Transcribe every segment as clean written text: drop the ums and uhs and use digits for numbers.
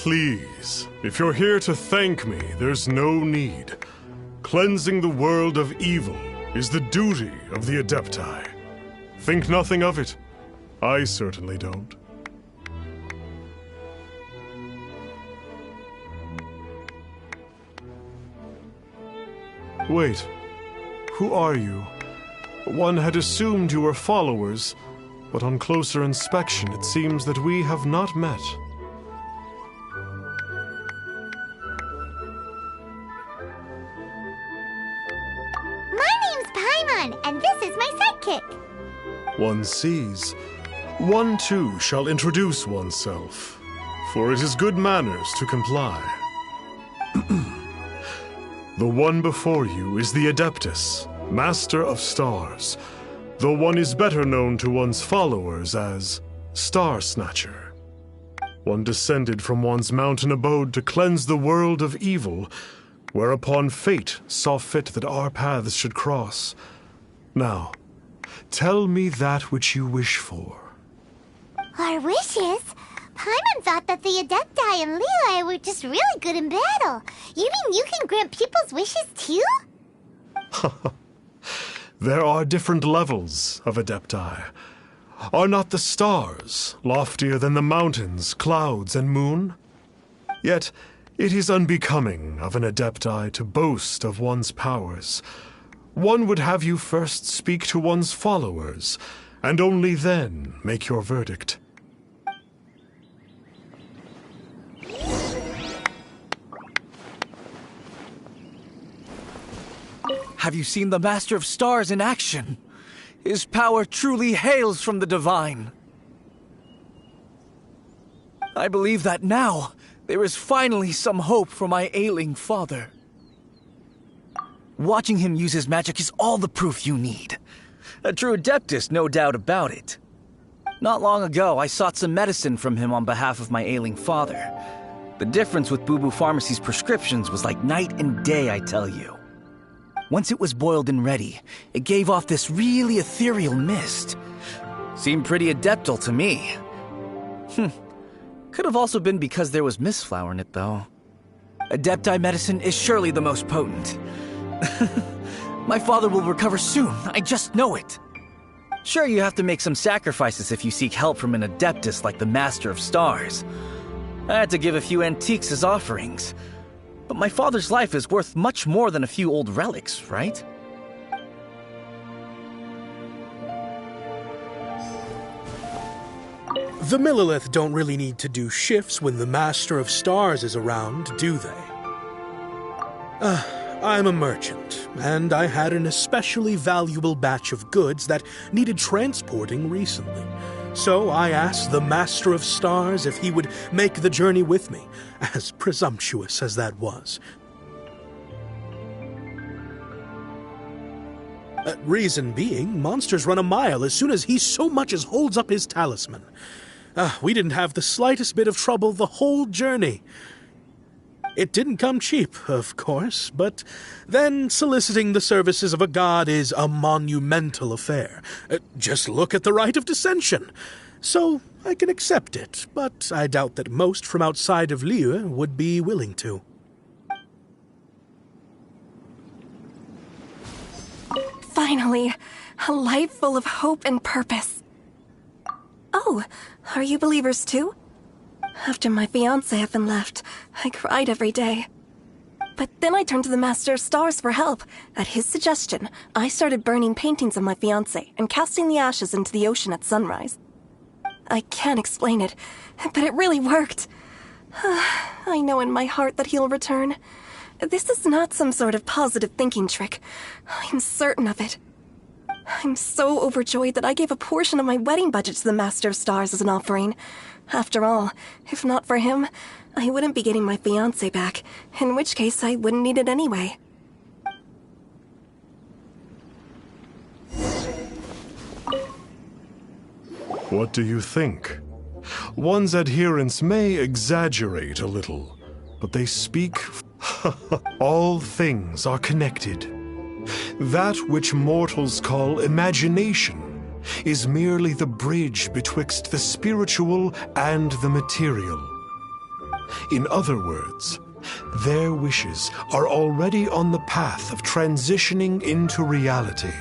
Please, if you're here to thank me, there's no need. Cleansing the world of evil is the duty of the Adepti. Think nothing of it. I certainly don't. Wait, who are you? One had assumed you were followers, but on closer inspection it seems that we have not met. My name's Paimon, and this is my sidekick. One sees. One too shall introduce oneself, for it is good manners to comply. The one before you is the Adeptus, Master of Stars, though one is better known to one's followers as Star Snatcher. One descended from one's mountain abode to cleanse the world of evil, whereupon fate saw fit that our paths should cross. Now, tell me that which you wish for. Our wishes? Paimon thought that the Adepti and Leela were just really good in battle. You mean you can grant people's wishes too? There are different levels of Adepti. Are not the stars loftier than the mountains, clouds, and moon? Yet it is unbecoming of an Adepti to boast of one's powers. One would have you first speak to one's followers, and only then make your verdict. Have you seen the Master of Stars in action? His power truly hails from the divine. I believe that now there is finally some hope for my ailing father. Watching him use his magic is all the proof you need. A true Adeptus, no doubt about it. Not long ago, I sought some medicine from him on behalf of my ailing father. The difference with Boo Boo Pharmacy's prescriptions was like night and day, I tell you. Once it was boiled and ready, it gave off this really ethereal mist. Seemed pretty adeptal to me. Could have also been because there was mistflower in it, though. Adepti medicine is surely the most potent. My father will recover soon, I just know it. Sure, you have to make some sacrifices if you seek help from an Adeptus like the Master of Stars. I had to give a few antiques as offerings. But my father's life is worth much more than a few old relics, right? The Millilith don't really need to do shifts when the Master of Stars is around, do they? I'm a merchant, and I had an especially valuable batch of goods that needed transporting recently. So I asked the Master of Stars if he would make the journey with me, as presumptuous as that was. Reason being, monsters run a mile as soon as he so much as holds up his talisman. We didn't have the slightest bit of trouble the whole journey. It didn't come cheap, of course, but then soliciting the services of a god is a monumental affair. Just look at the Rite of Dissension. So I can accept it, but I doubt that most from outside of Liyue would be willing to. Finally, a life full of hope and purpose. Oh, are you believers too? After my fiancé had been left, I cried every day. But then I turned to the Master of Stars for help. At his suggestion, I started burning paintings of my fiancé and casting the ashes into the ocean at sunrise. I can't explain it, but it really worked. I know in my heart that he'll return. This is not some sort of positive thinking trick. I'm certain of it. I'm so overjoyed that I gave a portion of my wedding budget to the Master of Stars as an offering. After all, if not for him, I wouldn't be getting my fiancé back, in which case I wouldn't need it anyway. What do you think? One's adherents may exaggerate a little, but they speak... All things are connected. That which mortals call imagination is merely the bridge betwixt the spiritual and the material. In other words, their wishes are already on the path of transitioning into reality.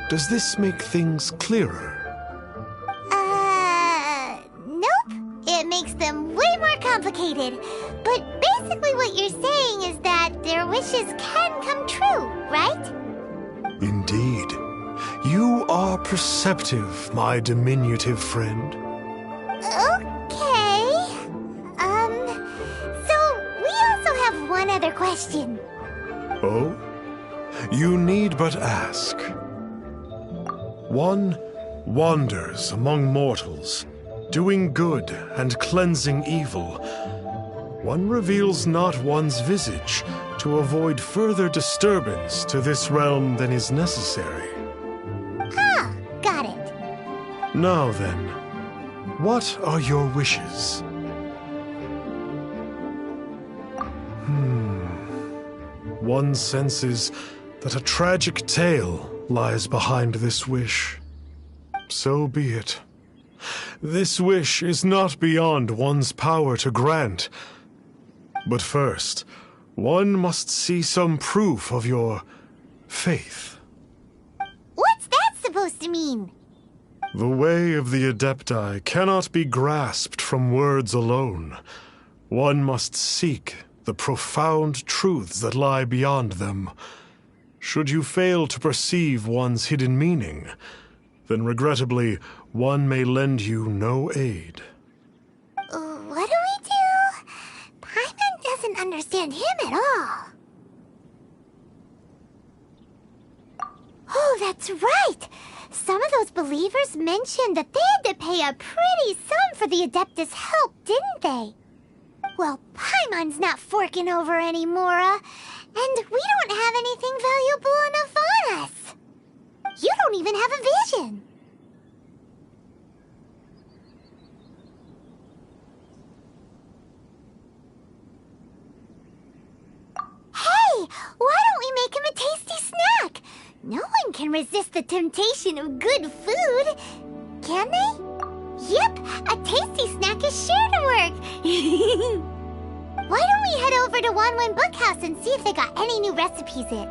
Does this make things clearer? Nope. It makes them way more complicated. But basically what you're saying is that their wishes can come true, right? Indeed. You are perceptive, my diminutive friend. Okay. So we also have one other question. Oh? You need but ask. One wanders among mortals, doing good and cleansing evil. One reveals not one's visage to avoid further disturbance to this realm than is necessary. Ah, got it. Now then, what are your wishes? One senses that a tragic tale lies behind this wish. So be it. This wish is not beyond one's power to grant. But first, one must see some proof of your faith. What's that supposed to mean? The way of the Adepti cannot be grasped from words alone. One must seek the profound truths that lie beyond them. Should you fail to perceive one's hidden meaning, then regrettably, one may lend you no aid. What do we do? Paimon doesn't understand him at all. Oh, that's right! Some of those believers mentioned that they had to pay a pretty sum for the Adeptus' help, didn't they? Well, Paimon's not forking over anymore, and we don't have anything valuable enough on us. You don't even have a vision. Hey, why don't we make him a tasty snack? No one can resist the temptation of good food, can they? Yep, a tasty snack is sure to work. Why don't we head over to Wanwen Bookhouse and see if they got any new recipes in?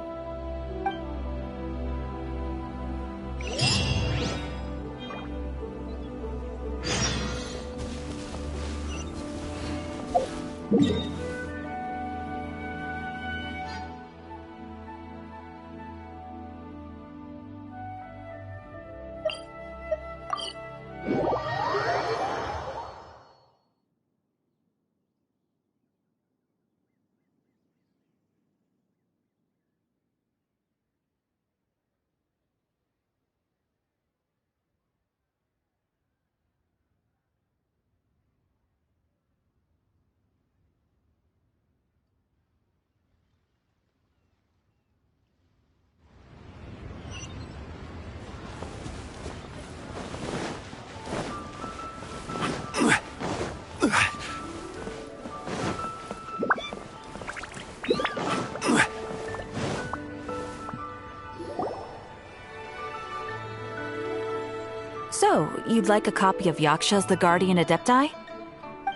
So, you'd like a copy of Yaksha's The Guardian Adepti?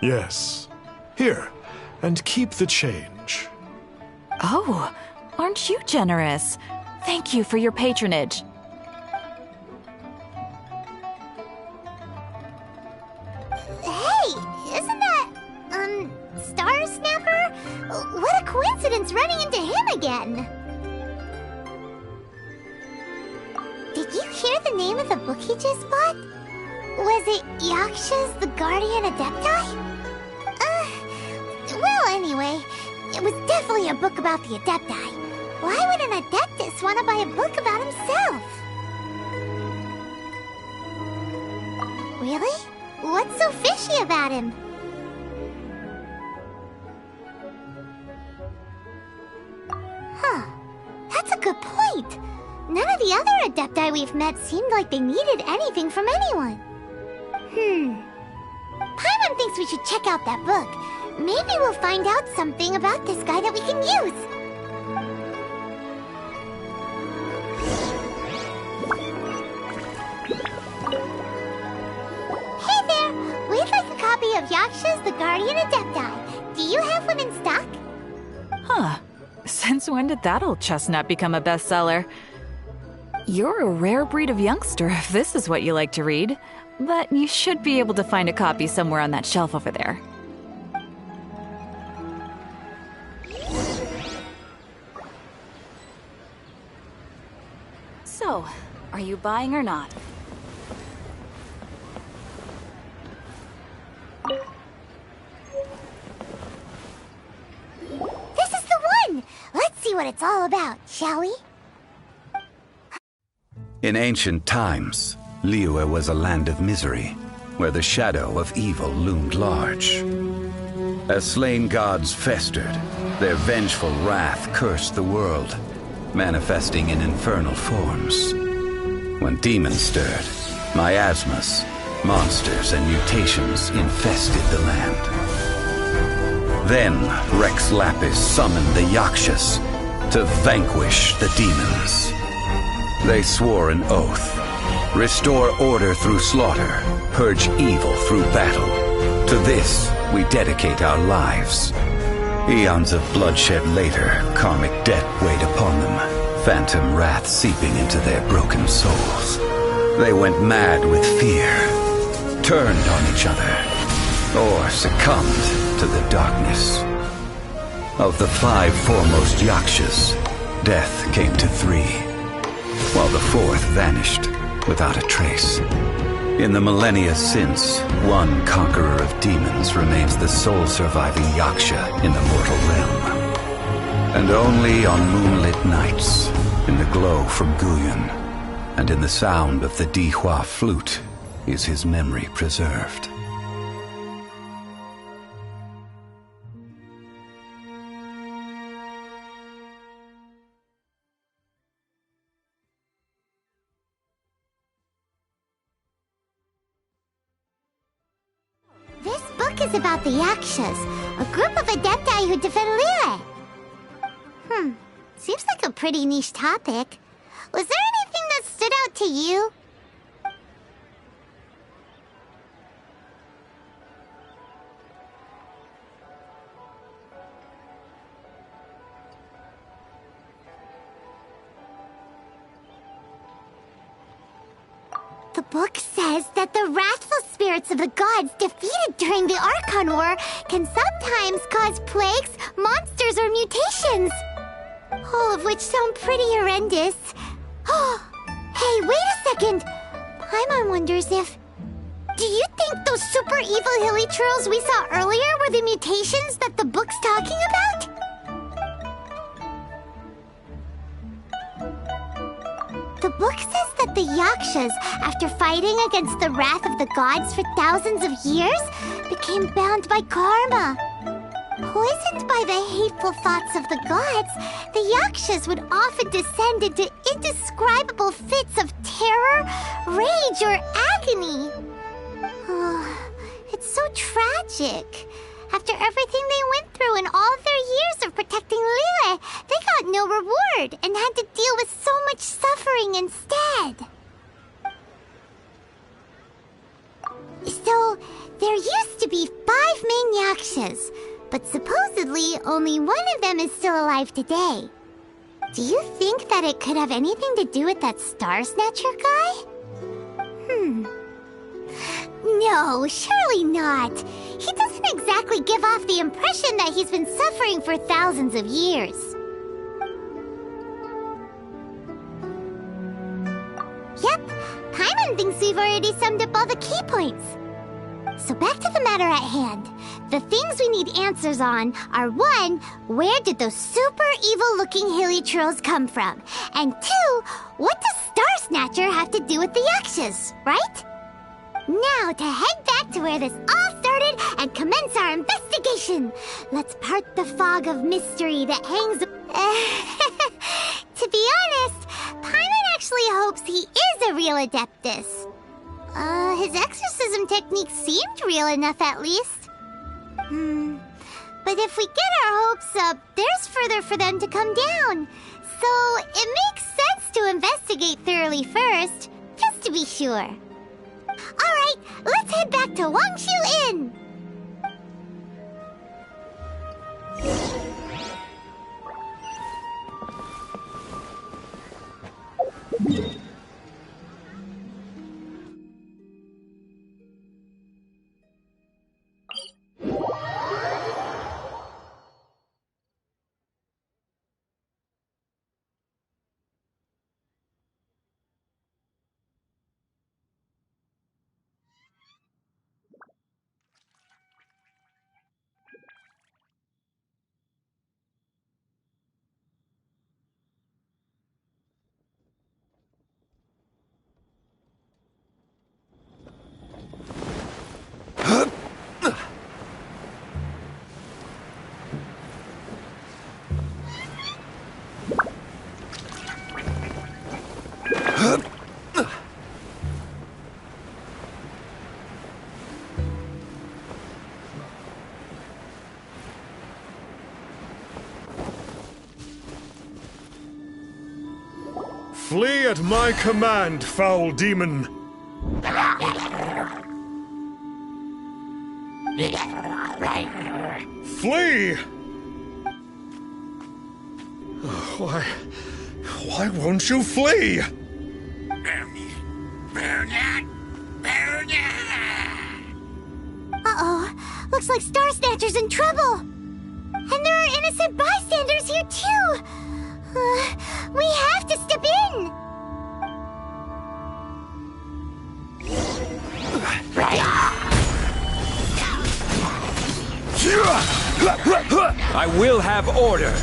Yes. Here, and keep the change. Oh, aren't you generous? Thank you for your patronage. Hey, isn't that, Star Snapper? What a coincidence running into him again. Did you hear the name of the book he just bought? Was it Yaksha's The Guardian Adepti? Well, anyway, it was definitely a book about the Adepti. Why would an Adeptus want to buy a book about himself? Really? What's so fishy about him? Huh. That's a good point. None of the other Adepti we've met seemed like they needed anything from anyone. Paimon thinks we should check out that book. Maybe we'll find out something about this guy that we can use. Hey there! We'd like a copy of Yaksha's The Guardian Adepti. you have one in stock? Huh. Since when did that old chestnut become a bestseller? You're a rare breed of youngster if this is what you like to read. But you should be able to find a copy somewhere on that shelf over there. So, are you buying or not? This is the one! Let's see what it's all about, shall we? In ancient times, Liyue was a land of misery, where the shadow of evil loomed large. As slain gods festered, their vengeful wrath cursed the world, manifesting in infernal forms. When demons stirred, miasmas, monsters, and mutations infested the land. Then Rex Lapis summoned the Yakshas to vanquish the demons. They swore an oath: restore order through slaughter, purge evil through battle. To this, we dedicate our lives. Eons of bloodshed later, karmic debt weighed upon them, phantom wrath seeping into their broken souls. They went mad with fear, turned on each other, or succumbed to the darkness. Of the 5 foremost Yakshas, death came to 3, while the 4th vanished without a trace. In the millennia since, one conqueror of demons remains the sole surviving Yaksha in the mortal realm. And only on moonlit nights, in the glow from Guyon, and in the sound of the Dihua flute, is his memory preserved. This book is about the Yakshas, a group of adepti who defend Liyue. Seems like a pretty niche topic. Was there anything that stood out to you? The book says that the wrathful spirits of the gods defeated during the Archon War can sometimes cause plagues, monsters, or mutations. All of which sound pretty horrendous. Hey, wait a second! Paimon wonders if... Do you think those super evil hilly churls we saw earlier were the mutations that the book's talking about? The book says that the Yakshas, after fighting against the wrath of the gods for thousands of years, became bound by karma. Poisoned by the hateful thoughts of the gods, the Yakshas would often descend into indescribable fits of terror, rage, or agony. It's so tragic. After everything they went through in all their years of protecting Liyue, they got no reward and had to deal with so much suffering instead. So, there used to be 5 main Yakshas, but supposedly only one of them is still alive today. Do you think that it could have anything to do with that Star Snatcher guy? No, surely not. He doesn't exactly give off the impression that he's been suffering for thousands of years. Yep, Paimon thinks we've already summed up all the key points. So back to the matter at hand. The things we need answers on are 1, where did those super evil-looking hilly trolls come from? And 2, what does Star Snatcher have to do with the Yakshas, right? Now to head back to where this all started and commence our investigation. Let's part the fog of mystery that hangs... To be honest, Paimon actually hopes he is a real Adeptus. His exorcism technique seemed real enough at least. But if we get our hopes up, there's further for them to come down. So it makes sense to investigate thoroughly first, just to be sure. Alright, let's head back to Wangshu Inn! Flee at my command, foul demon! Flee! Why won't you flee? Uh-oh. Looks like Star Snatcher's in trouble. And there are innocent bystanders here, too. We have to step in. I will have order.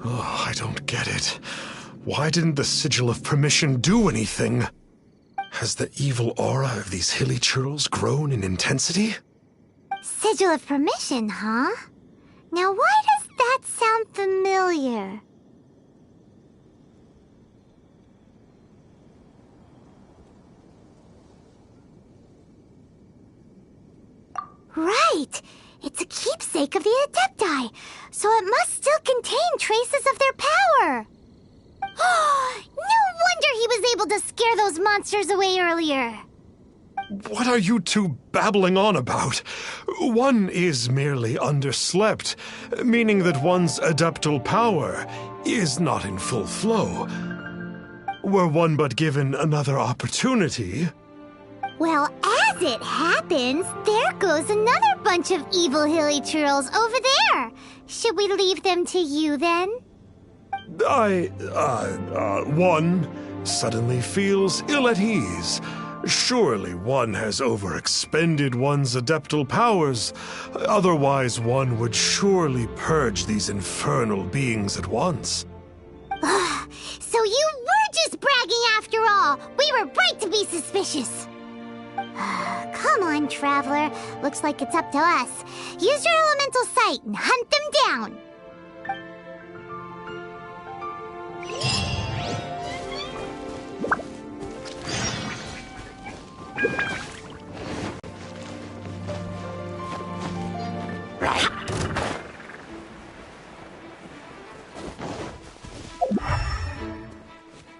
Oh, I don't get it. Why didn't the Sigil of Permission do anything? Has the evil aura of these hilly churls grown in intensity? Sigil of Permission, huh? Now why does that sound familiar? Right! It's a keepsake of the Adepti, so it must still contain traces of their power! No wonder he was able to scare those monsters away earlier! What are you two babbling on about? One is merely underslept, meaning that one's adeptal power is not in full flow. Were one but given another opportunity... Well, as it happens, there goes another bunch of evil hilly churls over there. Should we leave them to you, then? One suddenly feels ill at ease. Surely one has overexpended one's adeptal powers. Otherwise, one would surely purge these infernal beings at once. So you were just bragging after all. We were right to be suspicious. Come on, Traveler. Looks like it's up to us. Use your elemental sight and hunt them down.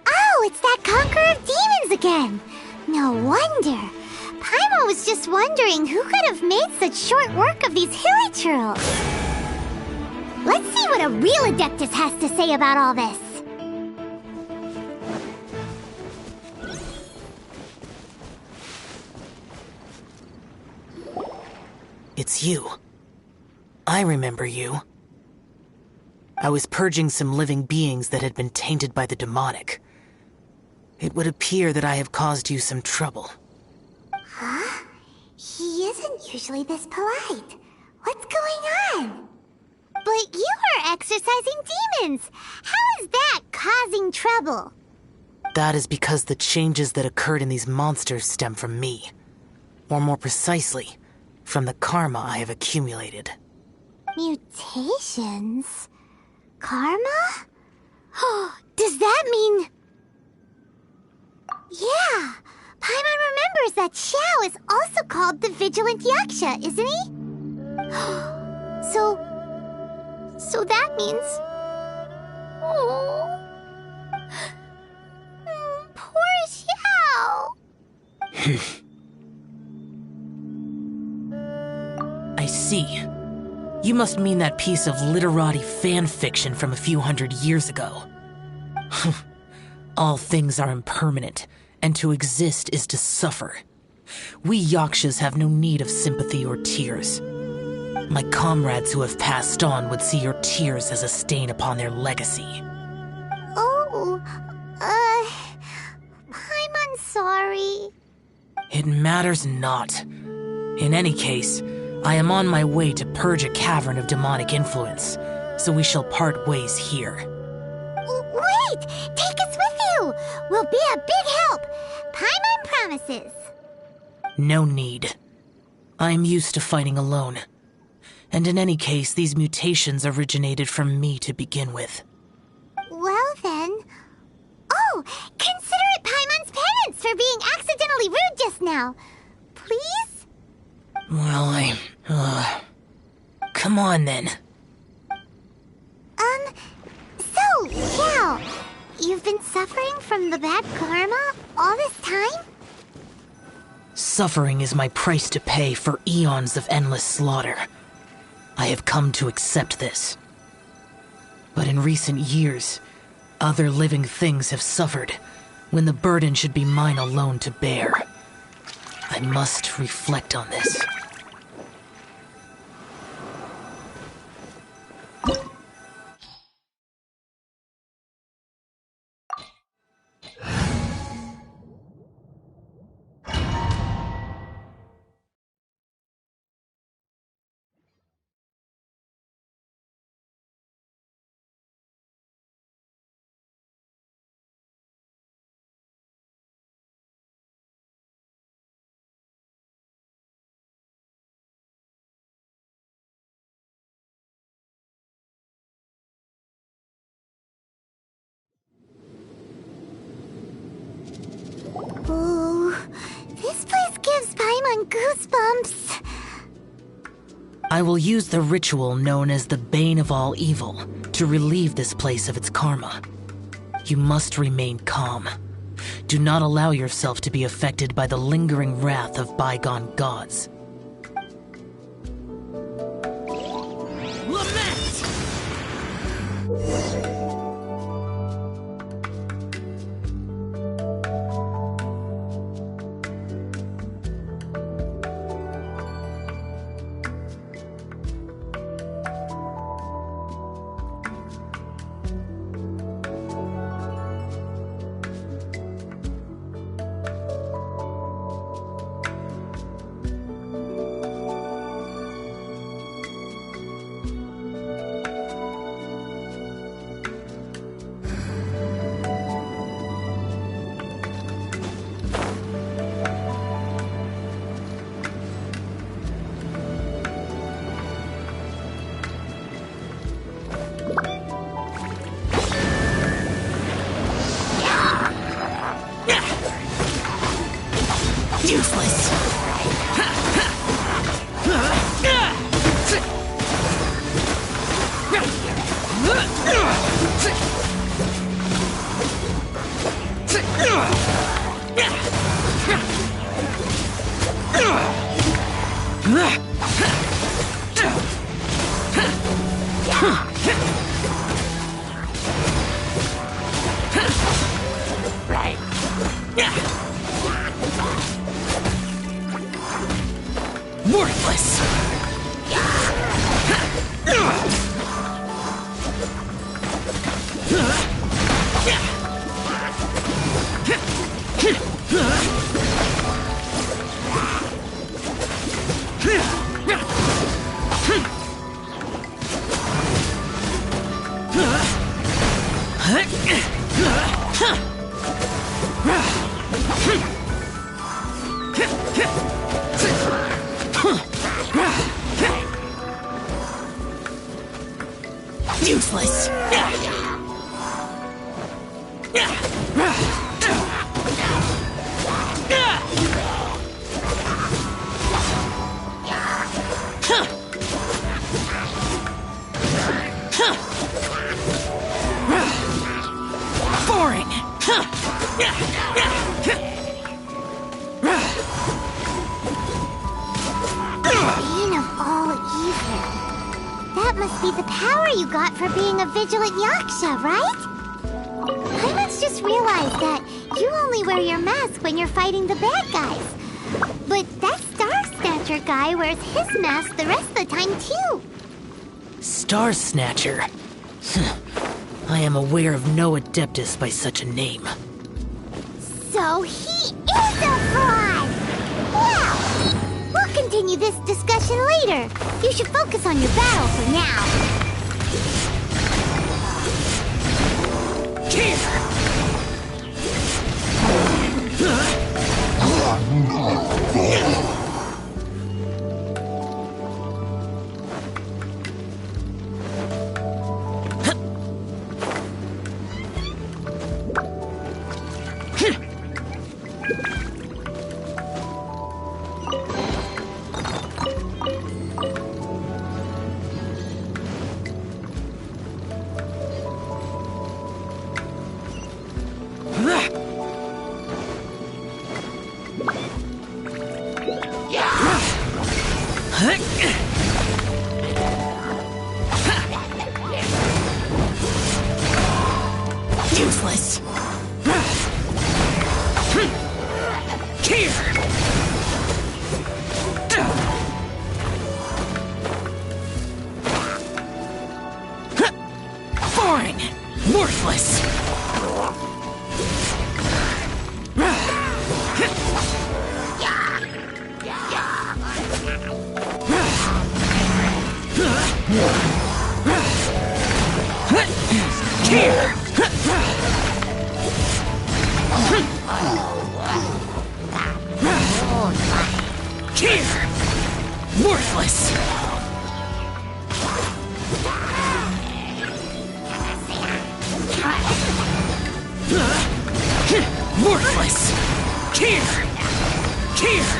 Oh, it's that Conqueror of Demons again. No wonder. Paimon was just wondering who could have made such short work of these hilly churls. Let's see what a real Adeptus has to say about all this. It's you. I remember you. I was purging some living beings that had been tainted by the demonic. It would appear that I have caused you some trouble. Huh? He isn't usually this polite. What's going on? But you are exorcising demons. How is that causing trouble? That is because the changes that occurred in these monsters stem from me. Or more precisely, from the karma I have accumulated. Mutations? Karma? Does that mean... Yeah, Paimon remembers that Xiao is also called the Vigilant Yaksha, isn't he? So that means... Oh... Poor Xiao! I see. You must mean that piece of literati fan fiction from a few hundred years ago. All things are impermanent, and to exist is to suffer. We Yakshas have no need of sympathy or tears. My comrades who have passed on would see your tears as a stain upon their legacy. Oh, I'm sorry. It matters not. In any case, I am on my way to purge a cavern of demonic influence, so we shall part ways here. Wait! Take us with you! We'll be a big help! Paimon promises. No need. I am used to fighting alone. And in any case, these mutations originated from me to begin with. Well then... Oh! Consider it Paimon's penance for being accidentally rude just now. please? Well, come on then. So, Xiao, you've been suffering from the bad karma all this time? Suffering is my price to pay for eons of endless slaughter. I have come to accept this. But in recent years, other living things have suffered, when the burden should be mine alone to bear. I must reflect on this. Ooh, this place gives Paimon goosebumps. I will use the ritual known as the Bane of All Evil to relieve this place of its karma. You must remain calm. Do not allow yourself to be affected by the lingering wrath of bygone gods. Useless! Worthless! Useless! Boring! Bane of all evil. That must be the power you got for being a vigilant Yaksha, right? I must just realize that you only wear your mask when you're fighting the bad guys. But that Star Snatcher guy wears his mask the rest of the time, too. Star Snatcher? I am aware of no Adeptus by such a name. So he is a fraud! Well, we'll continue this discussion later. You should focus on your battle for now. Useless. Foreign. Worthless. Here! Here! Worthless! Worthless! Here! Here!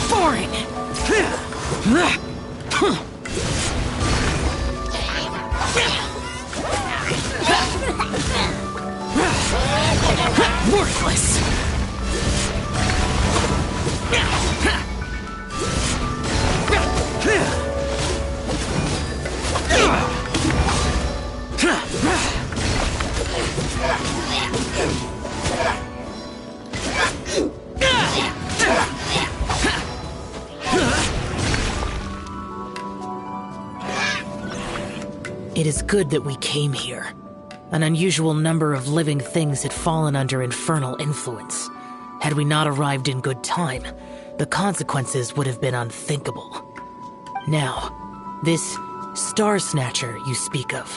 Foreign! Worthless! It is good that we came here. An unusual number of living things had fallen under infernal influence. Had we not arrived in good time, the consequences would have been unthinkable. Now, this Star Snatcher you speak of,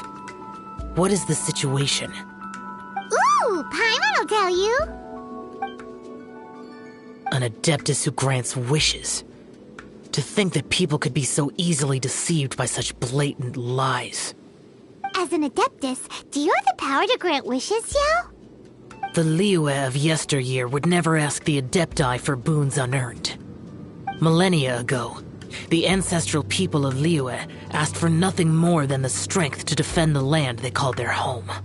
what is the situation? Ooh, Paimon will tell you. An Adeptus who grants wishes. To think that people could be so easily deceived by such blatant lies. As an Adeptus, do you have the power to grant wishes, Yao? The Liyue of yesteryear would never ask the Adepti for boons unearned. Millennia ago, the ancestral people of Liyue asked for nothing more than the strength to defend the land they called their home. To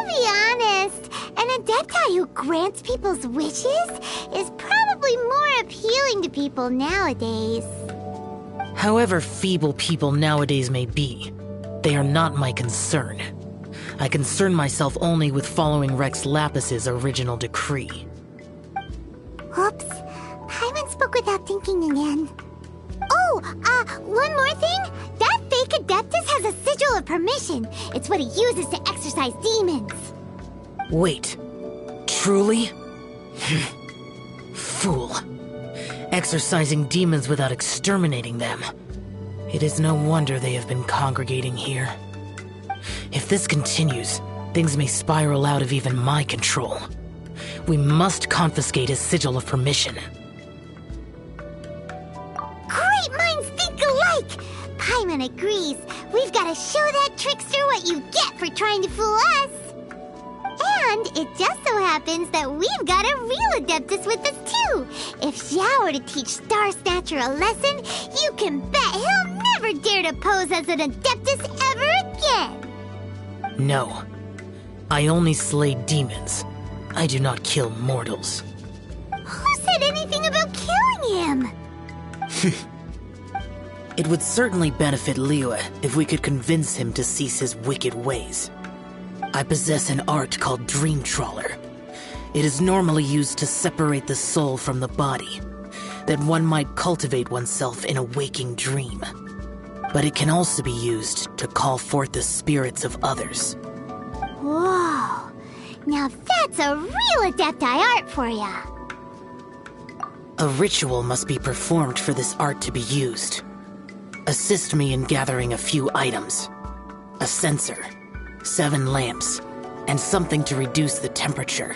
be honest, an Adepti who grants people's wishes is probably more appealing to people nowadays. However feeble people nowadays may be, they are not my concern. I concern myself only with following Rex Lapis's original decree. Oops. Paimon spoke without thinking again. Oh, one more thing. That fake Adeptus has a sigil of permission. It's what he uses to exorcise demons. Wait. Truly? Fool. Exorcising demons without exterminating them. It is no wonder they have been congregating here. If this continues, things may spiral out of even my control. We must confiscate his sigil of permission. Great minds think alike! Paimon agrees. We've got to show that trickster what you get for trying to fool us. And it just so happens that we've got a real Adeptus with us too. If Xiao were to teach Star Snatcher a lesson, you can bet he'll never dare to pose as an Adeptus ever again. No. I only slay demons. I do not kill mortals. Who said anything about killing him? It would certainly benefit Liyue if we could convince him to cease his wicked ways. I possess an art called Dream Trawler. It is normally used to separate the soul from the body, that one might cultivate oneself in a waking dream. But it can also be used to call forth the spirits of others. Whoa. Now that's a real Adepti art for ya. A ritual must be performed for this art to be used. Assist me in gathering a few items. A censer, 7 lamps, and something to reduce the temperature.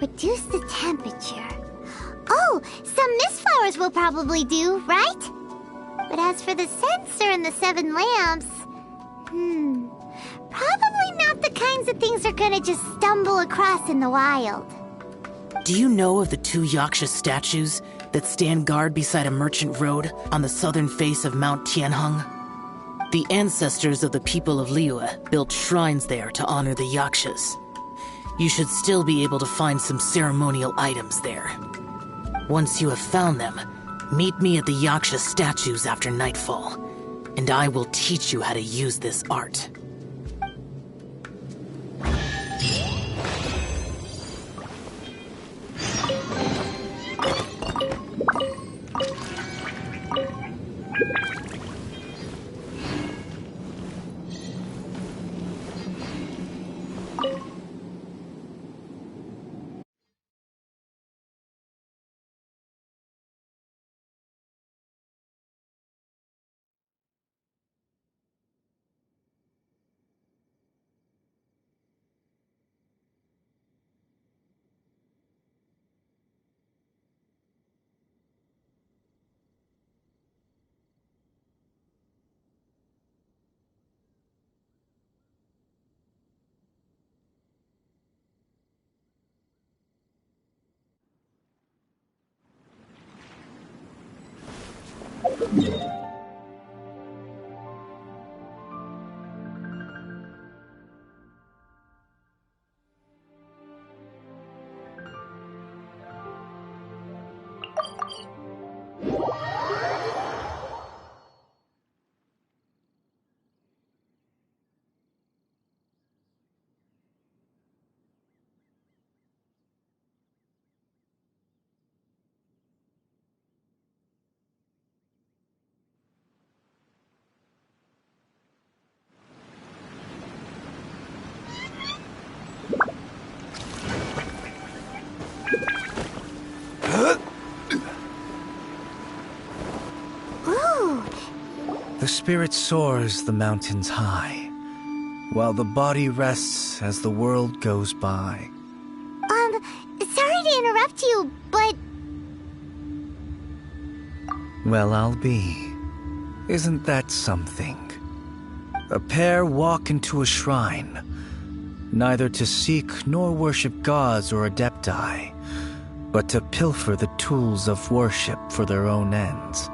Reduce the temperature. Oh, some mist flowers will probably do, right? But as for the censer and the 7 lamps... probably not the kinds of things they're gonna just stumble across in the wild. Do you know of the 2 Yaksha statues that stand guard beside a merchant road on the southern face of Mount Tianheng? The ancestors of the people of Liyue built shrines there to honor the Yakshas. You should still be able to find some ceremonial items there. Once you have found them, meet me at the Yaksha statues after nightfall, and I will teach you how to use this art. The spirit soars the mountains high, while the body rests as the world goes by. Sorry to interrupt you, but... Well, I'll be. Isn't that something? A pair walk into a shrine, neither to seek nor worship gods or adepti, but to pilfer the tools of worship for their own ends.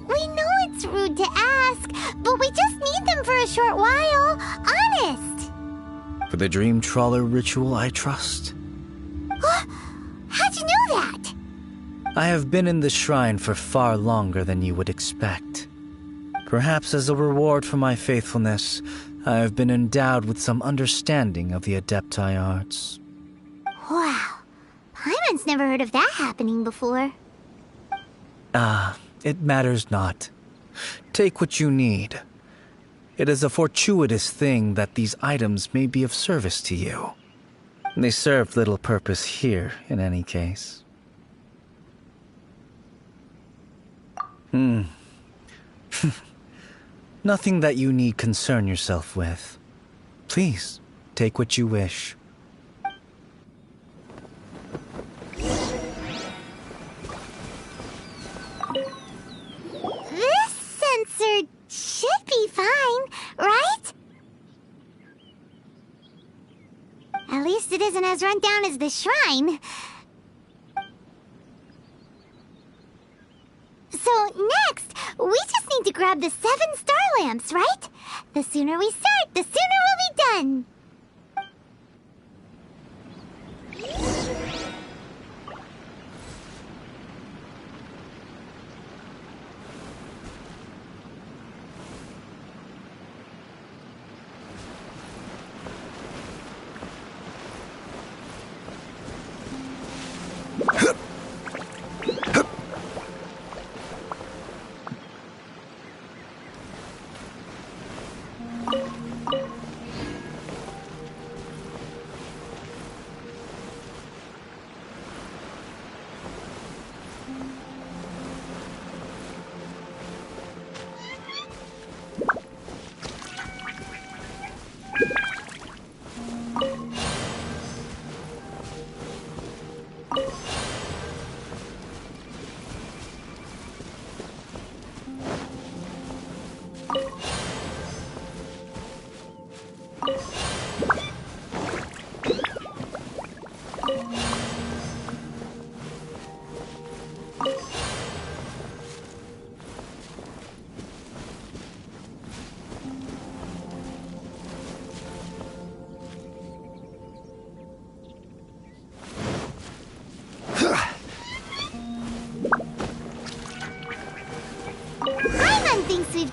We know it's rude to ask, but we just need them for a short while. Honest. For the dream trawler ritual, I trust. How'd you know that? I have been in the shrine for far longer than you would expect. Perhaps as a reward for my faithfulness, I have been endowed with some understanding of the adepti arts. Wow. Paimon's never heard of that happening before. It matters not. Take what you need. It is a fortuitous thing that these items may be of service to you. They serve little purpose here, in any case. Nothing that you need concern yourself with. Please, take what you wish. This sensor should be fine, right? At least it isn't as run down as the shrine. So next, we just need to grab the 7 star lamps, right? The sooner we start, the sooner we'll be done.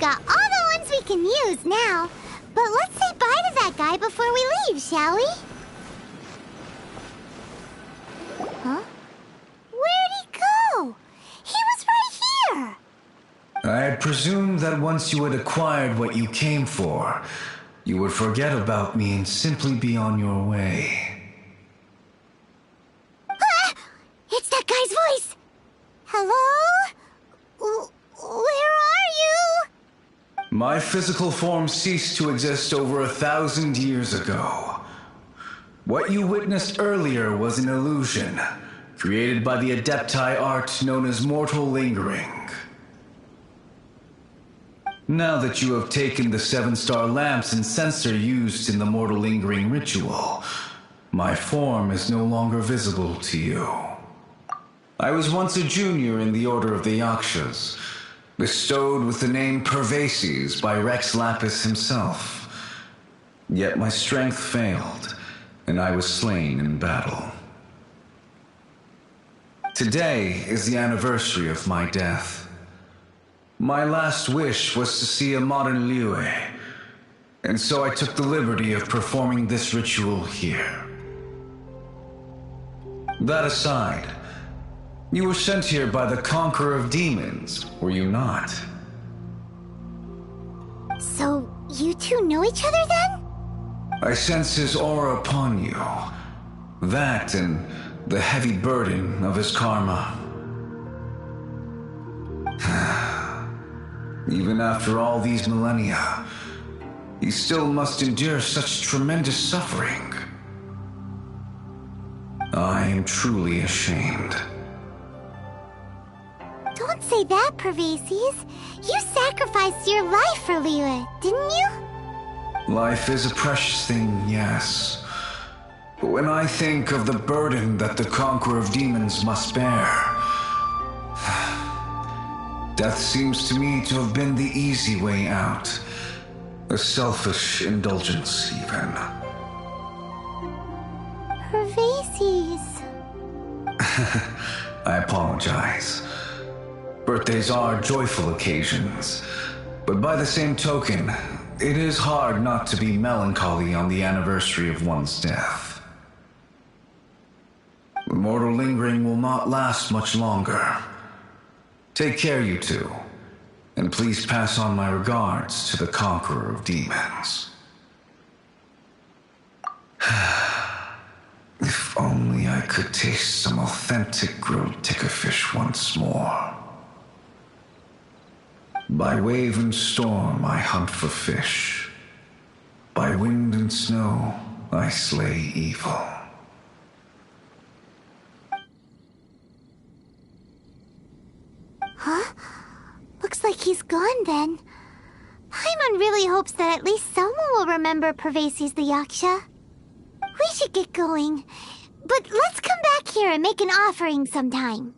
got all the ones we can use now. But let's say bye to that guy before we leave, shall we? Huh? Where'd he go? He was right here! I had presumed that once you had acquired what you came for, you would forget about me and simply be on your way. Ah! It's that guy's voice! Hello? Where are you? My physical form ceased to exist over 1,000 years ago. What you witnessed earlier was an illusion, created by the Adepti art known as mortal lingering. Now that you have taken the 7-star lamps and censer used in the mortal lingering ritual, my form is no longer visible to you. I was once a junior in the Order of the Yakshas, bestowed with the name Pervases by Rex Lapis himself. Yet my strength failed, and I was slain in battle. Today is the anniversary of my death. My last wish was to see a modern Liyue, and so I took the liberty of performing this ritual here. That aside, you were sent here by the Conqueror of Demons, were you not? So, you two know each other then? I sense his aura upon you. That and the heavy burden of his karma. Even after all these millennia, he still must endure such tremendous suffering. I am truly ashamed. Don't say that, Pervases. You sacrificed your life for Liyue, didn't you? Life is a precious thing, yes. But when I think of the burden that the Conqueror of Demons must bear, death seems to me to have been the easy way out. A selfish indulgence, even. Pervases. I apologize. Birthdays are joyful occasions, but by the same token, it is hard not to be melancholy on the anniversary of one's death. The mortal lingering will not last much longer. Take care, you two, and please pass on my regards to the Conqueror of Demons. If only I could taste some authentic grilled tickerfish once more. By wave and storm I hunt for fish. By wind and snow I slay evil. Huh? Looks like he's gone then. Paimon really hopes that at least someone will remember Pervases the Yaksha. We should get going. But let's come back here and make an offering sometime.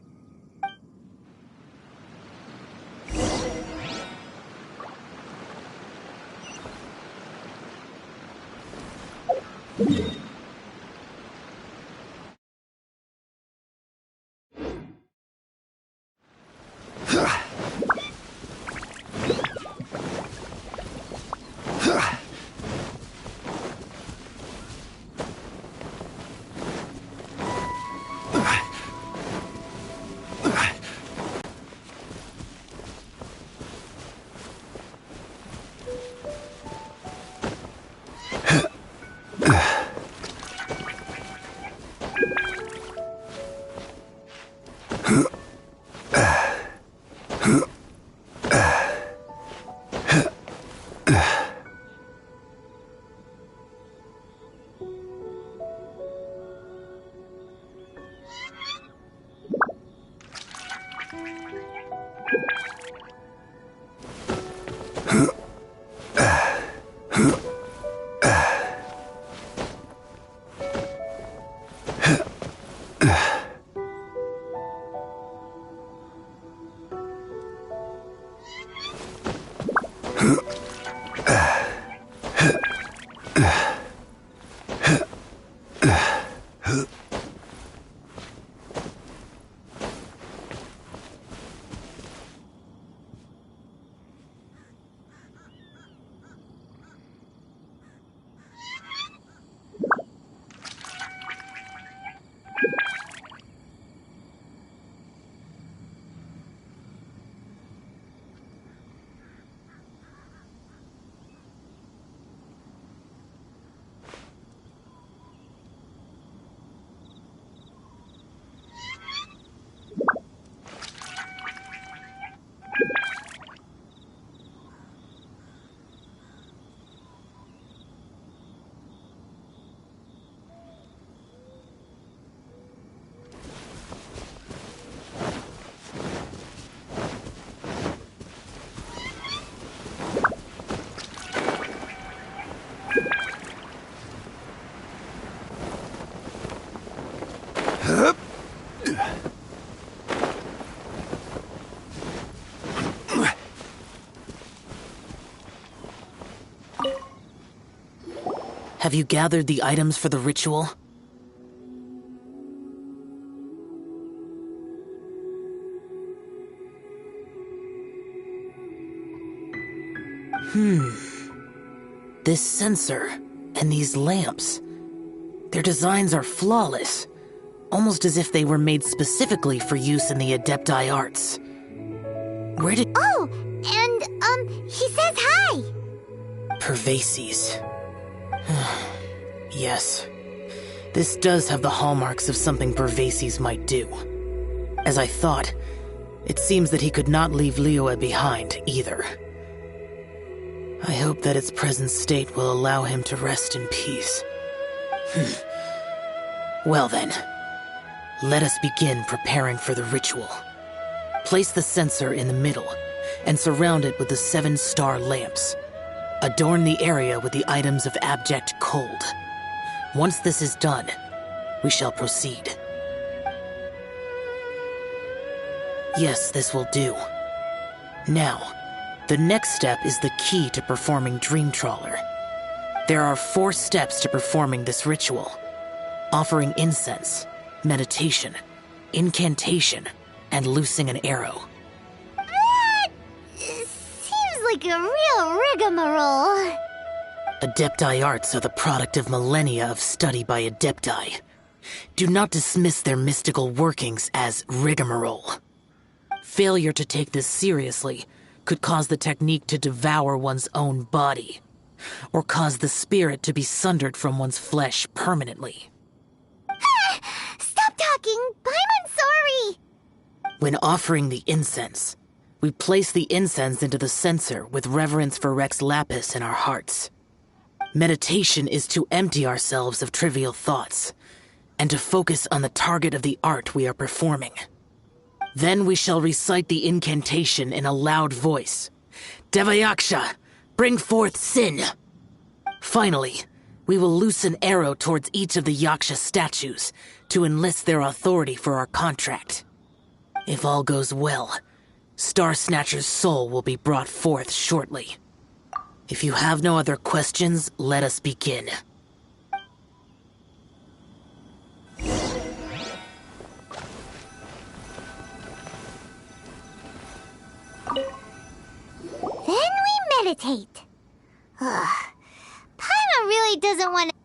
Have you gathered the items for the ritual? This sensor and these lamps, their designs are flawless, almost as if they were made specifically for use in the Adepti arts. Where did— Oh, and, he says hi! Pervases. Yes. This does have the hallmarks of something Pervases might do. As I thought, it seems that he could not leave Liyue behind, either. I hope that its present state will allow him to rest in peace. Well then, let us begin preparing for the ritual. Place the censer in the middle, and surround it with the 7-star lamps. Adorn the area with the items of abject cold. Once this is done, we shall proceed. Yes, this will do. Now, the next step is the key to performing Dream Trawler. There are 4 steps to performing this ritual: offering incense, meditation, incantation, and loosing an arrow. That seems like a real rigmarole. Adepti arts are the product of millennia of study by Adepti. Do not dismiss their mystical workings as rigmarole. Failure to take this seriously could cause the technique to devour one's own body, or cause the spirit to be sundered from one's flesh permanently. Stop talking! I'm sorry! When offering the incense, we place the incense into the censer with reverence for Rex Lapis in our hearts. Meditation is to empty ourselves of trivial thoughts, and to focus on the target of the art we are performing. Then we shall recite the incantation in a loud voice. Devayaksha, bring forth sin! Finally, we will loose an arrow towards each of the Yaksha statues to enlist their authority for our contract. If all goes well, Star Snatcher's soul will be brought forth shortly. If you have no other questions, let us begin. Then we meditate. Ugh. Paimon really doesn't want to...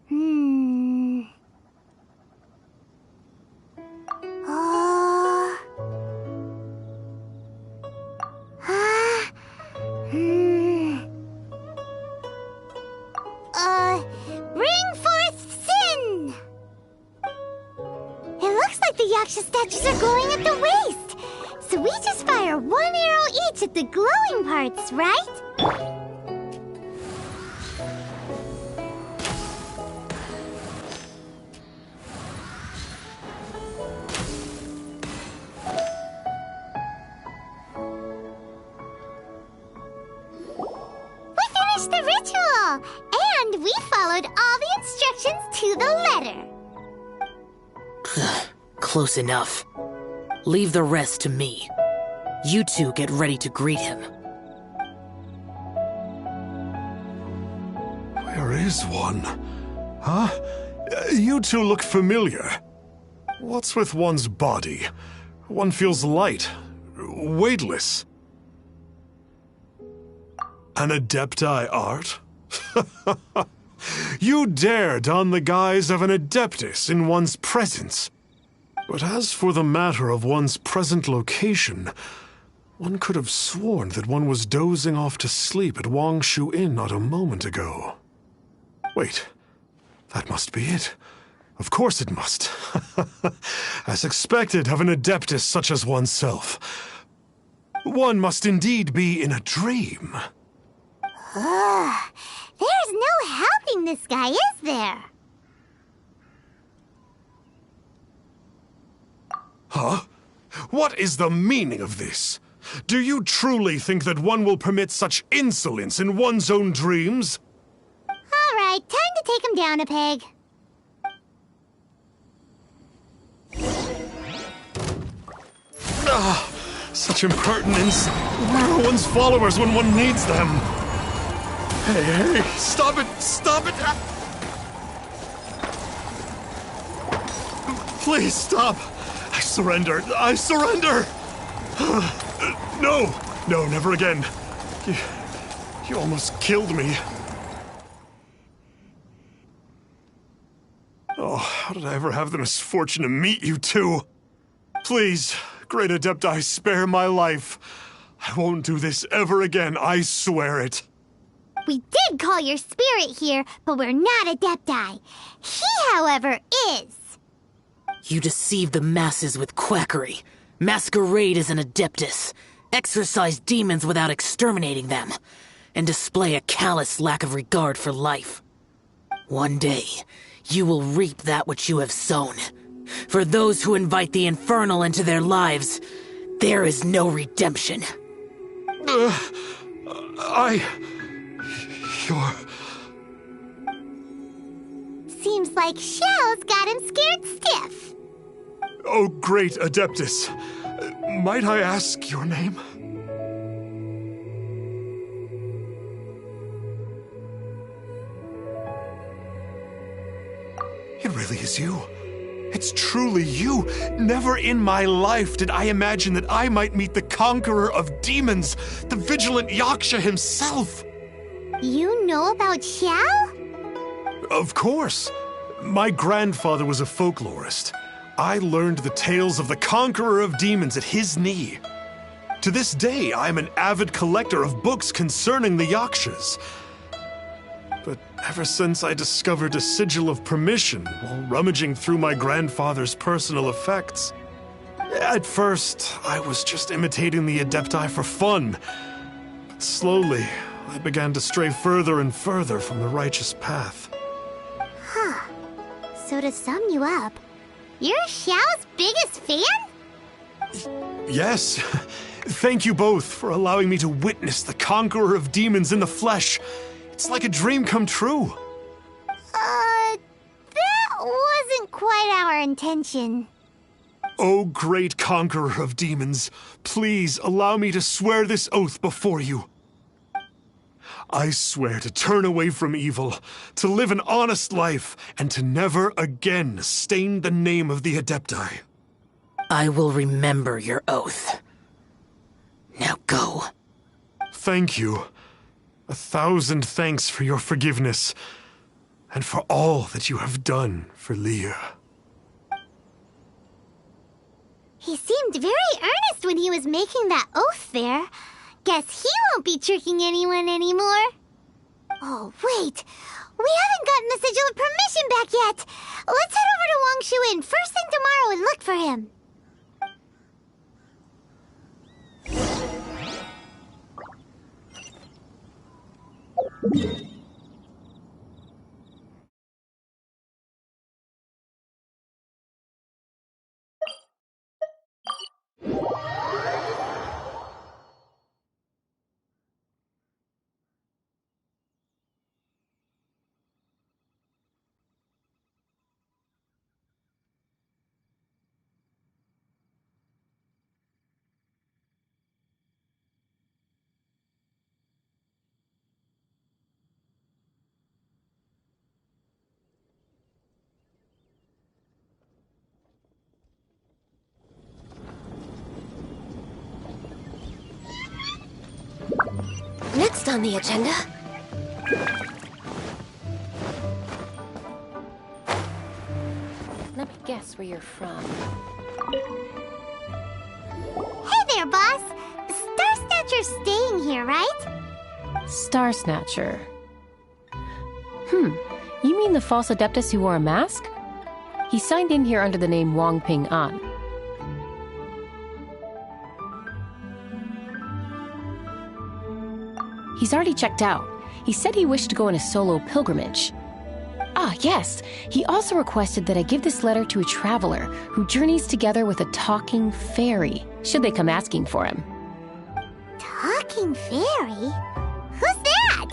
Bring forth sin! It looks like the Yaksha statues are glowing at the waist. So we just fire 1 arrow each at the glowing parts, right? The ritual! And we followed all the instructions to the letter. Close enough. Leave the rest to me. You two get ready to greet him. Where is one? Huh? You two look familiar. What's with one's body? One feels light, weightless. An Adepti art? You dare don the guise of an Adeptus in one's presence. But as for the matter of one's present location, one could have sworn that one was dozing off to sleep at Wangshu Inn not a moment ago. Wait, that must be it. Of course it must. As expected of an Adeptus such as oneself. One must indeed be in a dream. There's no helping this guy, is there? Huh? What is the meaning of this? Do you truly think that one will permit such insolence in one's own dreams? All right, time to take him down a peg. Such impertinence. Where are one's followers when one needs them? Hey, stop it! Stop it! Please stop! I surrender! I surrender! No! No, never again. You almost killed me. Oh, how did I ever have the misfortune to meet you two? Please, Great Adepti, spare my life. I won't do this ever again, I swear it. We did call your spirit here, but we're not Adepti. He, however, is. You deceive the masses with quackery, masquerade as an Adeptus, exorcise demons without exterminating them, and display a callous lack of regard for life. One day, you will reap that which you have sown. For those who invite the infernal into their lives, there is no redemption. You're... Seems like Xiao's got him scared stiff. Oh, great Adeptus. Might I ask your name? It really is you. It's truly you. Never in my life did I imagine that I might meet the conqueror of demons, the vigilant Yaksha himself. You know about Xiao? Of course. My grandfather was a folklorist. I learned the tales of the conqueror of demons at his knee. To this day, I'm an avid collector of books concerning the Yakshas. But ever since I discovered a sigil of permission while rummaging through my grandfather's personal effects, at first, I was just imitating the Adepti for fun. But slowly, I began to stray further and further from the righteous path. Huh. So to sum you up, you're Xiao's biggest fan? Yes. Thank you both for allowing me to witness the conqueror of demons in the flesh. It's like a dream come true. That wasn't quite our intention. Oh, great conqueror of demons, please allow me to swear this oath before you. I swear to turn away from evil, to live an honest life, and to never again stain the name of the Adepti. I will remember your oath. Now go. Thank you. 1,000 thanks for your forgiveness, and for all that you have done for Leah. He seemed very earnest when he was making that oath there. Guess he won't be tricking anyone anymore. Oh, wait. We haven't gotten the sigil of permission back yet. Let's head over to Wangshu first thing tomorrow and look for him. Next on the agenda... Let me guess where you're from. Hey there, boss. Star Snatcher's staying here, right? Star Snatcher. You mean the false Adeptus who wore a mask? He signed in here under the name Wang Ping An. He's already checked out. He said he wished to go on a solo pilgrimage. Ah, yes. He also requested that I give this letter to a traveler who journeys together with a talking fairy, should they come asking for him. Talking fairy? Who's that?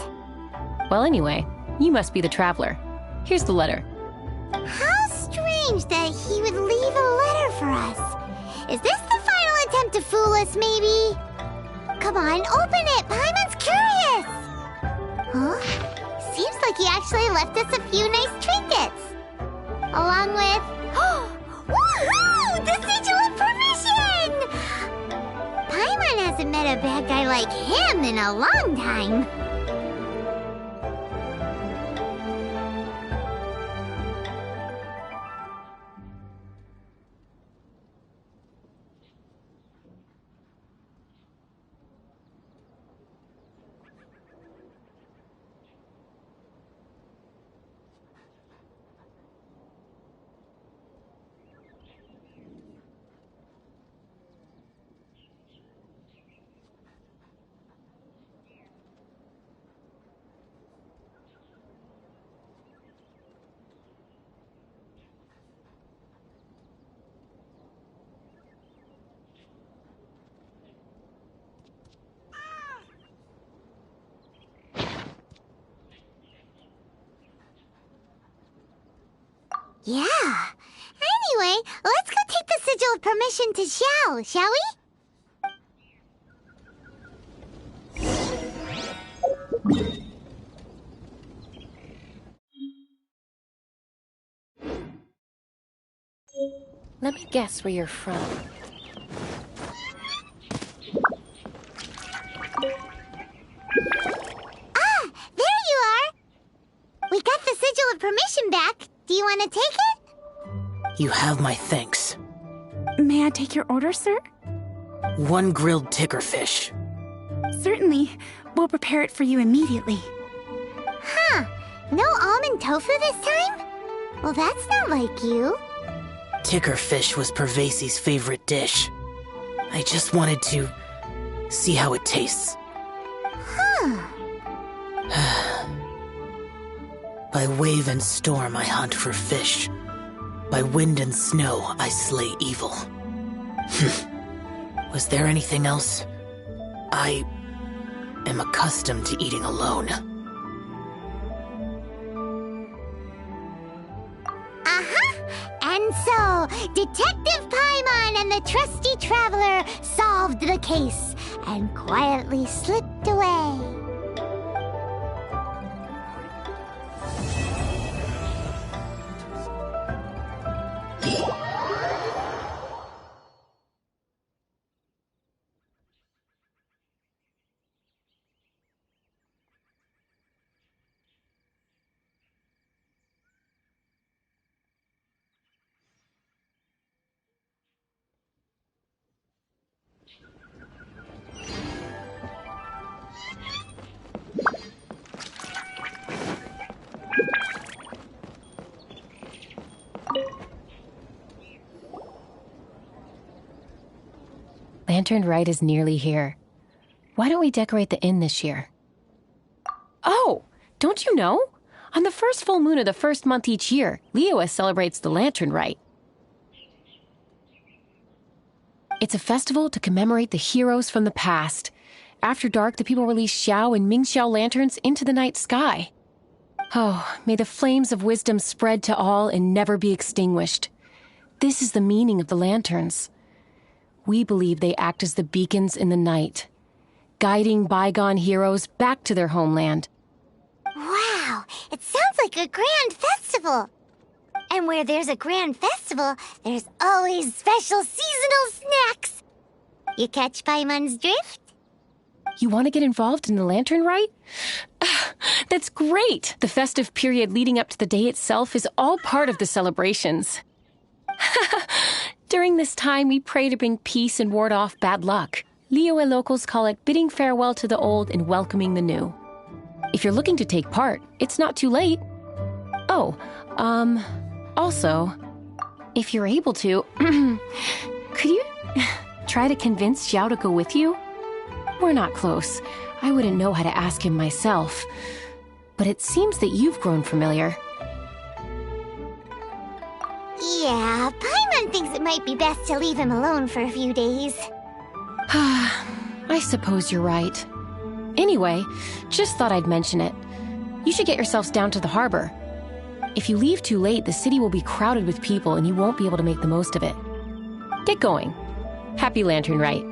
Well, anyway, you must be the traveler. Here's the letter. How strange that he would leave a letter for us. Is this the final attempt necklace, maybe? Come on, open it! Paimon's curious! Huh? Seems like he actually left us a few nice trinkets. Along with... Woohoo! The Sigil of Permission! Paimon hasn't met a bad guy like him in a long time. Yeah. Anyway, let's go take the Sigil of Permission to Xiao, shall we? Let me guess where you're from. Ah, there you are! We got the Sigil of Permission back. Do you want to take it? You have my thanks. May I take your order, sir? 1 grilled tickerfish. Certainly. We'll prepare it for you immediately. Huh. No almond tofu this time? Well, that's not like you. Tickerfish was Pervasi's favorite dish. I just wanted to see how it tastes. Huh. By wave and storm I hunt for fish. By wind and snow I slay evil. Was there anything else? I am accustomed to eating alone. And so, Detective Paimon and the trusty traveler solved the case and quietly slipped away. Lantern Rite is nearly here. Why don't we decorate the inn this year? Oh, don't you know? On the first full moon of the first month each year, Liyue celebrates the Lantern Rite. It's a festival to commemorate the heroes from the past. After dark, the people release Xiao and Mingxiao lanterns into the night sky. Oh, may the flames of wisdom spread to all and never be extinguished. This is the meaning of the lanterns. We believe they act as the beacons in the night, guiding bygone heroes back to their homeland. Wow, it sounds like a grand festival. And where there's a grand festival, there's always special seasonal snacks. You catch Paimon's drift? You want to get involved in the Lantern Rite? That's great! The festive period leading up to the day itself is all part of the celebrations. During this time, we pray to bring peace and ward off bad luck. Liyue locals call it bidding farewell to the old and welcoming the new. If you're looking to take part, it's not too late. Oh, also, if you're able to, could you try to convince Xiao to go with you? We're not close. I wouldn't know how to ask him myself. But it seems that you've grown familiar. Yeah, Paimon thinks it might be best to leave him alone for a few days. I suppose you're right. Anyway, just thought I'd mention it. You should get yourselves down to the harbor. If you leave too late, the city will be crowded with people and you won't be able to make the most of it. Get going. Happy Lantern Rite.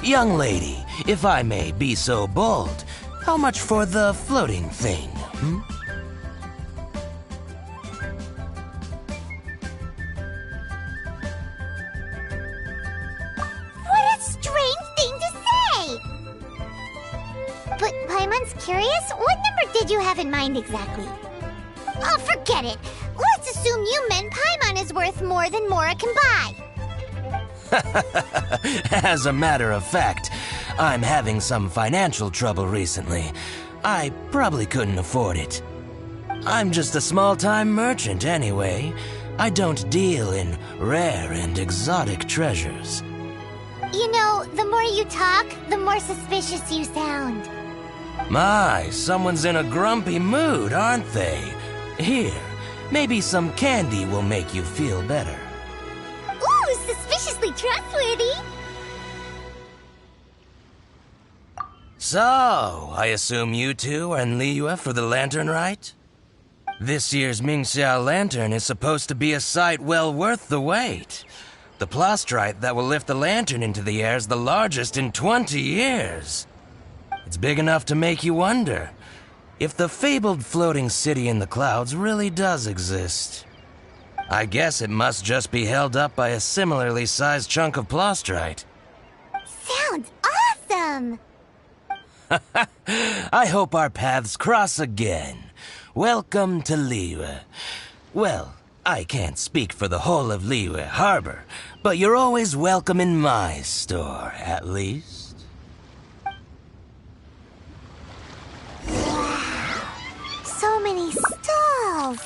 Young lady, if I may be so bold, how much for the floating thing, hmm? What a strange thing to say! But Paimon's curious, what number did you have in mind exactly? Oh, forget it. Let's assume you meant Paimon is worth more than Mora can buy. As a matter of fact, I'm having some financial trouble recently. I probably couldn't afford it. I'm just a small-time merchant anyway. I don't deal in rare and exotic treasures. You know, the more you talk, the more suspicious you sound. My, someone's in a grumpy mood, aren't they? Here, maybe some candy will make you feel better. Ooh, suspiciously trustworthy! So, I assume you two are in Liyue for the lantern, right? This year's Mingxiao lantern is supposed to be a sight well worth the wait. The plastrite that will lift the lantern into the air is the largest in 20 years. It's big enough to make you wonder if the fabled floating city in the clouds really does exist. I guess it must just be held up by a similarly sized chunk of plastrite. Sounds awesome! I hope our paths cross again. Welcome to Liyue. Well, I can't speak for the whole of Liyue Harbor, but you're always welcome in my store, at least. So many stalls!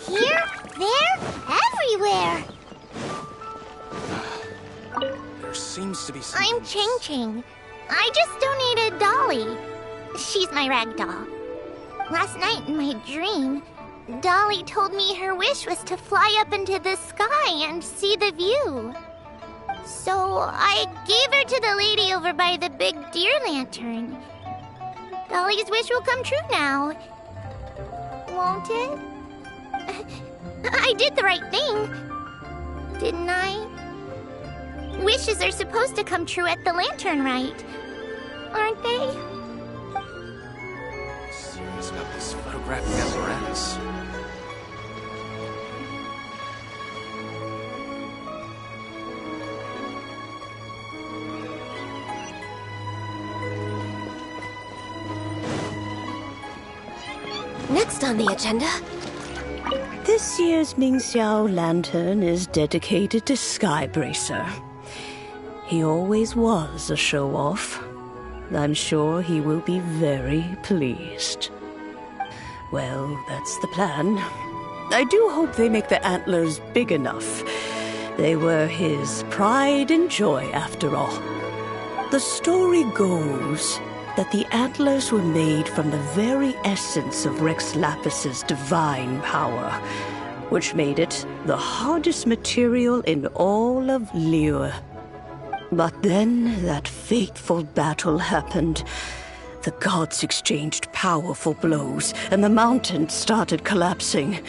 Here, there, everywhere! There seems to be some... I'm Ching Ching. I just donated Dolly. She's my ragdoll. Last night in my dream, Dolly told me her wish was to fly up into the sky and see the view. So I gave her to the lady over by the big deer lantern. Dolly's wish will come true now. Won't it? I did the right thing, didn't I? Wishes are supposed to come true at the lantern rite, aren't they? He's got this photographic apparatus. Next on the agenda... This year's Mingxiao lantern is dedicated to Skybracer. He always was a show-off. I'm sure he will be very pleased. Well, that's the plan. I do hope they make the antlers big enough. They were his pride and joy, after all. The story goes that the antlers were made from the very essence of Rex Lapis's divine power, which made it the hardest material in all of Liyue. But then that fateful battle happened. The gods exchanged powerful blows, and the mountain started collapsing.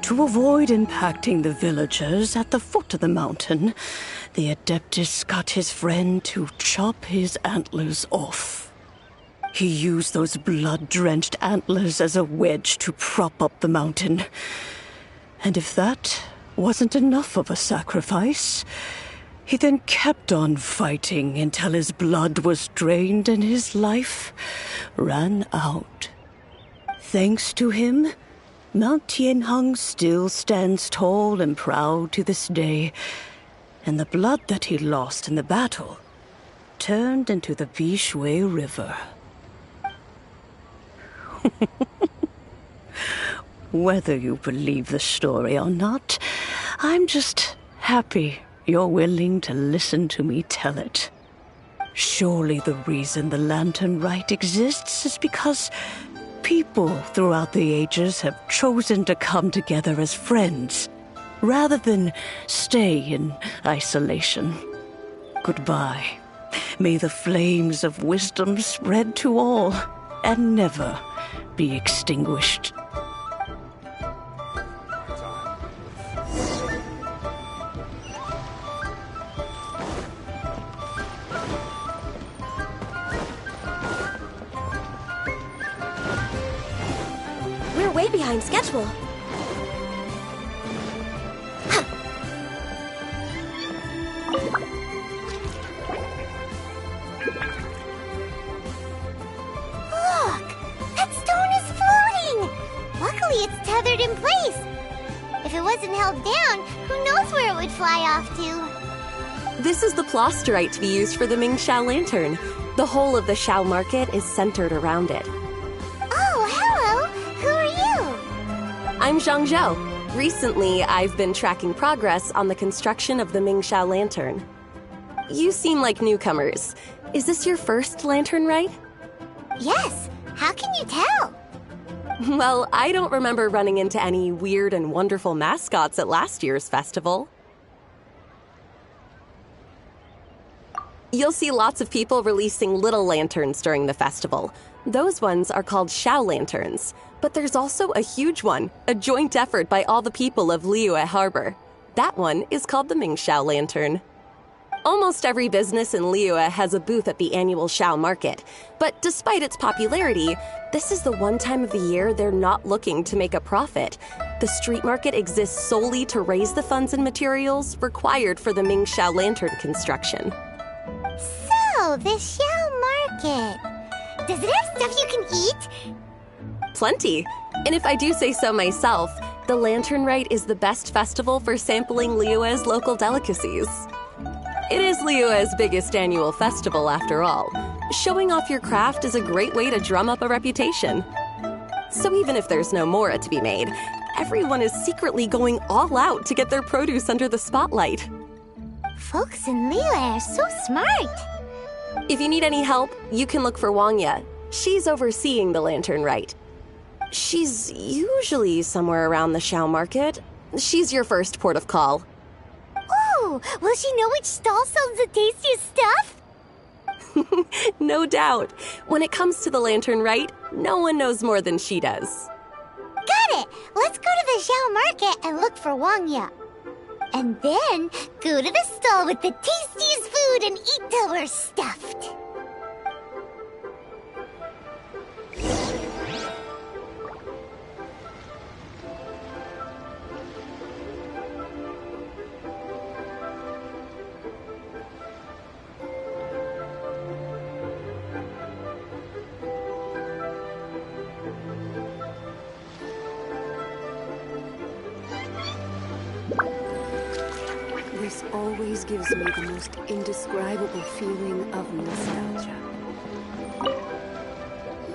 To avoid impacting the villagers at the foot of the mountain, the Adeptus got his friend to chop his antlers off. He used those blood-drenched antlers as a wedge to prop up the mountain. And if that wasn't enough of a sacrifice, he then kept on fighting until his blood was drained and his life ran out. Thanks to him, Mount Tianheng still stands tall and proud to this day, and the blood that he lost in the battle turned into the Bishui River. Whether you believe the story or not, I'm just happy you're willing to listen to me tell it. Surely the reason the Lantern Rite exists is because people throughout the ages have chosen to come together as friends, rather than stay in isolation. Goodbye. May the flames of wisdom spread to all, and never be extinguished. way behind schedule. Look! That stone is floating! Luckily it's tethered in place. If it wasn't held down, who knows where it would fly off to? This is the plasterite to be used for the Mingxiao lantern. The whole of the Xiao market is centered around it. Oh, hello! Who are you? I'm Zhang Zhou. Recently, I've been tracking progress on the construction of the Mingxiao lantern. You seem like newcomers. Is this your first lantern rite? Yes. How can you tell? Well, I don't remember running into any weird and wonderful mascots at last year's festival. You'll see lots of people releasing little lanterns during the festival. Those ones are called Xiao lanterns. But there's also a huge one, a joint effort by all the people of Liyue Harbor. That one is called the Mingxiao lantern. Almost every business in Liyue has a booth at the annual Xiao market. But despite its popularity, this is the one time of the year they're not looking to make a profit. The street market exists solely to raise the funds and materials required for the Mingxiao lantern construction. So, the Xiao market. Does it have stuff you can eat? Plenty. And if I do say so myself, the Lantern Rite is the best festival for sampling Liyue's local delicacies. It is Liyue's biggest annual festival, after all. Showing off your craft is a great way to drum up a reputation. So even if there's no mora to be made, everyone is secretly going all out to get their produce under the spotlight. Folks in Liyue are so smart. If you need any help, you can look for Wangya. She's overseeing the Lantern Rite. She's usually somewhere around the Xiao market. She's your first port of call. Oh, will she know which stall sells the tastiest stuff? No doubt. When it comes to the Lantern Rite, no one knows more than she does. Got it! Let's go to the Xiao market and look for Wangya. And then go to the stall with the tastiest food and eat till we're stuffed. This always gives me the most indescribable feeling of nostalgia.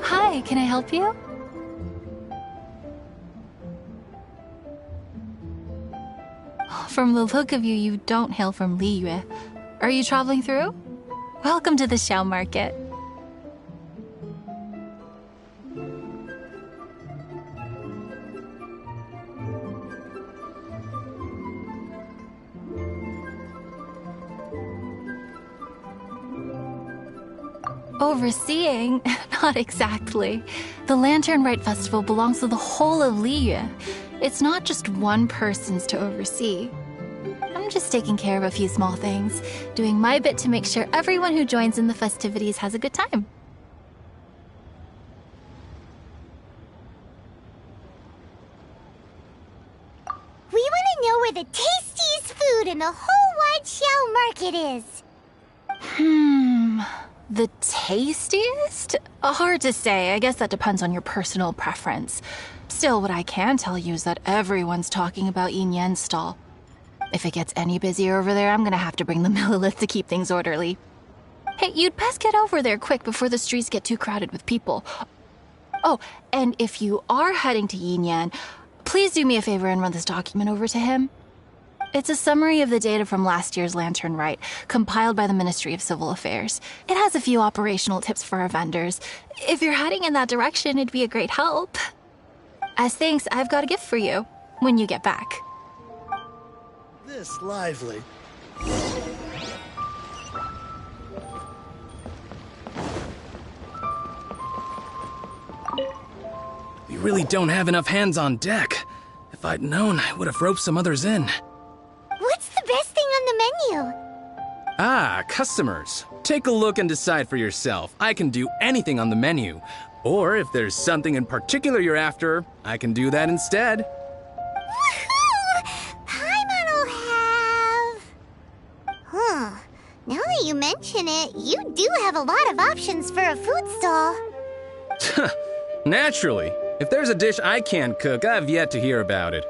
Hi, can I help you? From the look of you, you don't hail from Liyue. Are you traveling through? Welcome to the Xiao market. Overseeing? Not exactly. The Lantern Rite Festival belongs to the whole of Liyue. It's not just one person's to oversee. I'm just taking care of a few small things, doing my bit to make sure everyone who joins in the festivities has a good time. We want to know where the tastiest food in the whole wide Xiao market is. The tastiest? Hard to say. I guess that depends on your personal preference. Still, what I can tell you is that everyone's talking about Yin Yan's stall. If it gets any busier over there, I'm gonna have to bring the millilith to keep things orderly. Hey, you'd best get over there quick before the streets get too crowded with people. Oh, and if you are heading to Yin Yan, please do me a favor and run this document over to him. It's a summary of the data from last year's Lantern Rite, compiled by the Ministry of Civil Affairs. It has a few operational tips for our vendors. If you're heading in that direction, it'd be a great help. As thanks, I've got a gift for you when you get back. This lively. We really don't have enough hands on deck. If I'd known, I would have roped some others in. What's the best thing on the menu? Ah, customers. Take a look and decide for yourself. I can do anything on the menu. Or if there's something in particular you're after, I can do that instead. Woohoo! Paimon will have... Huh. Now that you mention it, you do have a lot of options for a food stall. Naturally. If there's a dish I can't cook, I've yet to hear about it.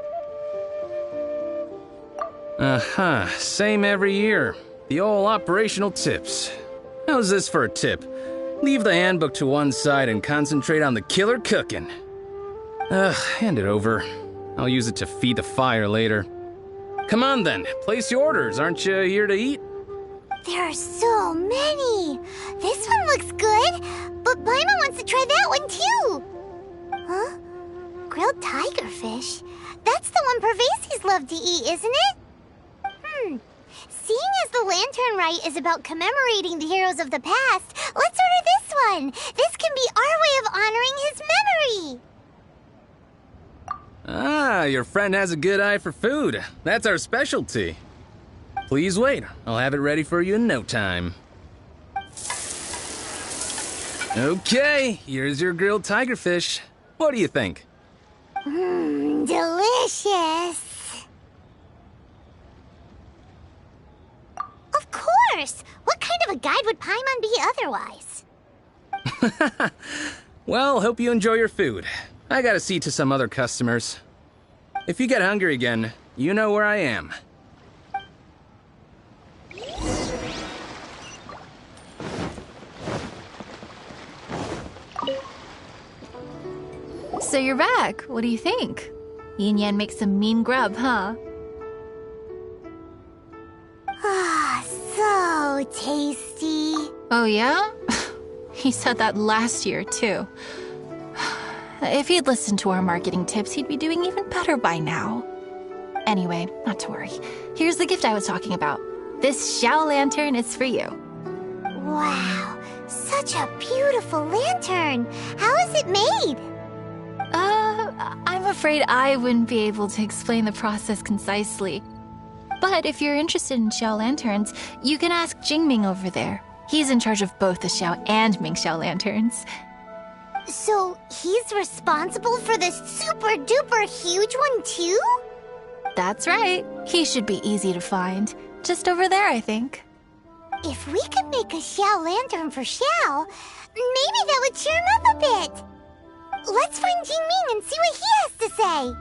Same every year. The old operational tips. How's this for a tip? Leave the handbook to one side and concentrate on the killer cooking. Hand it over. I'll use it to feed the fire later. Come on then, place your orders. Aren't you here to eat? There are so many. This one looks good, but Paimon wants to try that one too. Huh? Grilled tigerfish? That's the one Pervases love to eat, isn't it? Seeing as the Lantern Rite is about commemorating the heroes of the past, let's order this one. This can be our way of honoring his memory. Ah, your friend has a good eye for food. That's our specialty. Please wait. I'll have it ready for you in no time. Okay, here's your grilled tigerfish. What do you think? Delicious. Of course! What kind of a guide would Paimon be otherwise? Well, hope you enjoy your food. I gotta see to some other customers. If you get hungry again, you know where I am. So you're back. What do you think? Yin Yan makes some mean grub, huh? So tasty. Oh, yeah? He said that last year, too. If he'd listened to our marketing tips, he'd be doing even better by now. Anyway, not to worry. Here's the gift I was talking about. This Xiao lantern is for you. Wow, such a beautiful lantern. How is it made? I'm afraid I wouldn't be able to explain the process concisely. But if you're interested in Xiao lanterns, you can ask Jingming over there. He's in charge of both the Xiao and Mingxiao lanterns. So he's responsible for this super-duper huge one too? That's right. He should be easy to find. Just over there, I think. If we could make a Xiao lantern for Xiao, maybe that would cheer him up a bit. Let's find Jingming and see what he has to say.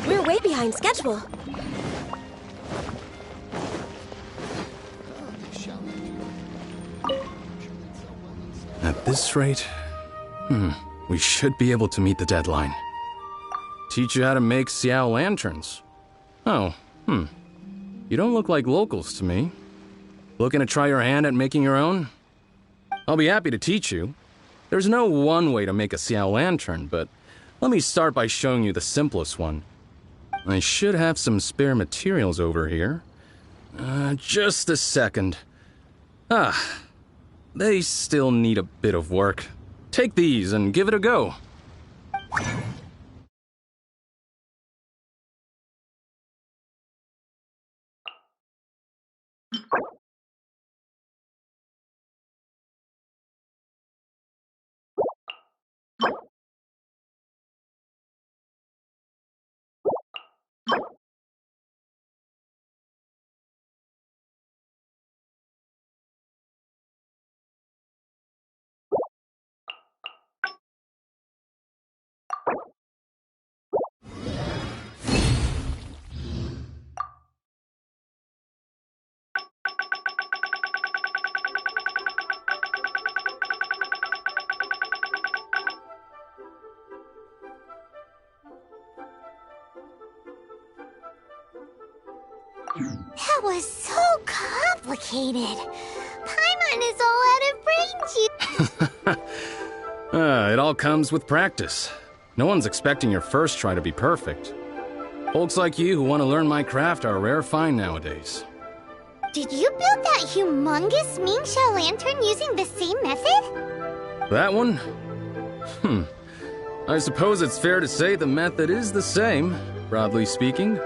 We're way behind schedule. At this rate, we should be able to meet the deadline. Teach you how to make Xiao lanterns. Oh, You don't look like locals to me. Looking to try your hand at making your own? I'll be happy to teach you. There's no one way to make a Xiao lantern, but let me start by showing you the simplest one. I should have some spare materials over here. Just a second. They still need a bit of work. Take these and give it a go. That was so complicated. Paimon is all out of brain juice. It all comes with practice. No one's expecting your first try to be perfect. Folks like you who want to learn my craft are a rare find nowadays. Did you build that humongous Mingxiao lantern using the same method? That one? I suppose it's fair to say the method is the same, broadly speaking.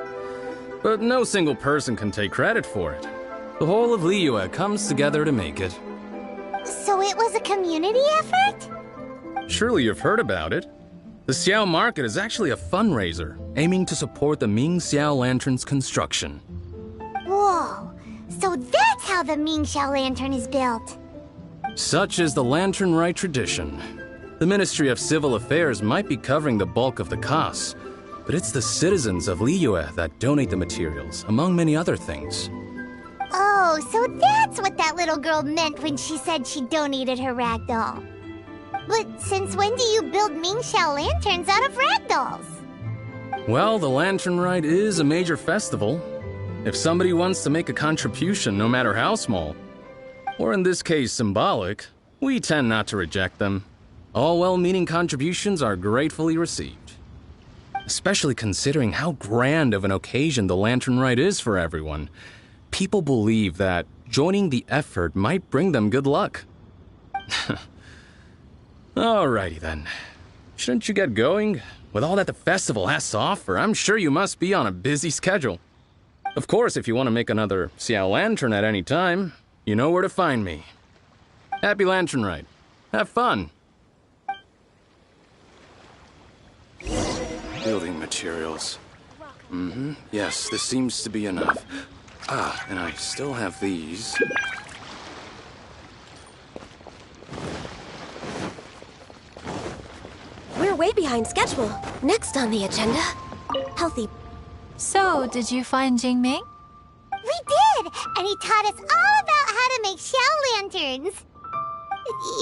But no single person can take credit for it. The whole of Liyue comes together to make it. So it was a community effort? Surely you've heard about it. The Xiao Market is actually a fundraiser aiming to support the Ming Xiao Lantern's construction. Whoa, so that's how the Ming Xiao Lantern is built. Such is the Lantern Rite tradition. The Ministry of Civil Affairs might be covering the bulk of the costs, but it's the citizens of Liyue that donate the materials, among many other things. Oh, so that's what that little girl meant when she said she donated her ragdoll. But since when do you build Ming Xiao lanterns out of ragdolls? Well, the Lantern Rite is a major festival. If somebody wants to make a contribution, no matter how small, or in this case symbolic, we tend not to reject them. All well-meaning contributions are gratefully received. Especially considering how grand of an occasion the Lantern Rite is for everyone. People believe that joining the effort might bring them good luck. Alrighty then. Shouldn't you get going? With all that the festival has to offer, I'm sure you must be on a busy schedule. Of course, if you want to make another Xiao Lantern at any time, you know where to find me. Happy Lantern Rite. Have fun. Building materials. Yes, this seems to be enough. Ah, and I still have these. We're way behind schedule. Next on the agenda, healthy. So, did you find Jingming? We did! And he taught us all about how to make Xiao lanterns.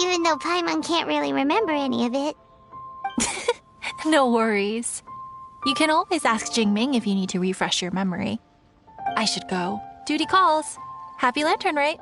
Even though Paimon can't really remember any of it. No worries. You can always ask Jingming if you need to refresh your memory. I should go. Duty calls. Happy Lantern Rite.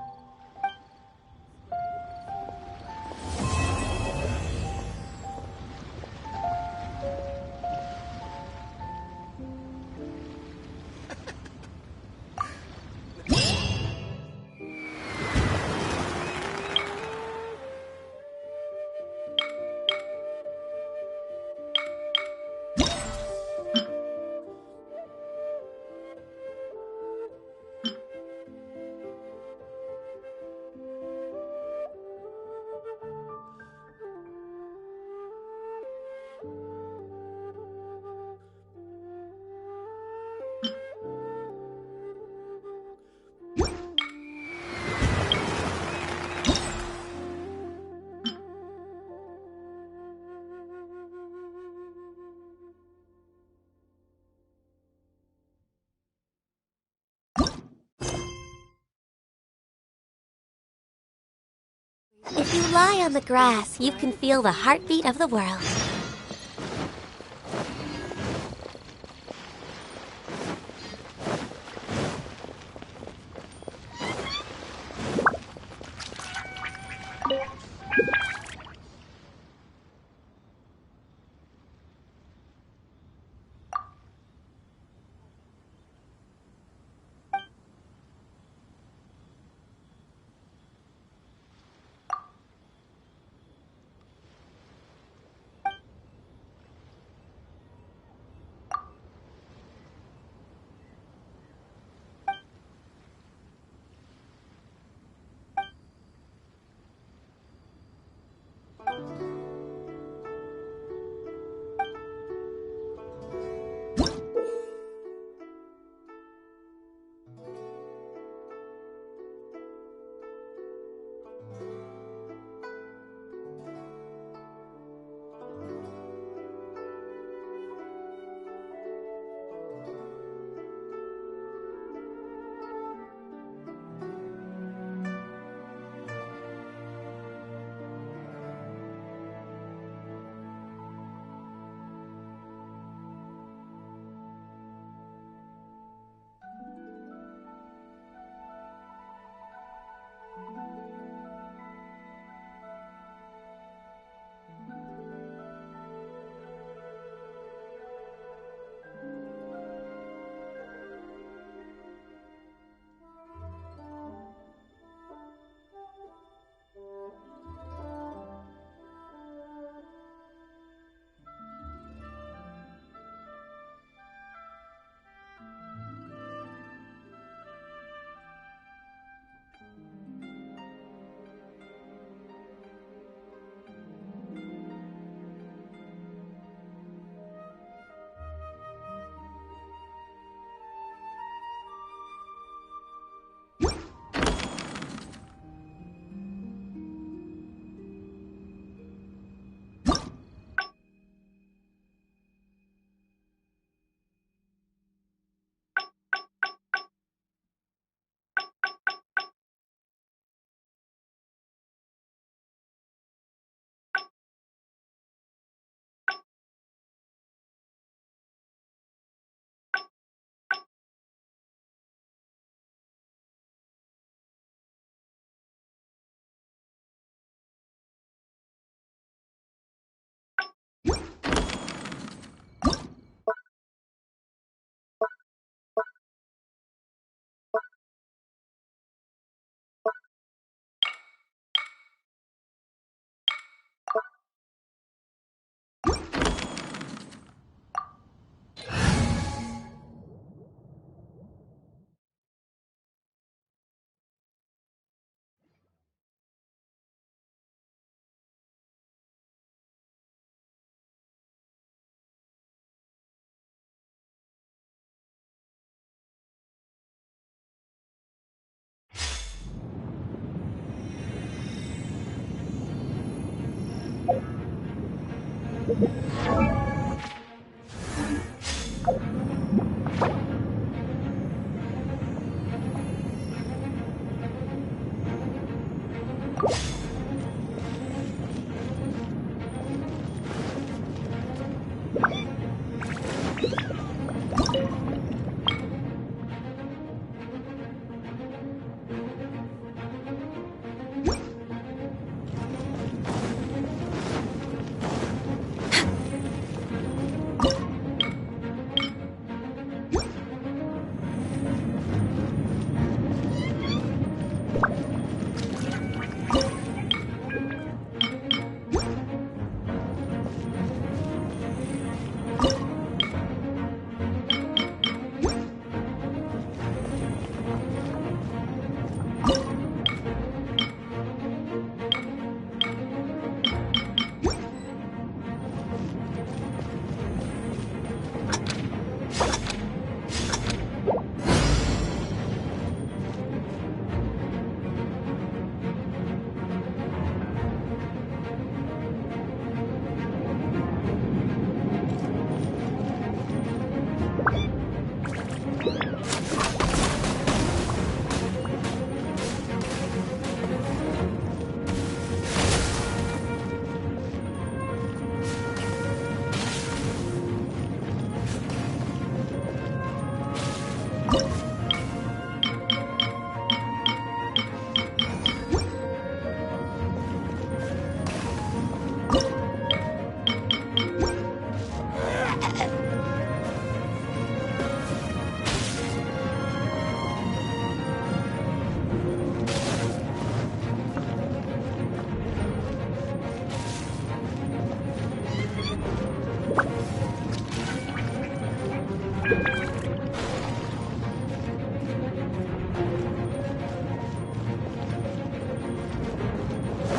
If you lie on the grass, you can feel the heartbeat of the world.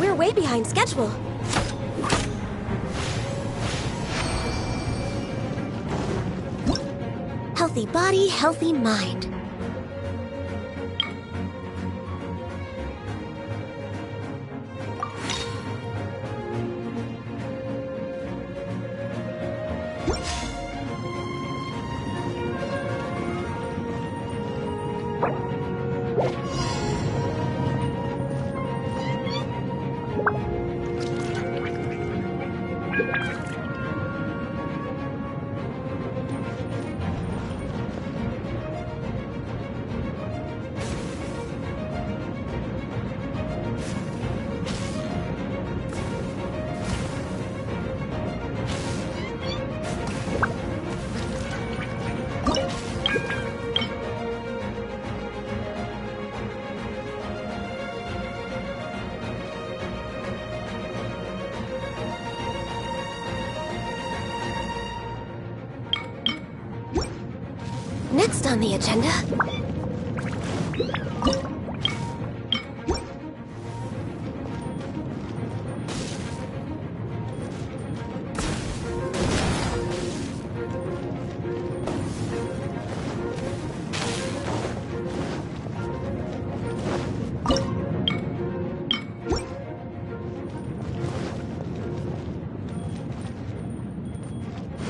We're way behind schedule. Healthy body, healthy mind. Next on the agenda...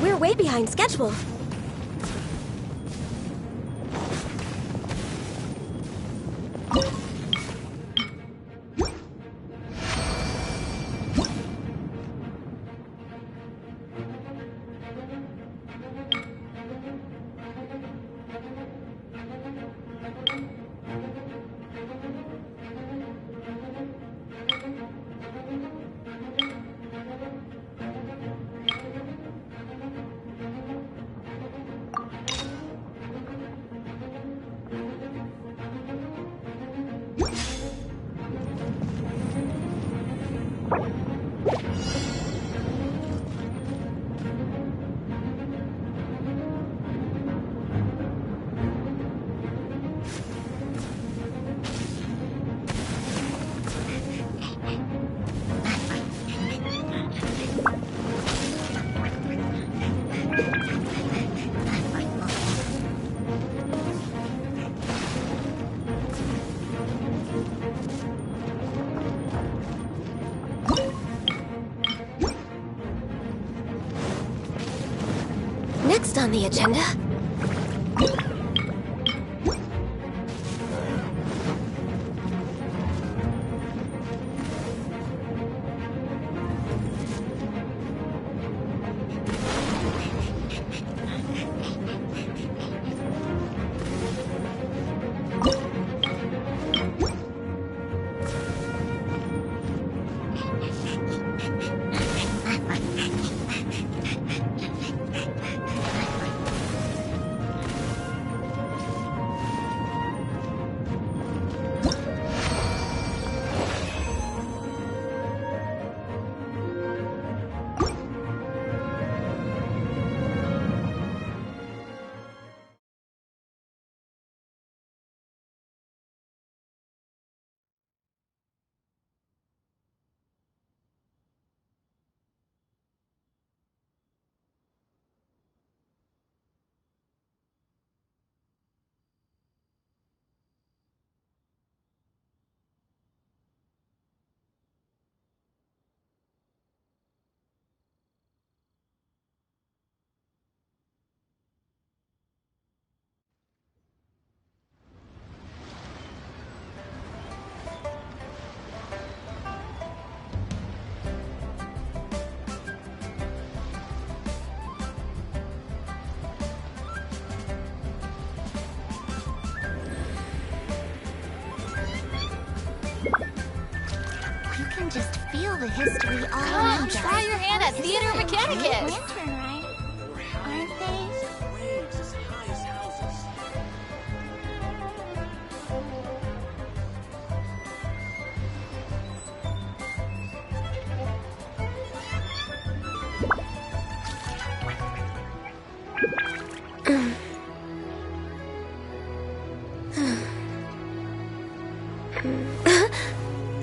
We're way behind schedule. on the agenda? Just feel the history all Come, around us. try your hand at Theater Mechanicus. Lantern, right? Aren't they? Waves as high as houses.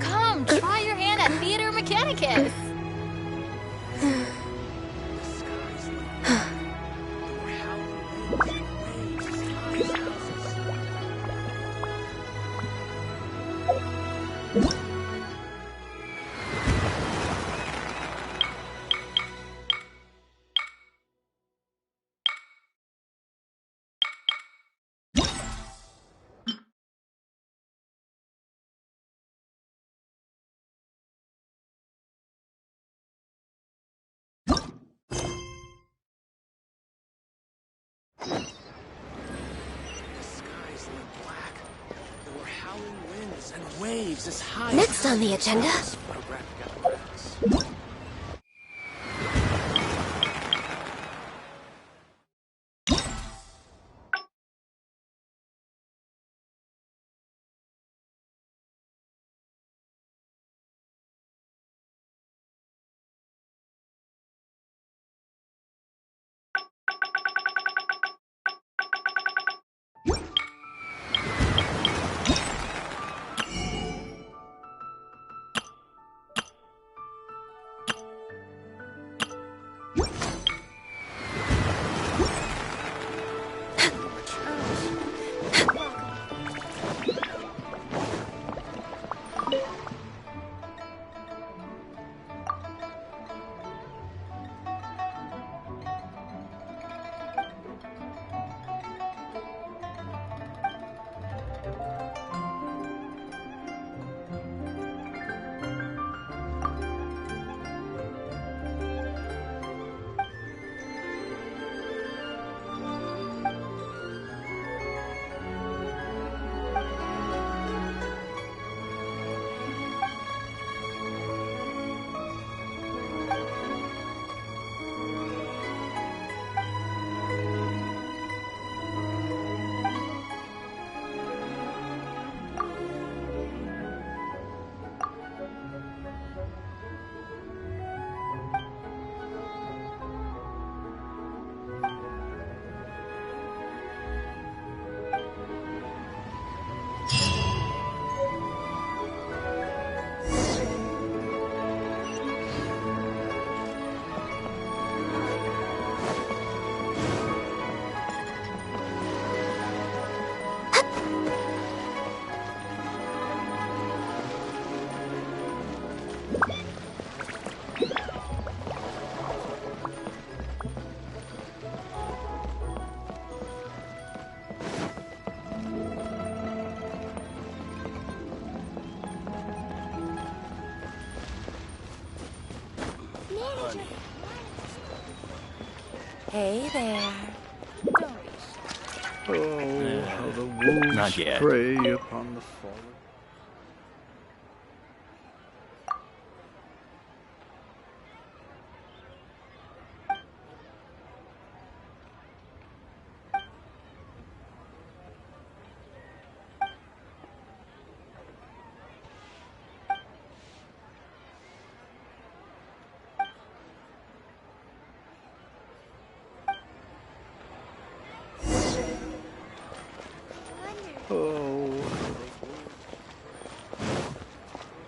Come, try your hand at Theater Mechanicus. Waves as high. Next on the agenda. Hey there. Oh, how the wolves Not yet. prey upon the fallen.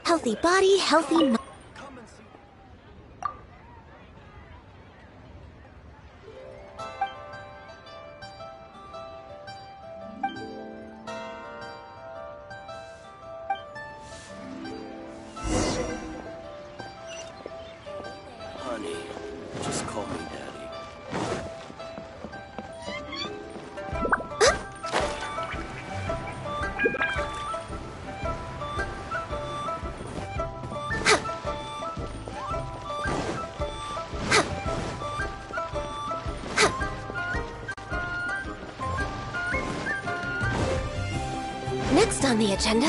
Healthy body, healthy mind. Honey, just call me Daddy. Next on the agenda.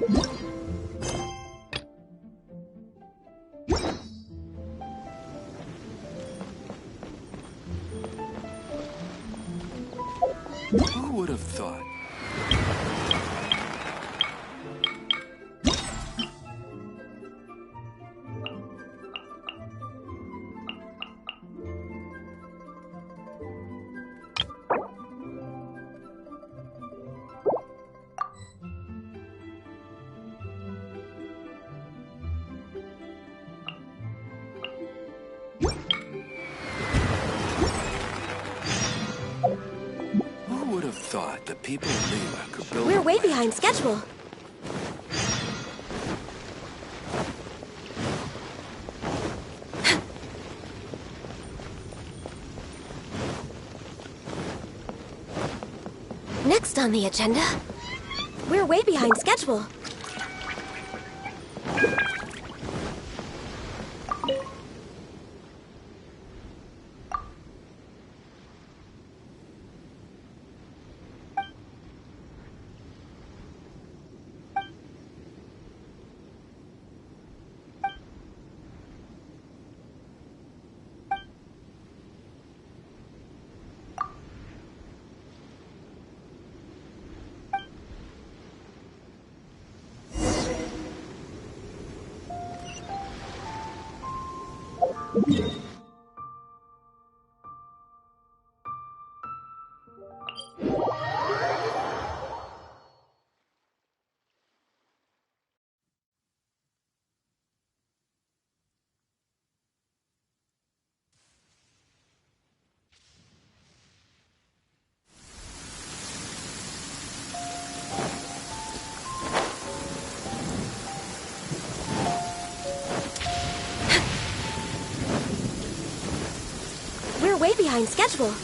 Who would have thought? Who would have thought the people of Liyue could build? We're way behind schedule. Next on the agenda, we're way behind schedule. We're way behind schedule.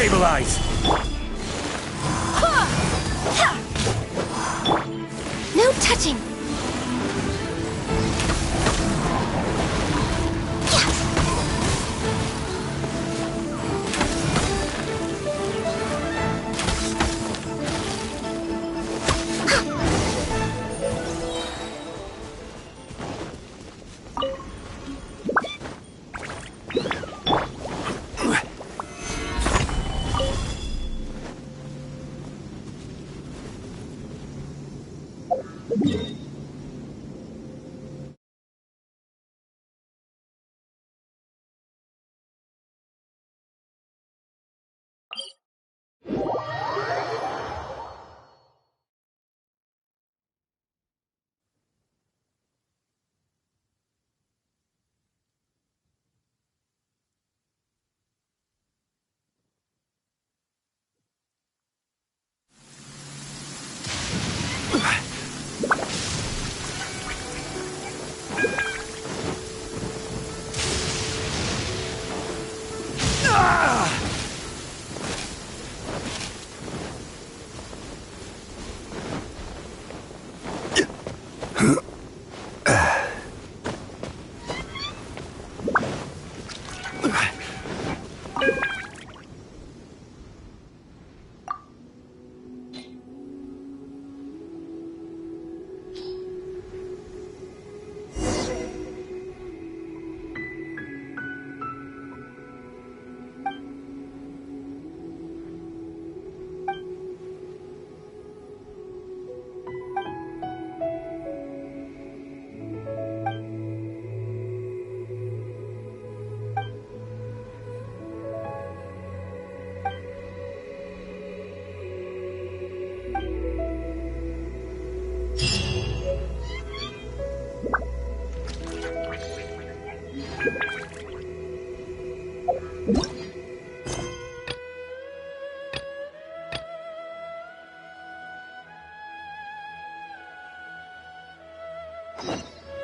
Stabilize! No touching!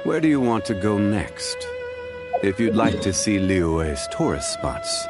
Where do you want to go next? If you'd like to see Liyue's tourist spots.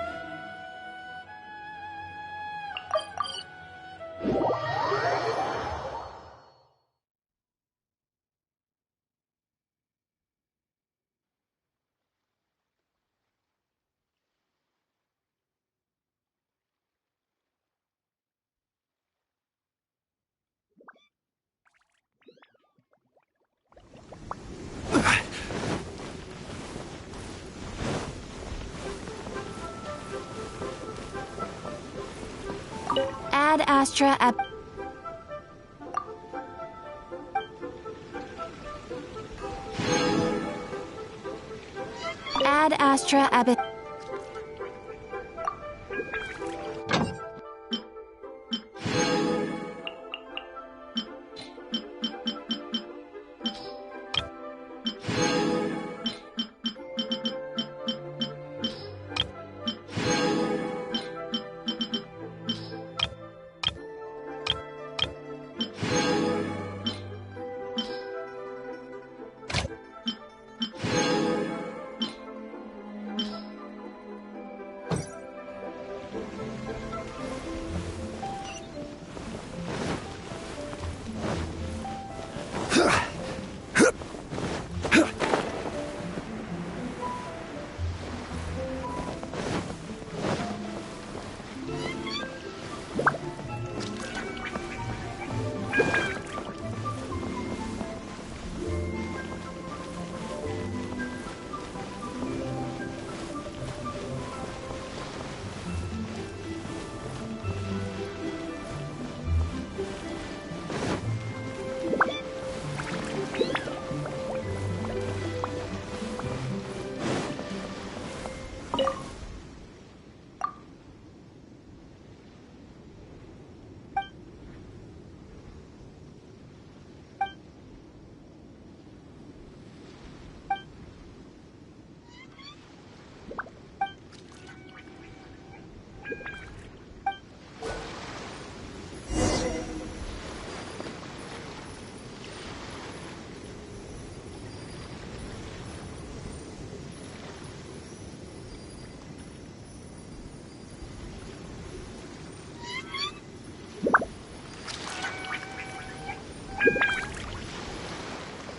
Ad Astra Ad Astra Abbot.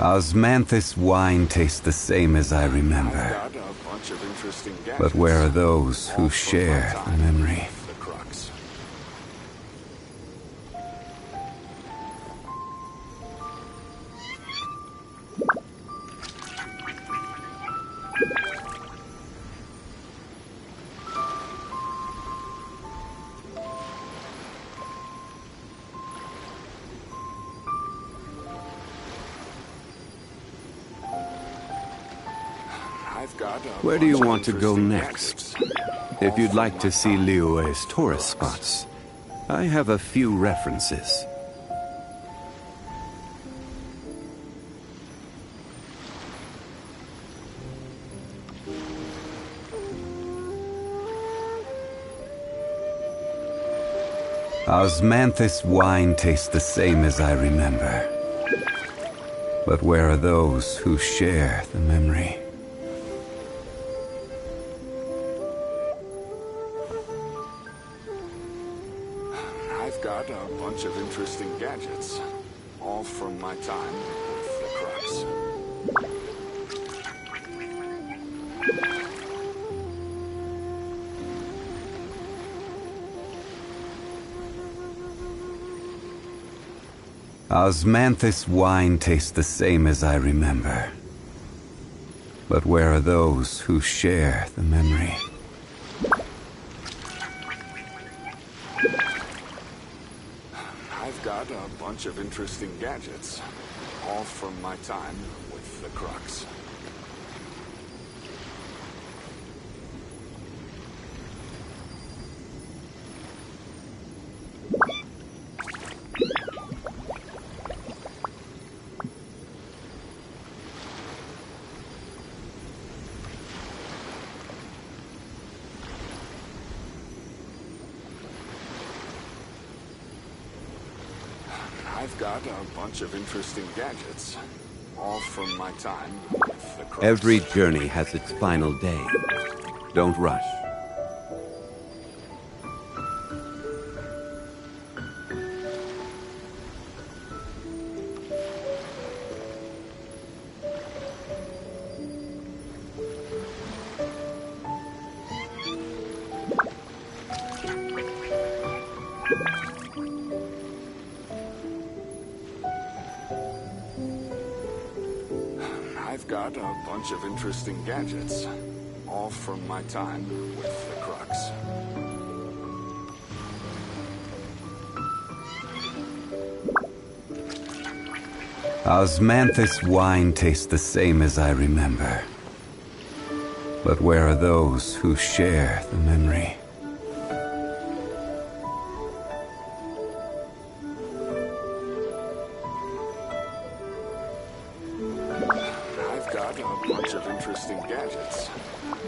Osmanthus wine tastes the same as I remember. But where are those who share the memory? Where do you want to go next? If you'd like to see Liyue's tourist spots, I have a few references. Osmanthus wine tastes the same as I remember. But where are those who share the memory? I've got a bunch of interesting gadgets, all from my time with the Crux. Osmanthus wine tastes the same as I remember. But where are those who share the memory? I've got a bunch of interesting gadgets, all from my time with the Crux. I've got a bunch of interesting gadgets, all from my time with the Crux. Every journey has its final day. Don't rush. I've got a bunch of interesting gadgets, all from my time with the Crux. Osmanthus wine tastes the same as I remember. But where are those who share the memory? I've got a bunch of interesting gadgets,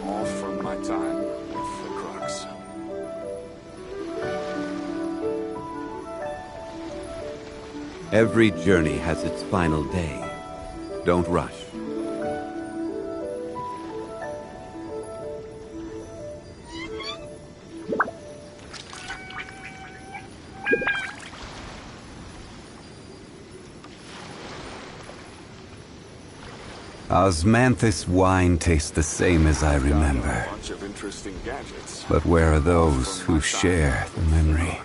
all from my time with the Crux. Every journey has its final day. Don't rush. Osmanthus wine tastes the same as I remember. But where are those who share the memory?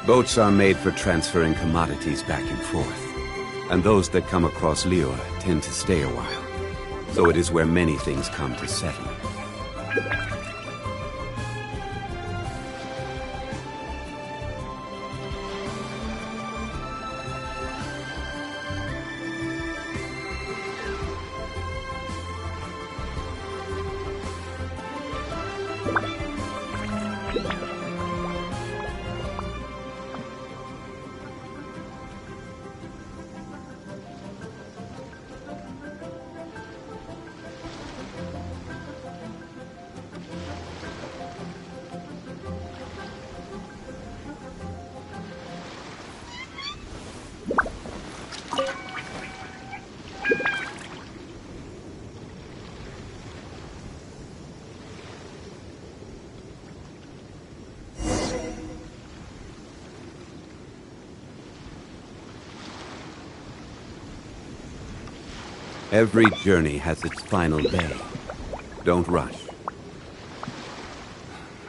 Boats are made for transferring commodities back and forth, and those that come across Liyue tend to stay a while. So it is where many things come to settle. Every journey has its final day. Don't rush.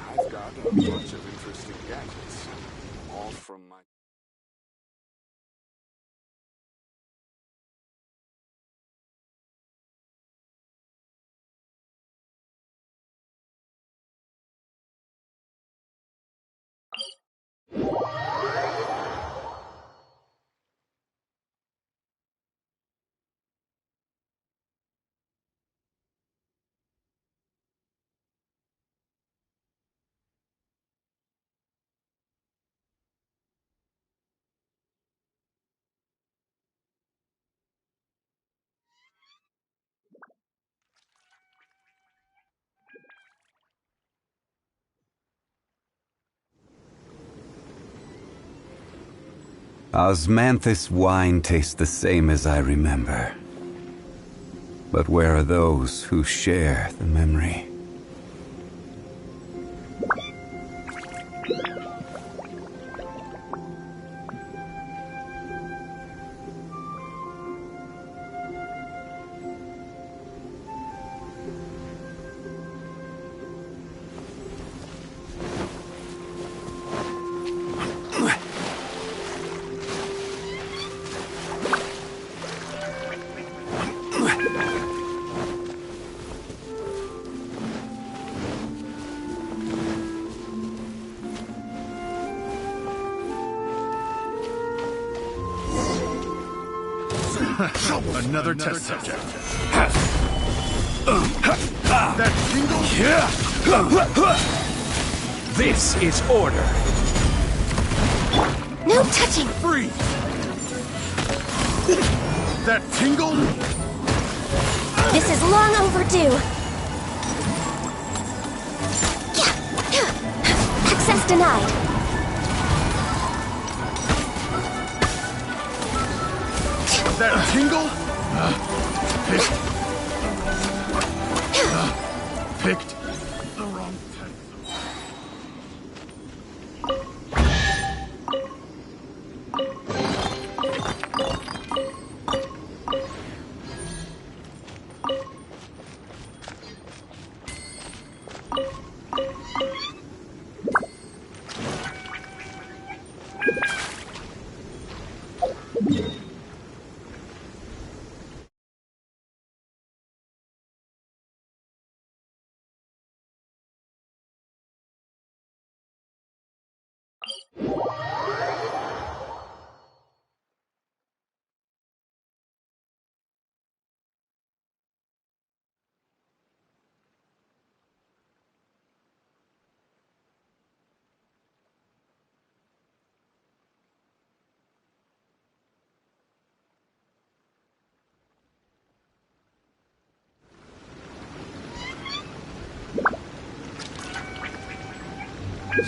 I've got a bunch of interesting gadgets, all from my... Osmanthus wine tastes the same as I remember. But where are those who share the memory? Another test subject. That tingle? This is order. No touching! Free! That tingle? This is long overdue. Access denied. That tingle? Picked the wrong test.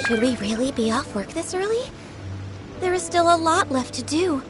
Should we really be off work this early? There is still a lot left to do.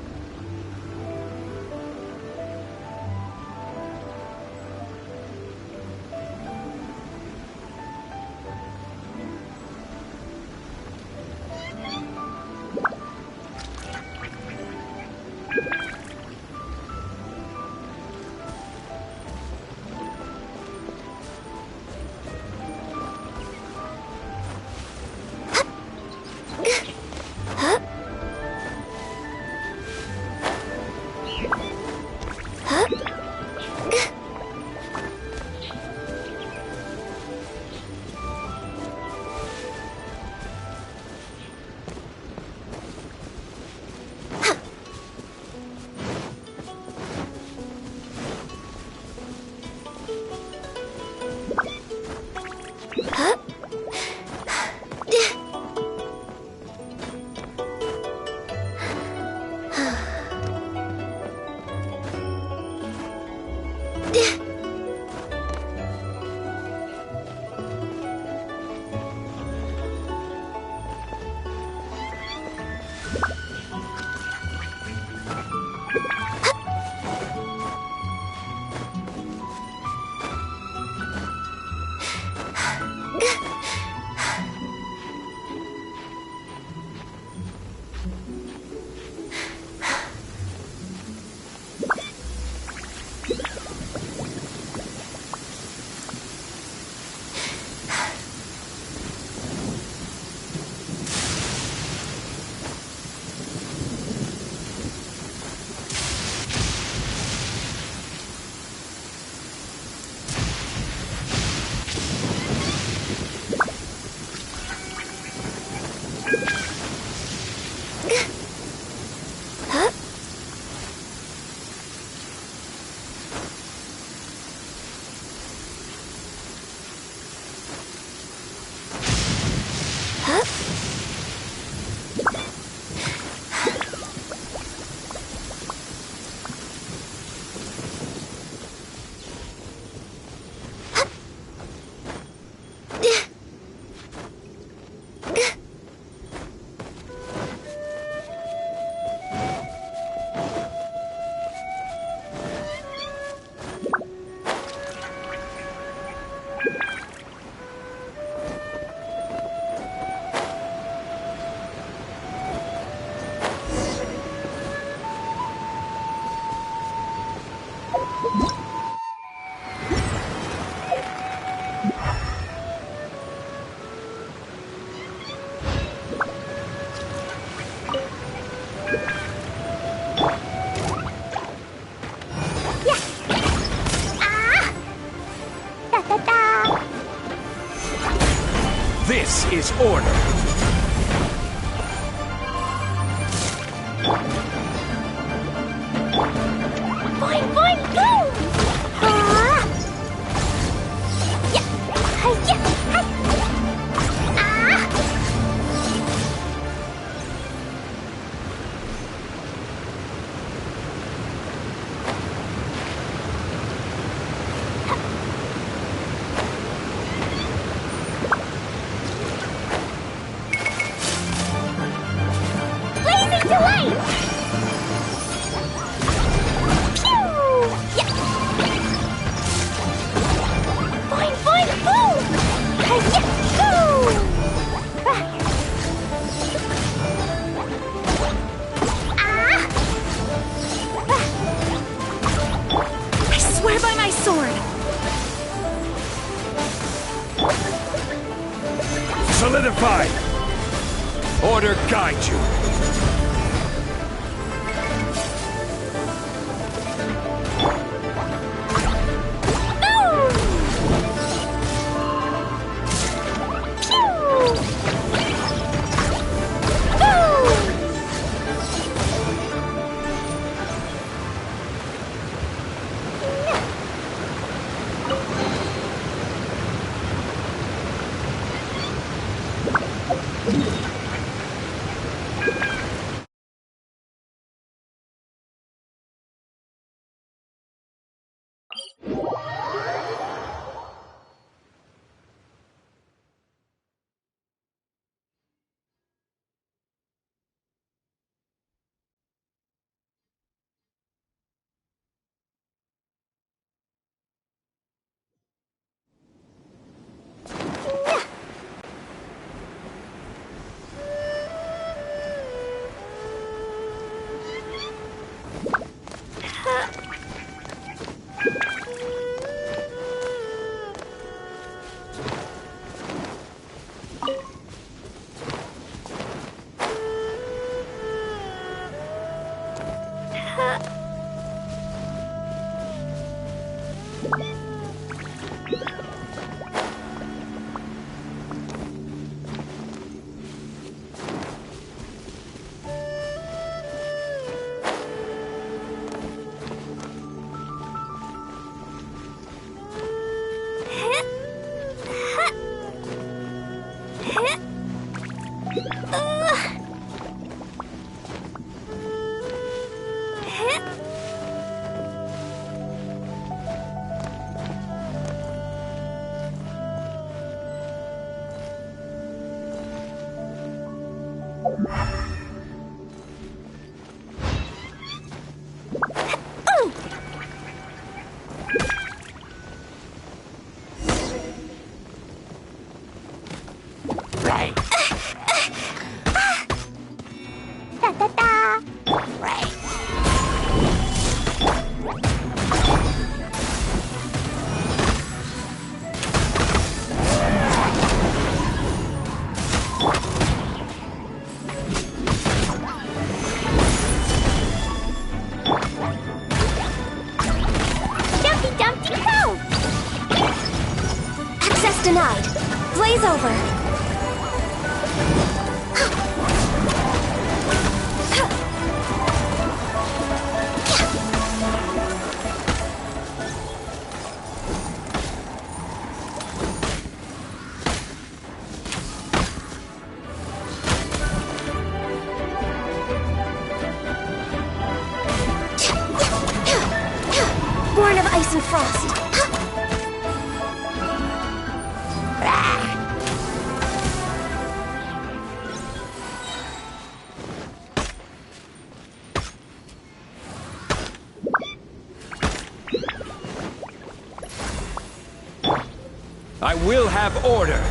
This is order. Boing, boing, boom! Ah! Yeah! Hi-ya! Hi! Ah! Solidified! Order guide you! Denied. Blaze over. Born of ice and frost. I will have order!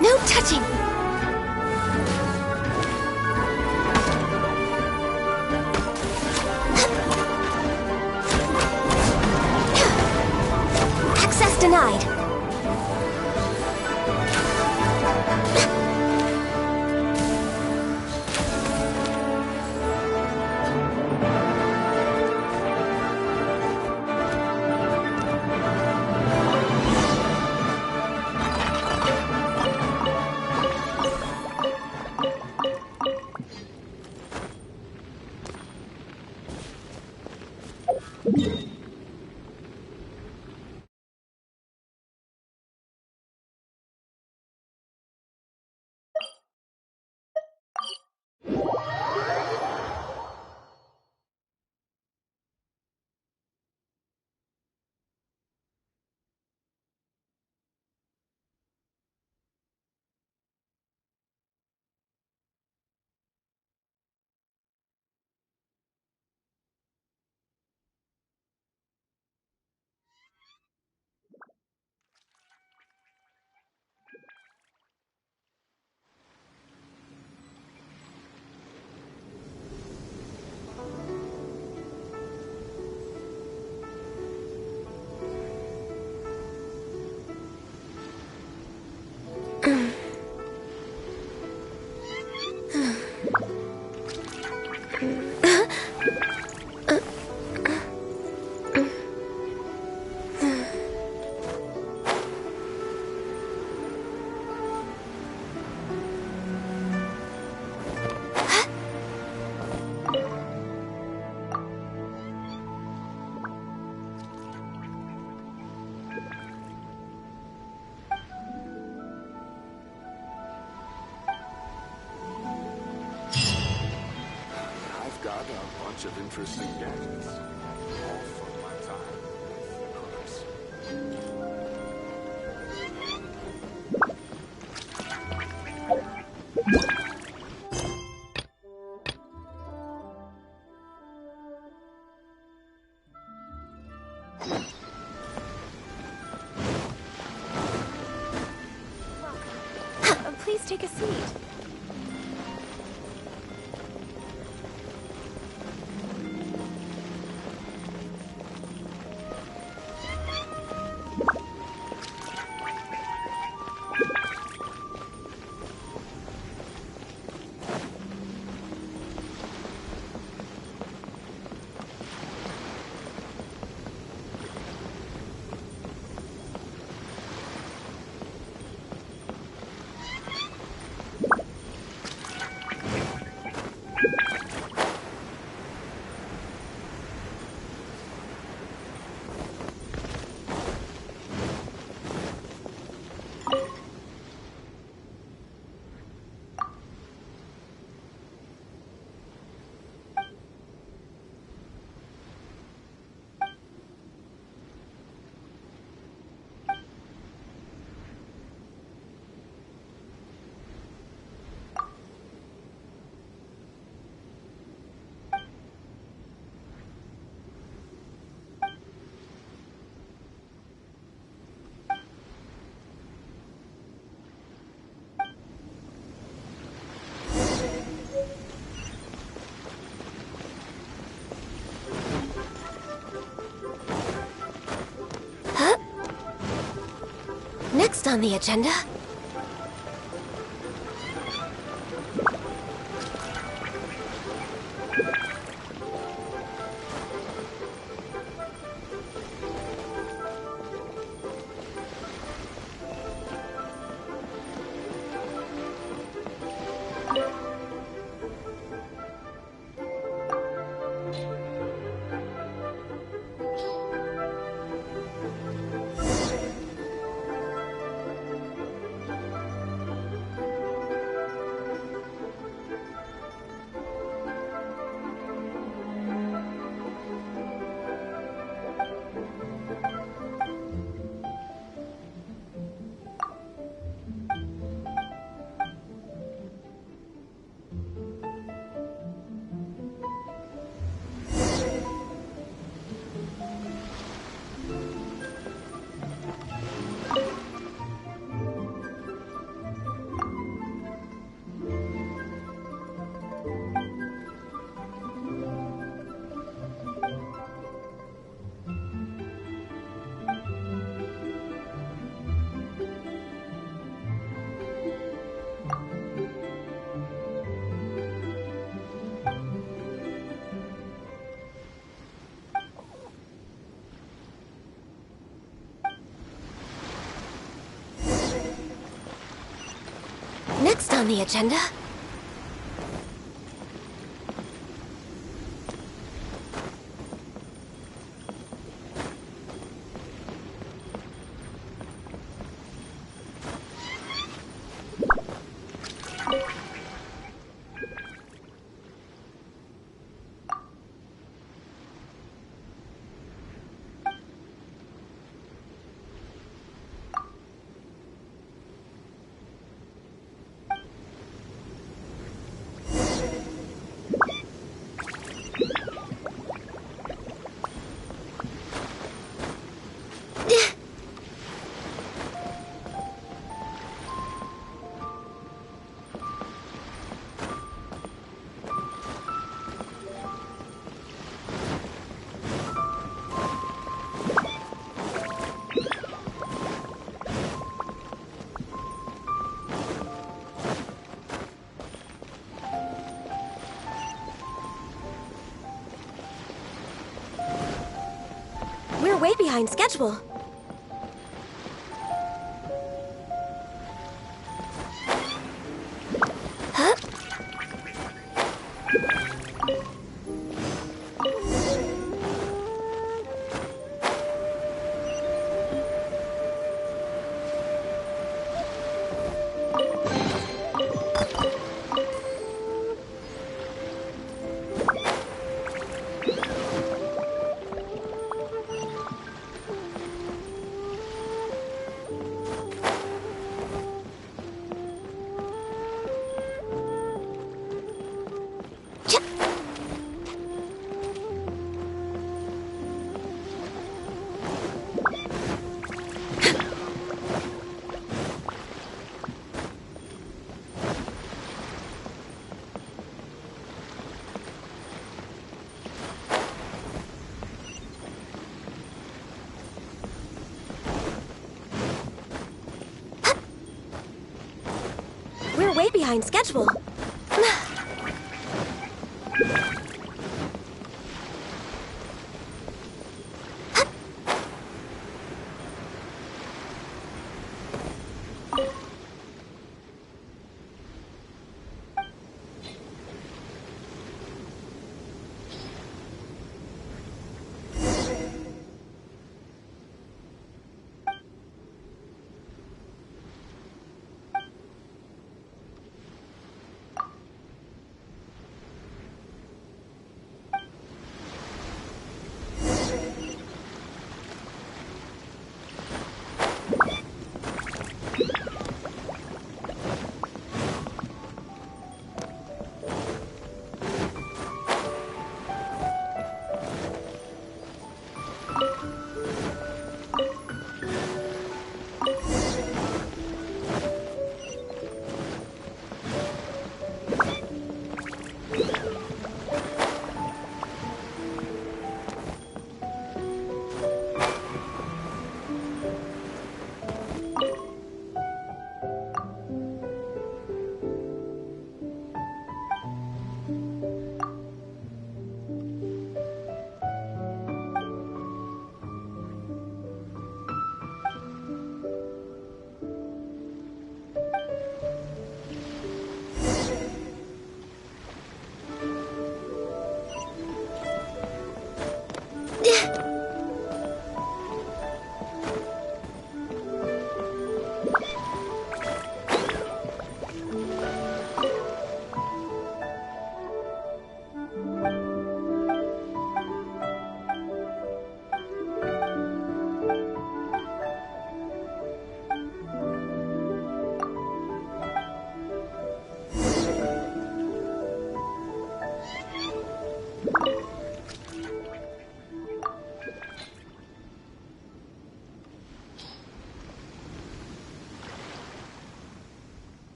No touching! Access denied. bunch of interesting gadgets. All from my time with crooks. Please take a seat. Next on the agenda... Next on the agenda... We're way behind schedule. Huh? behind schedule.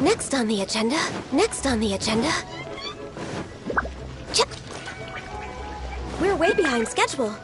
Next on the agenda. Next on the agenda. We're way behind schedule.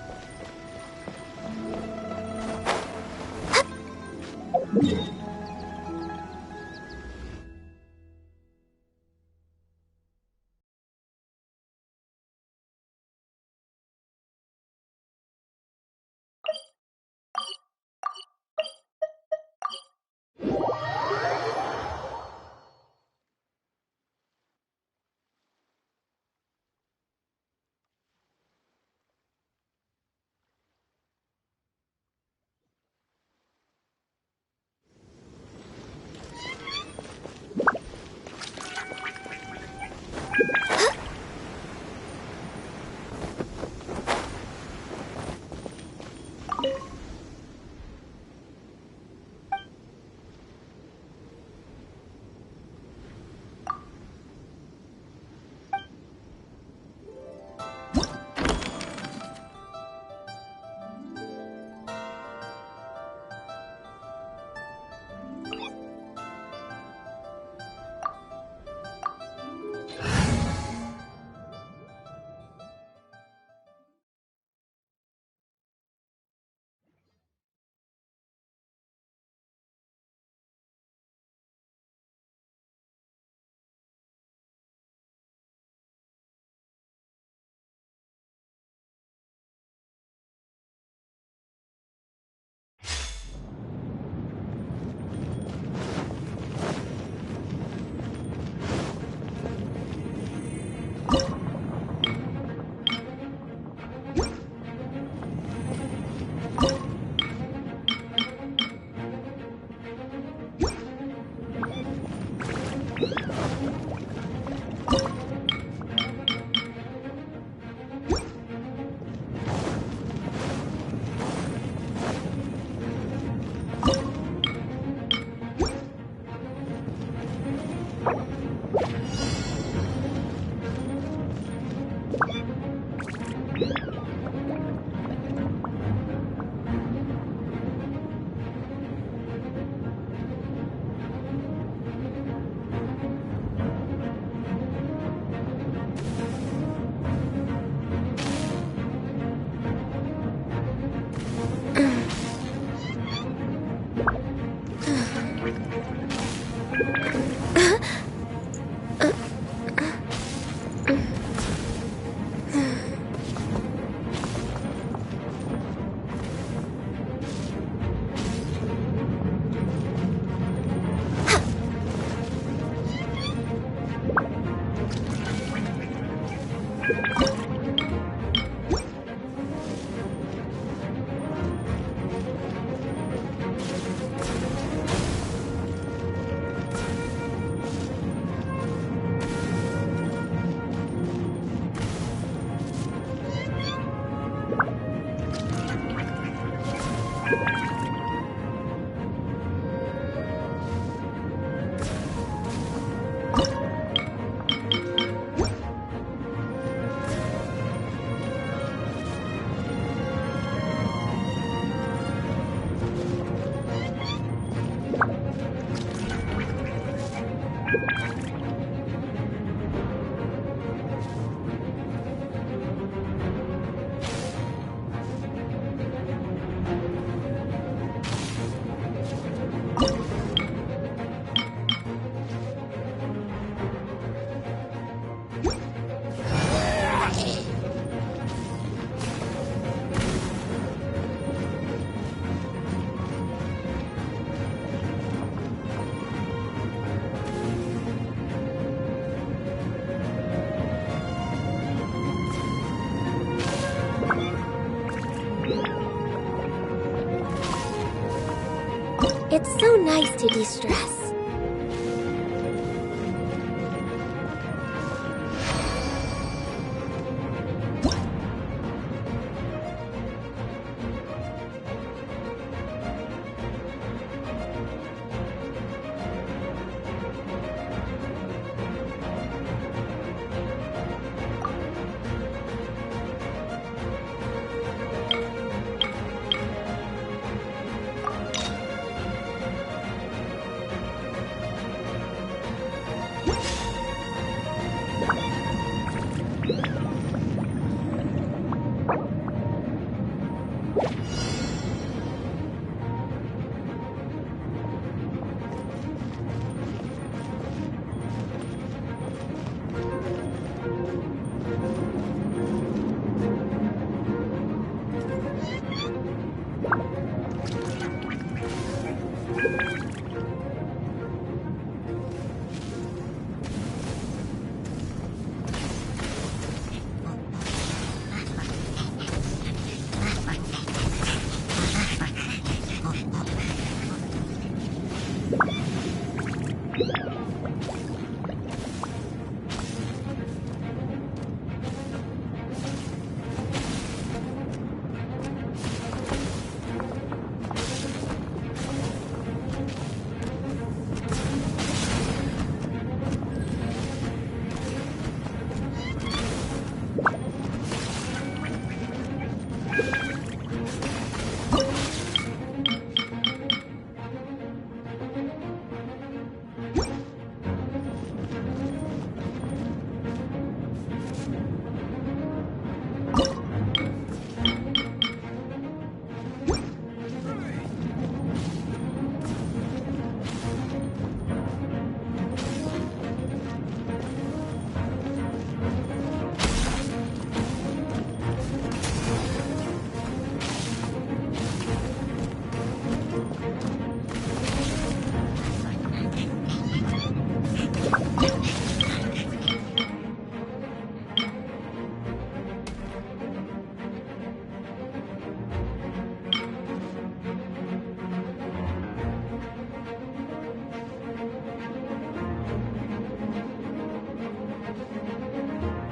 It's so nice to de-stress.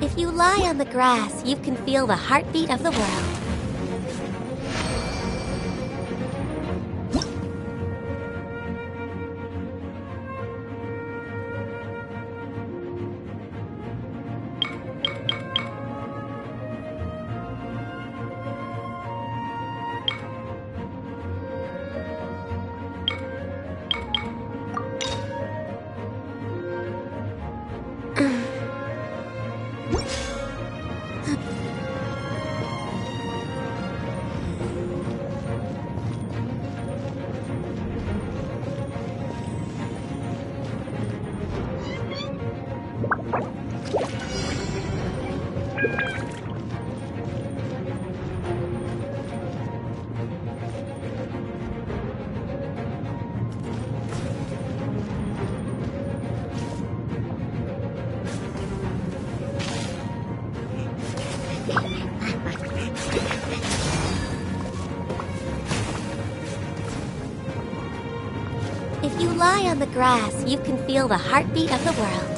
If you lie on the grass, you can feel the heartbeat of the world. If you lie on the grass, you can feel the heartbeat of the world.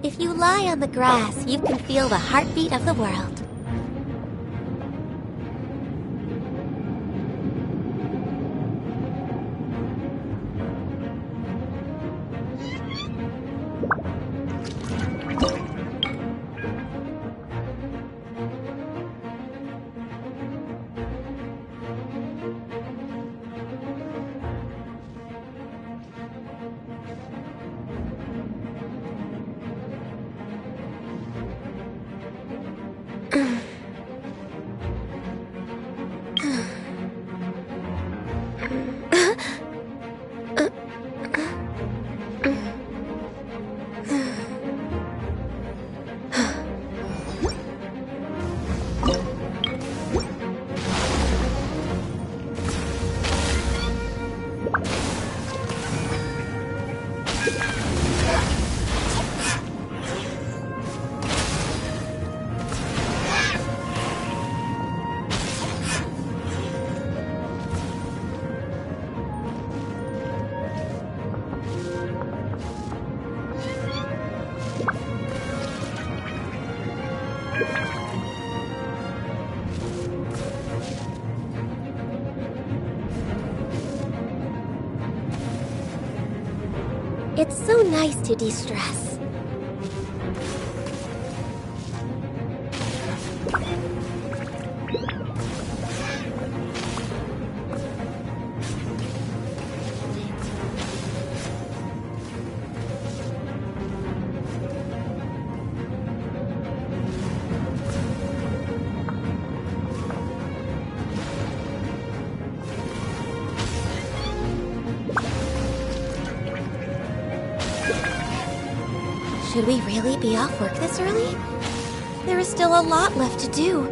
If you lie on the grass, you can feel the heartbeat of the world. It's so nice to de-stress. Should we really be off work this early? There is still a lot left to do.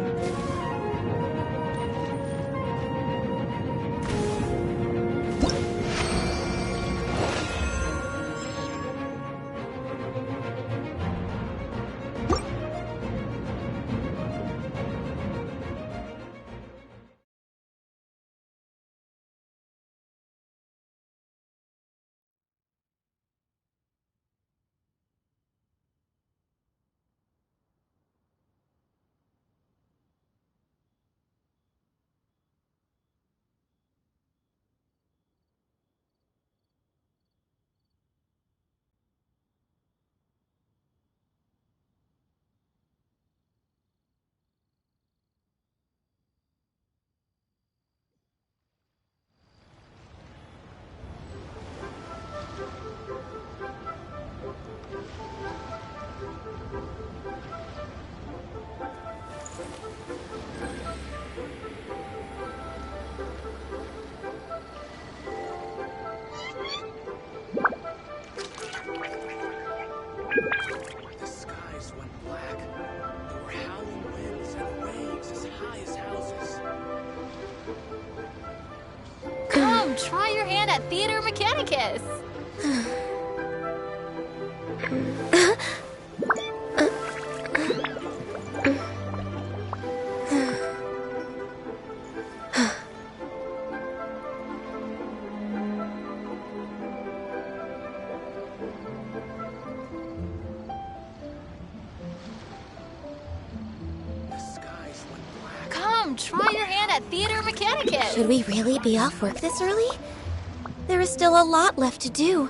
Come, try your hand at Theater Mechanicus. Come, try your hand at Theater Mechanicus. Should we really be off work this early? There is still a lot left to do.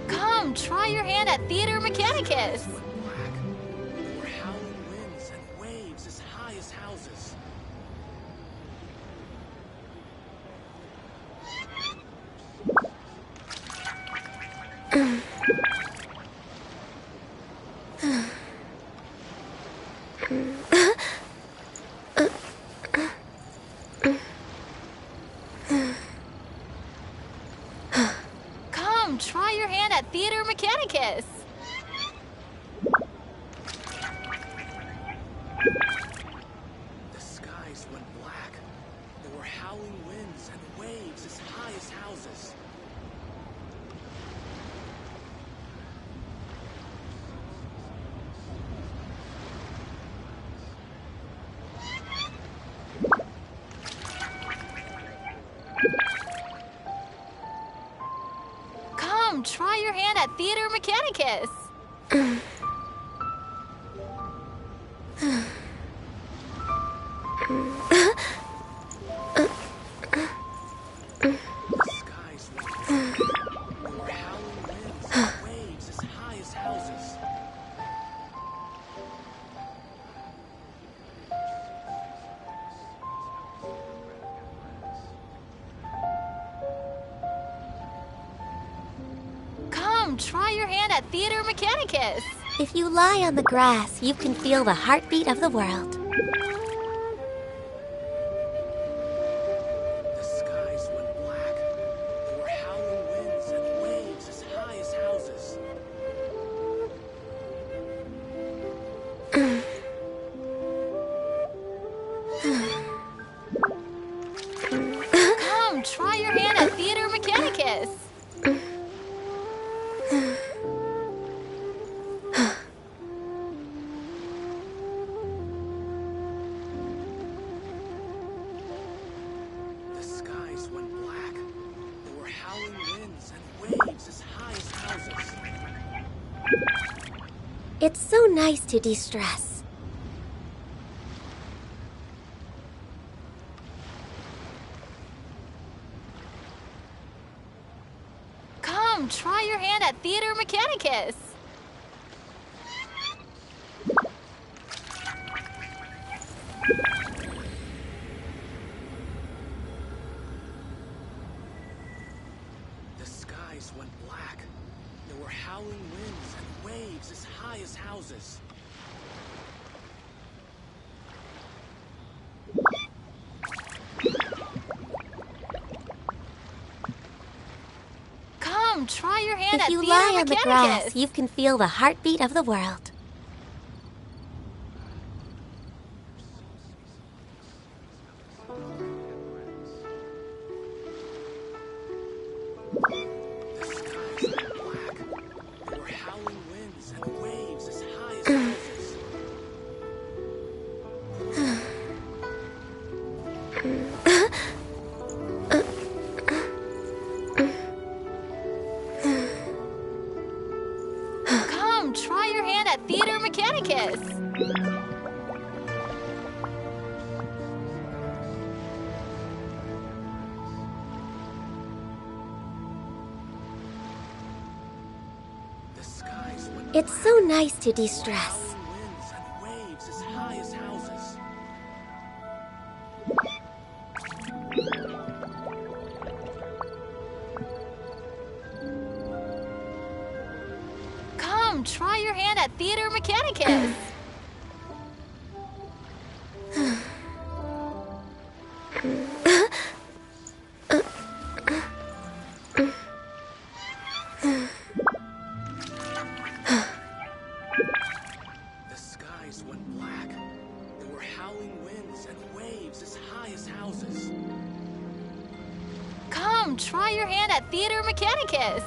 Come, try your hand at Theater Mechanicus. Where howling winds and waves as high as houses. Come, try your hand at Theater Mechanicus. The skies went black. There were howling winds and waves as high as houses. Come, try your hand at Theater Mechanicus. The skies went black. There were howling winds and waves as high as houses. Come, try your hand at Theater Mechanicus. If you lie on the grass, you can feel the heartbeat of the world. The skies went black. There were howling winds and waves as high as houses. Come, try your hand at Theater Mechanicus. The skies went black. There were howling winds and waves as high as houses. It's so nice to de-stress. Come, try your hand at Theater Mechanicus. The skies went black. There were howling winds and waves as high as houses. Come, try your hand If at you Theater lie on the Mechanicus. grass, you can feel the heartbeat of the world. The skies went black. There were howling winds and waves as high as houses. Come, try your hand at Theater Mechanicus. The skies went It's so nice to de-stress. winds and waves as high as houses. Come, try your hand at Theater Mechanicus. skies went black. There were howling winds and waves as high as houses. Come, try your hand at Theater Mechanicus.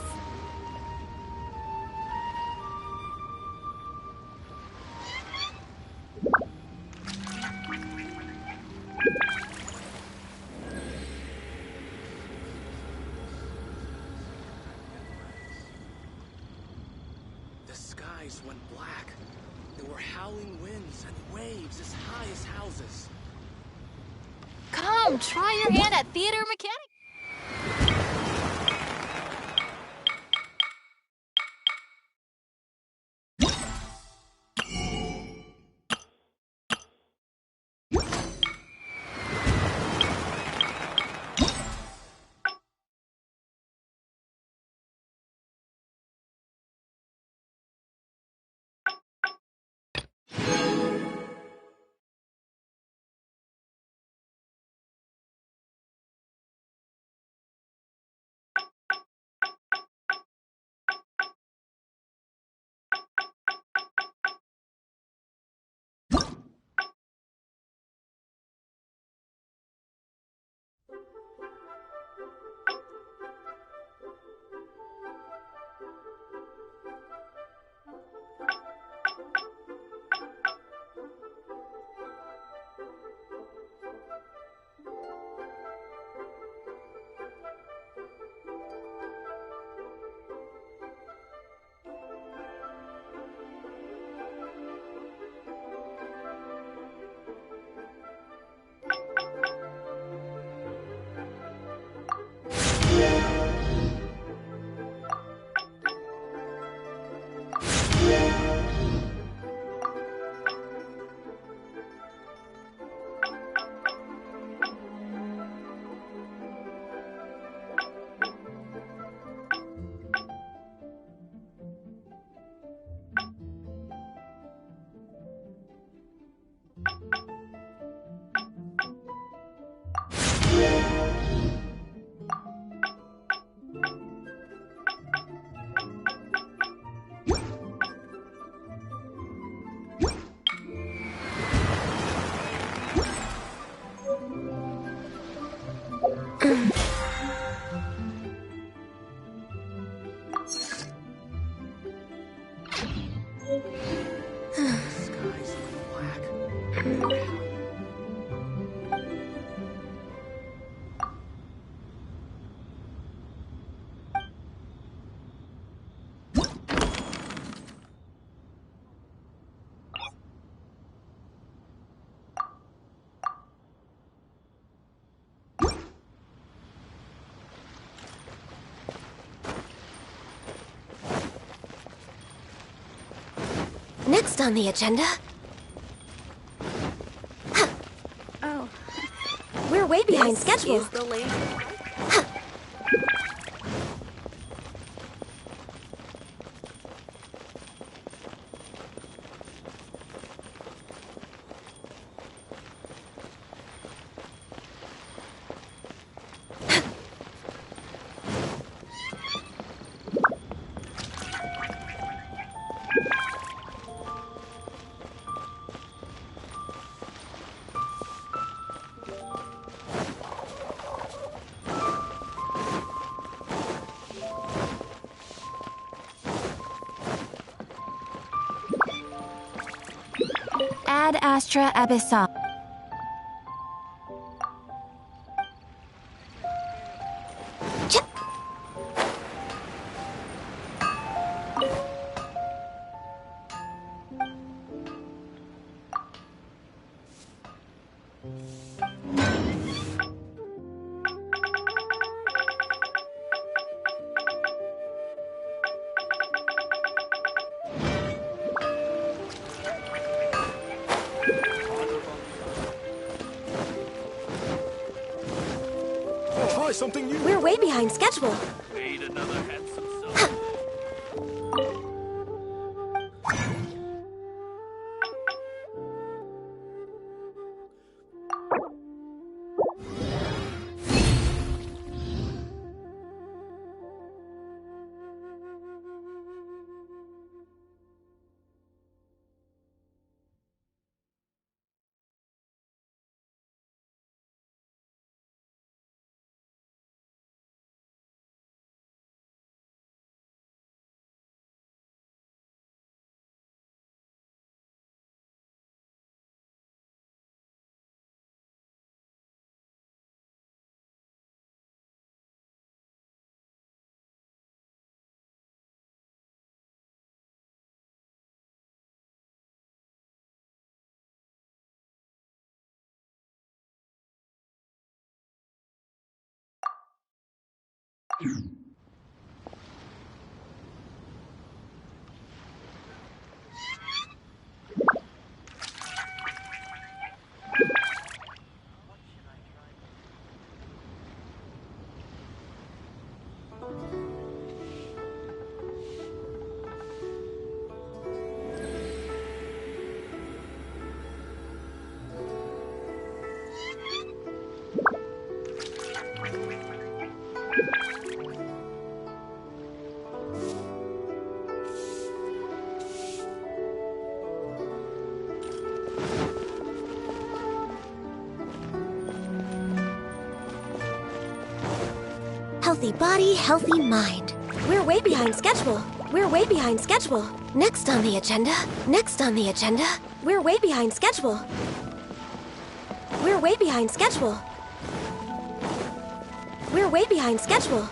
The skies went black. There were howling winds and waves as high as houses. Come, try your hand at Theater Mechanicus. Next on the agenda... Oh. We're way behind This schedule. is the lantern. Ad Astra Abyssal. Try something new. We're way behind schedule. Wait, another handsome Healthy body, healthy mind. We're way behind schedule. We're way behind schedule. Next on the agenda. Next on the agenda. We're way behind schedule. We're way behind schedule. We're way behind schedule.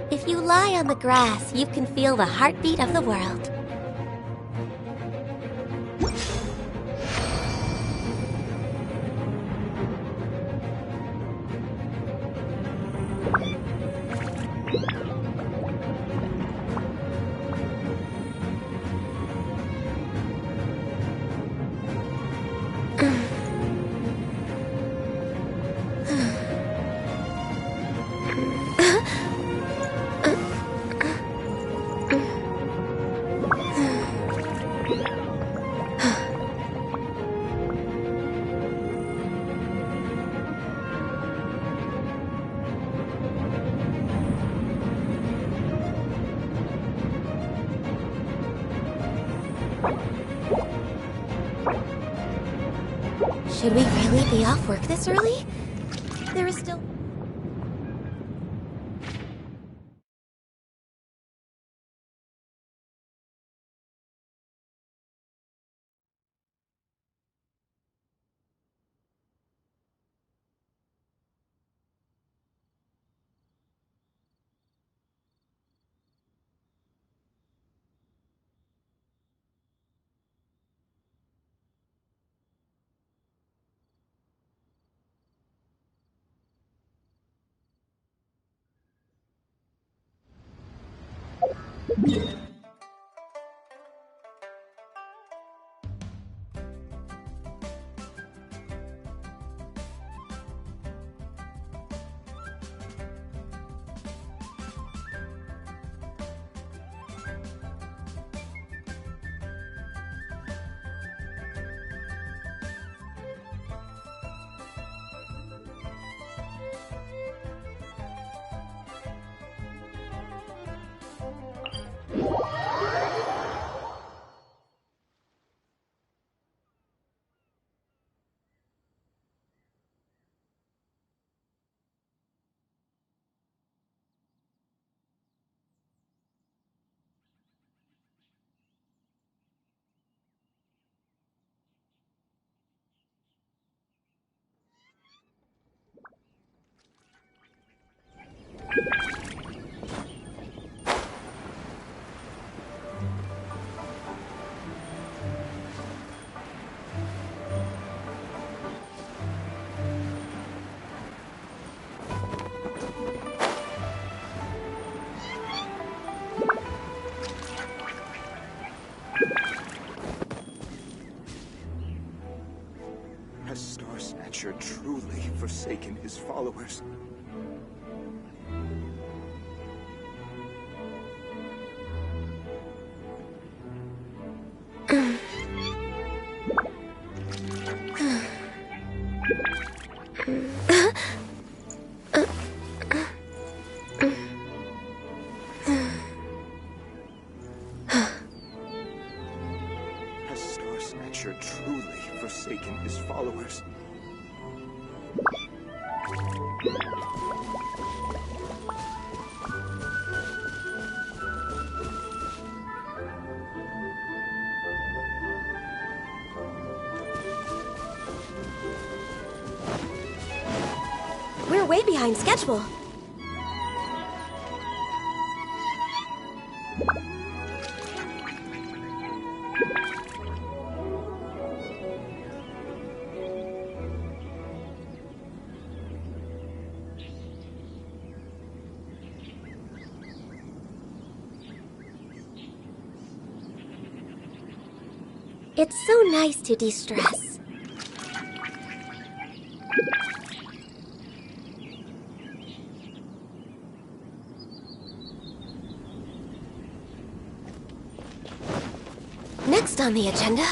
If you lie on the grass, you can feel the heartbeat of the world. Should we really be off work this early? There is still... Has Star Snatcher truly forsaken his followers? Has Star Snatcher truly forsaken his followers? We're way behind schedule. It's so nice to de-stress. Next on the agenda...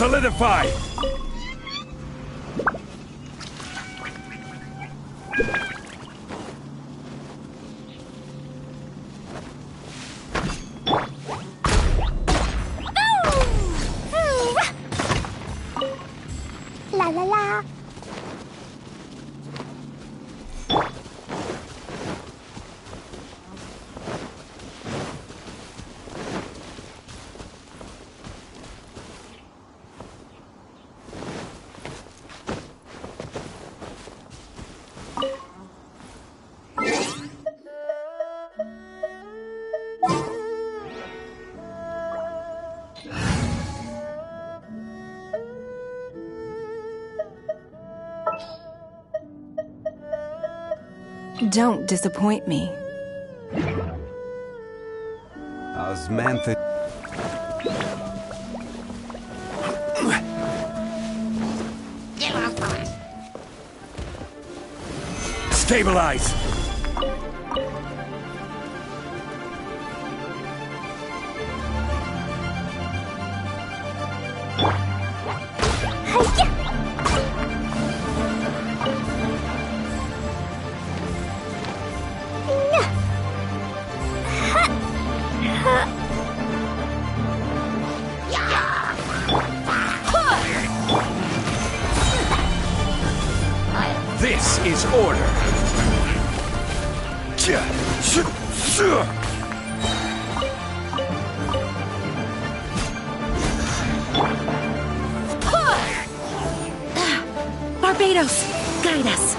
Solidify! La la la. Don't disappoint me. Osmantha. Stabilize! This is order. Barbados, guide us.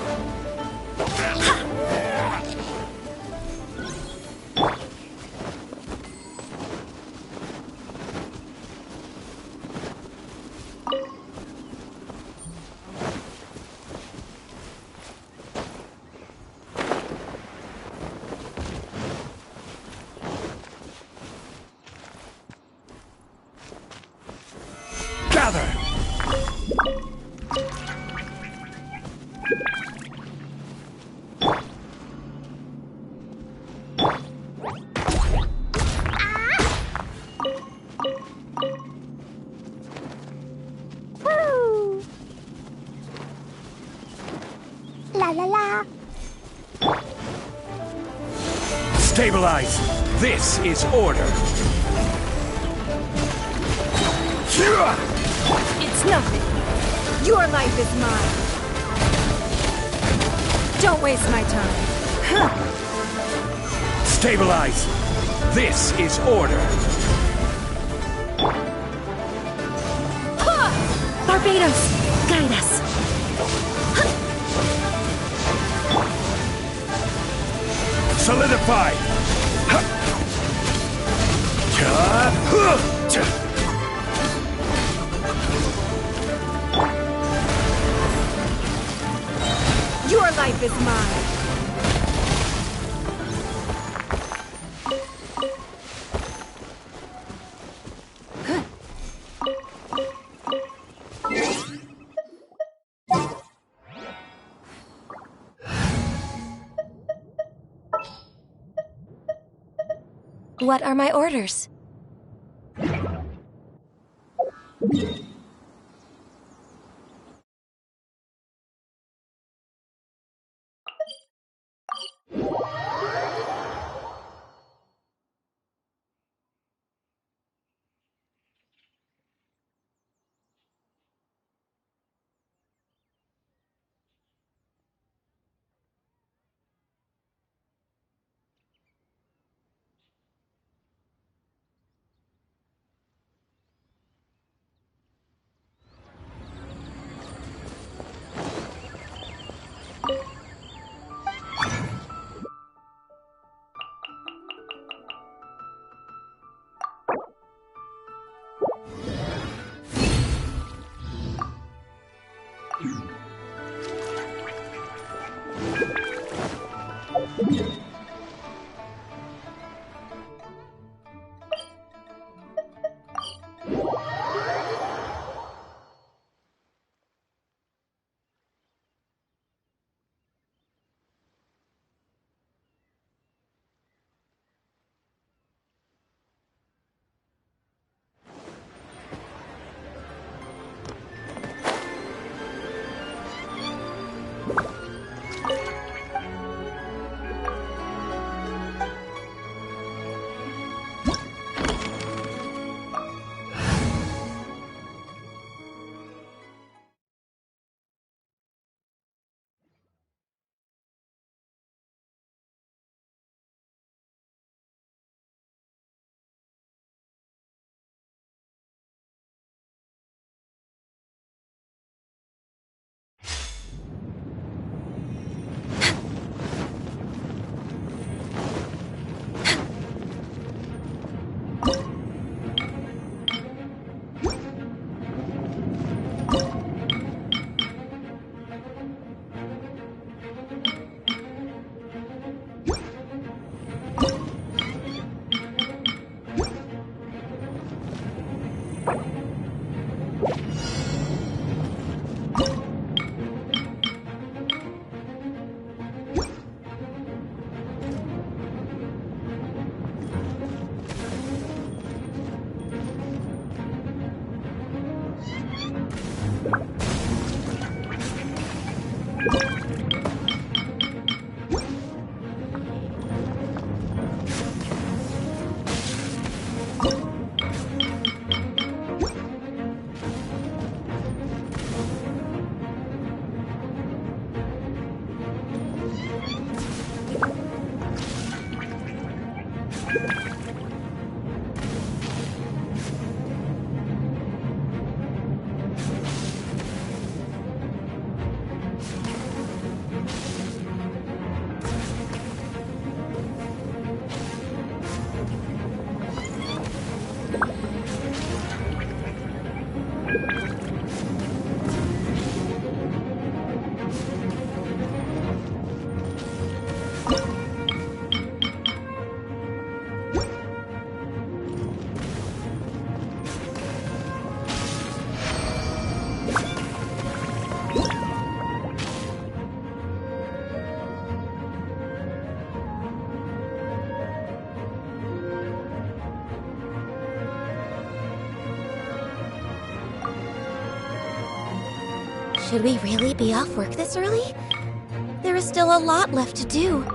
Gather! Woo. La la la. Stabilize! This is order! It's nothing. Your life is mine. Don't waste my time. Stabilize! This is order! Barbados, guide us. Solidify! Your life is mine. What are my orders? Should we really be off work this early? There is still a lot left to do.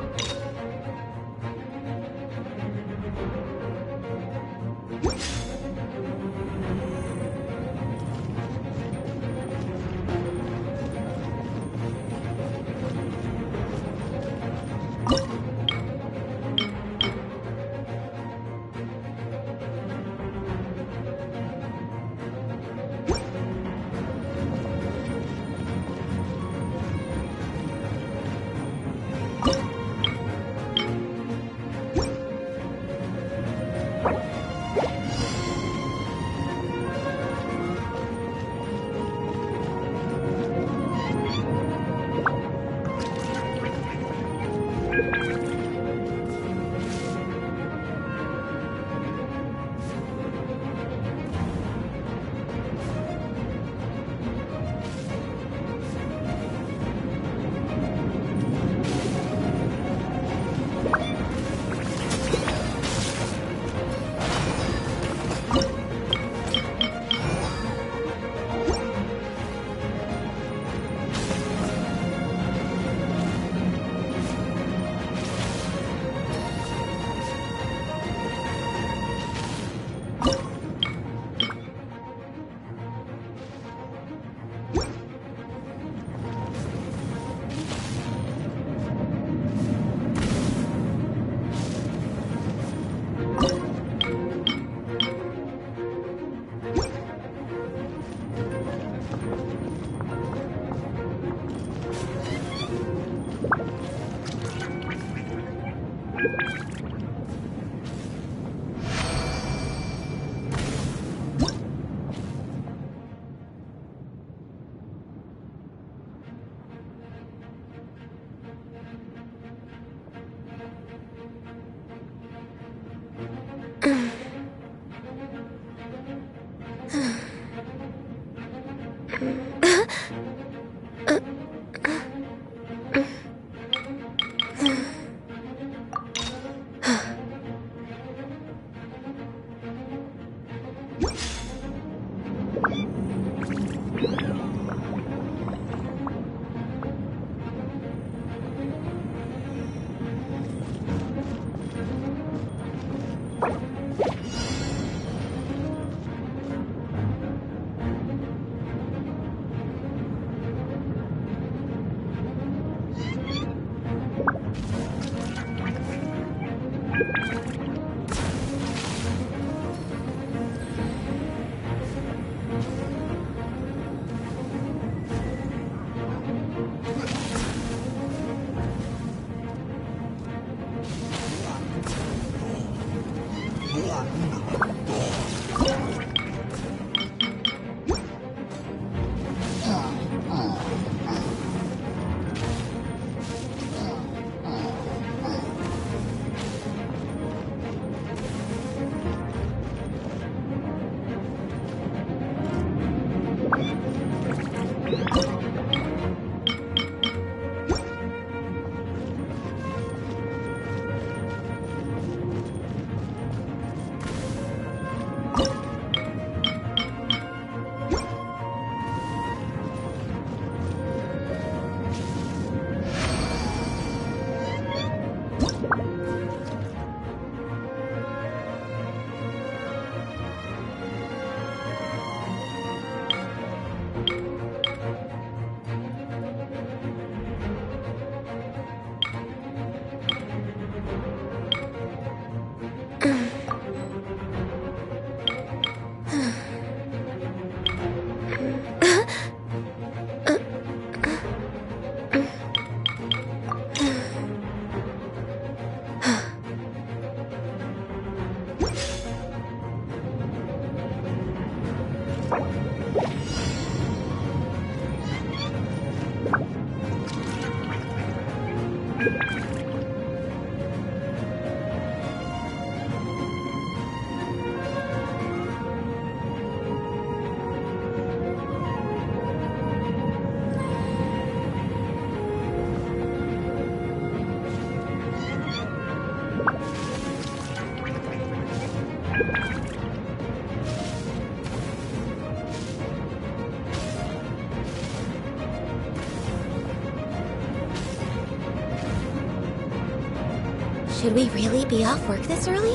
Should we really be off work this early?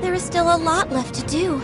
There is still a lot left to do.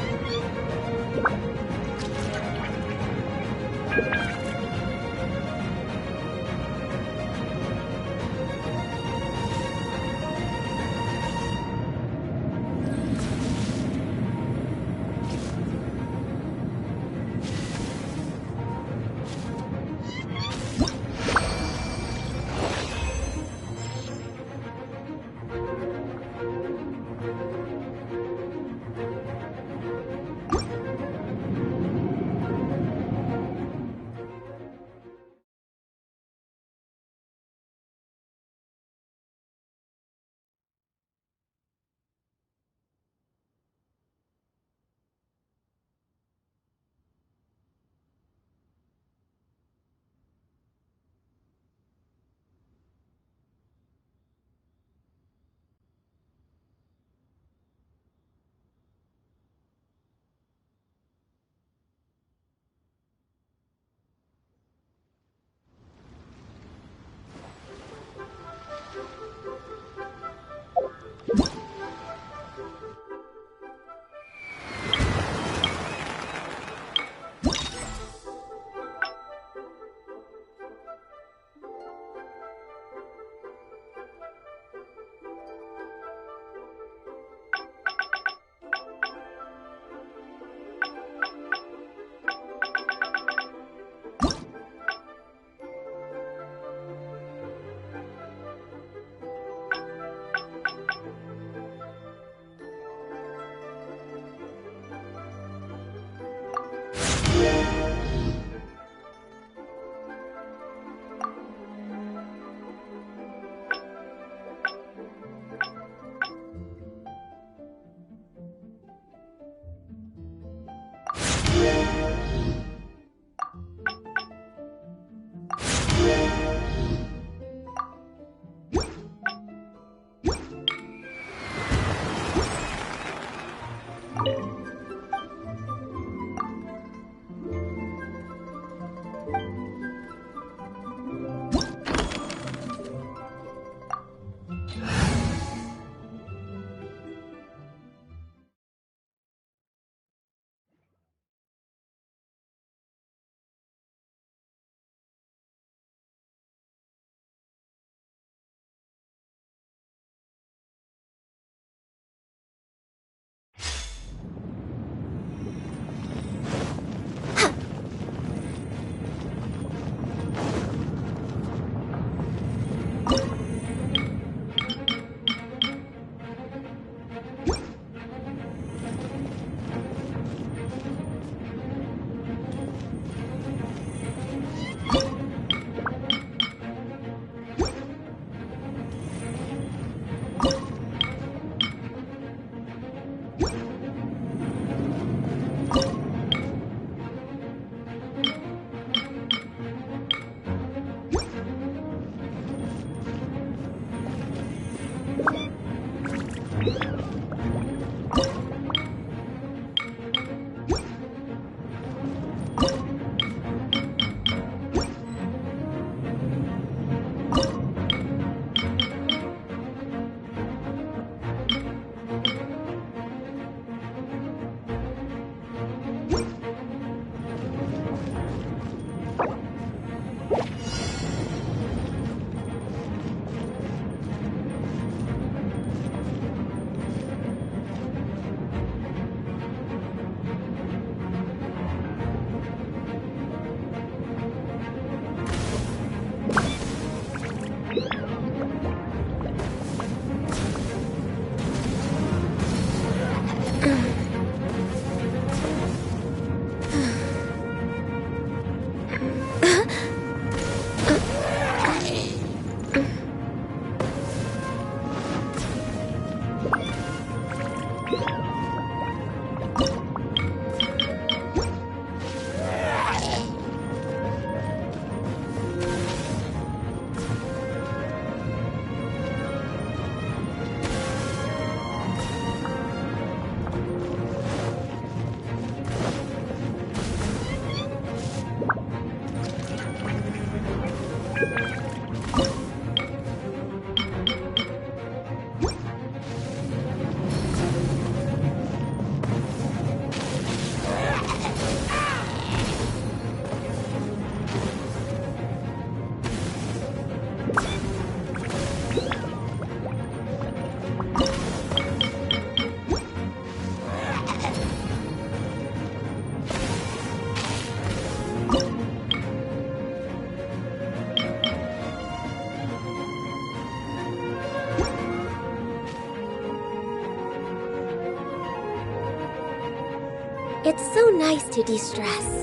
It's so nice to de-stress.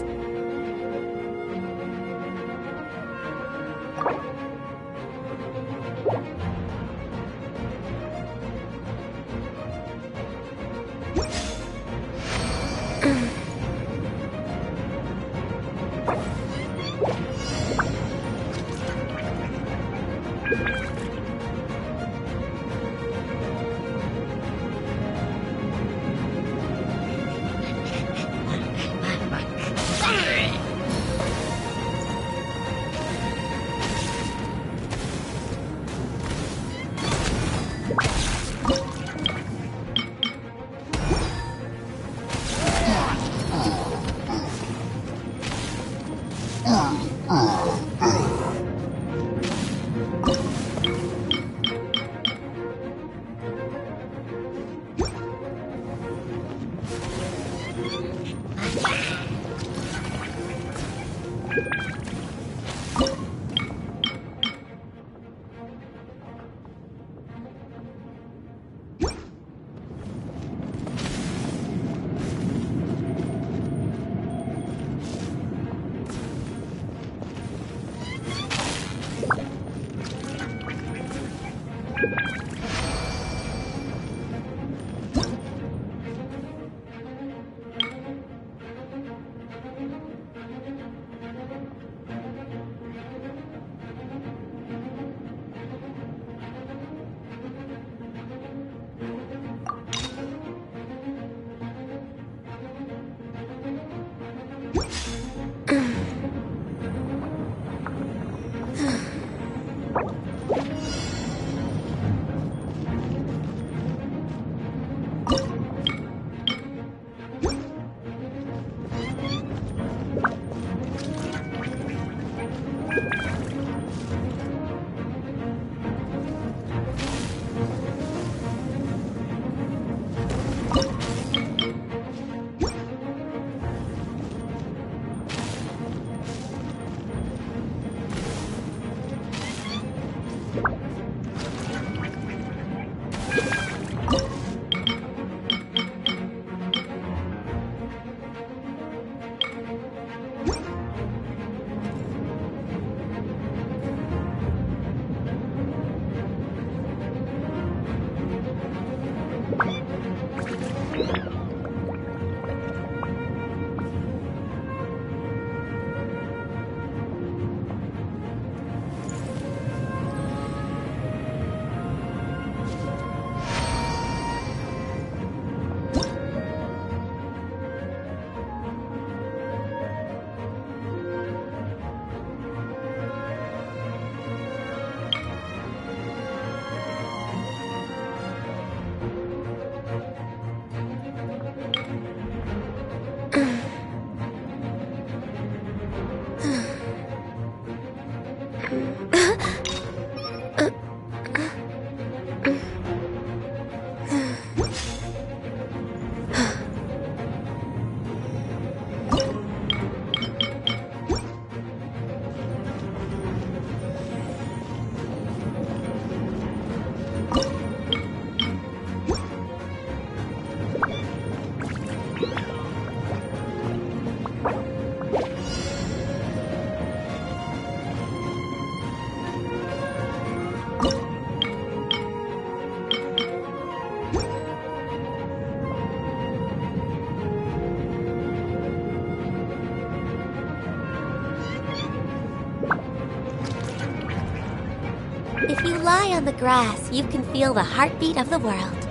If you lie on the grass, you can feel the heartbeat of the world.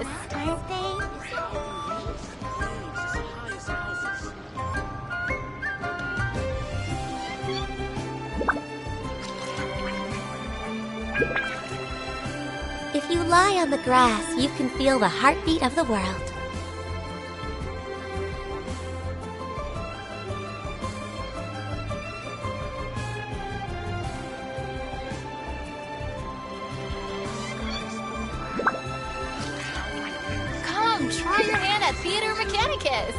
Mechanicus. Aren't they? If you lie on the grass, you can feel the heartbeat of the world. Come, try your hand at Theater Mechanicus.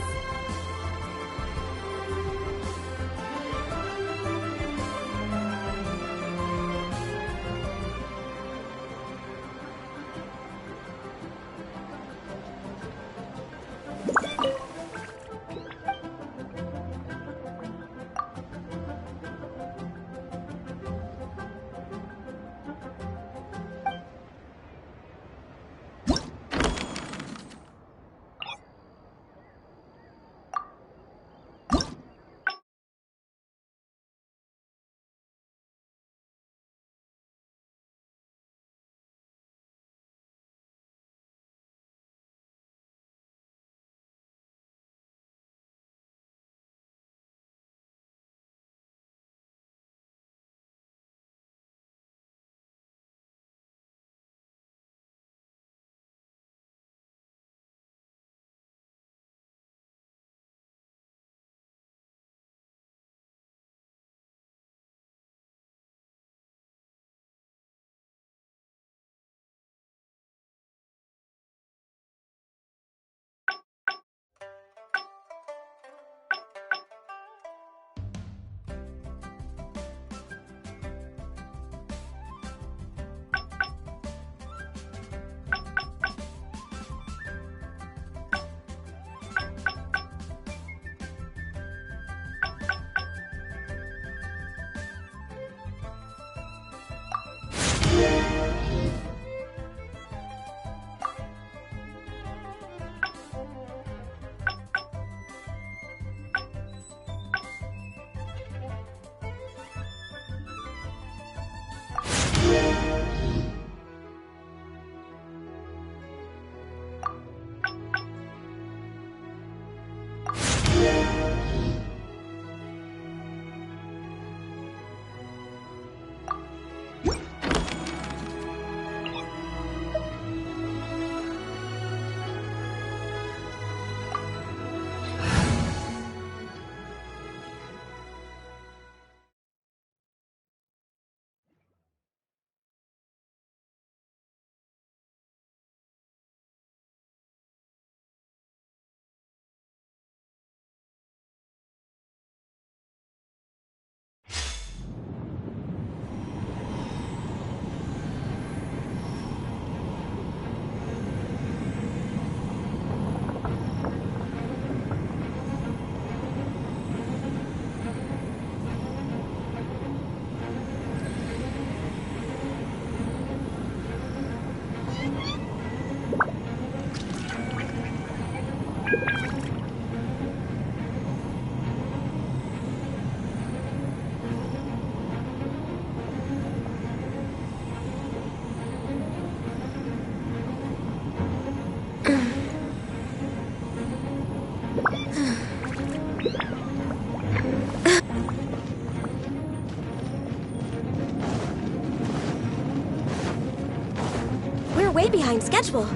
We're way behind schedule.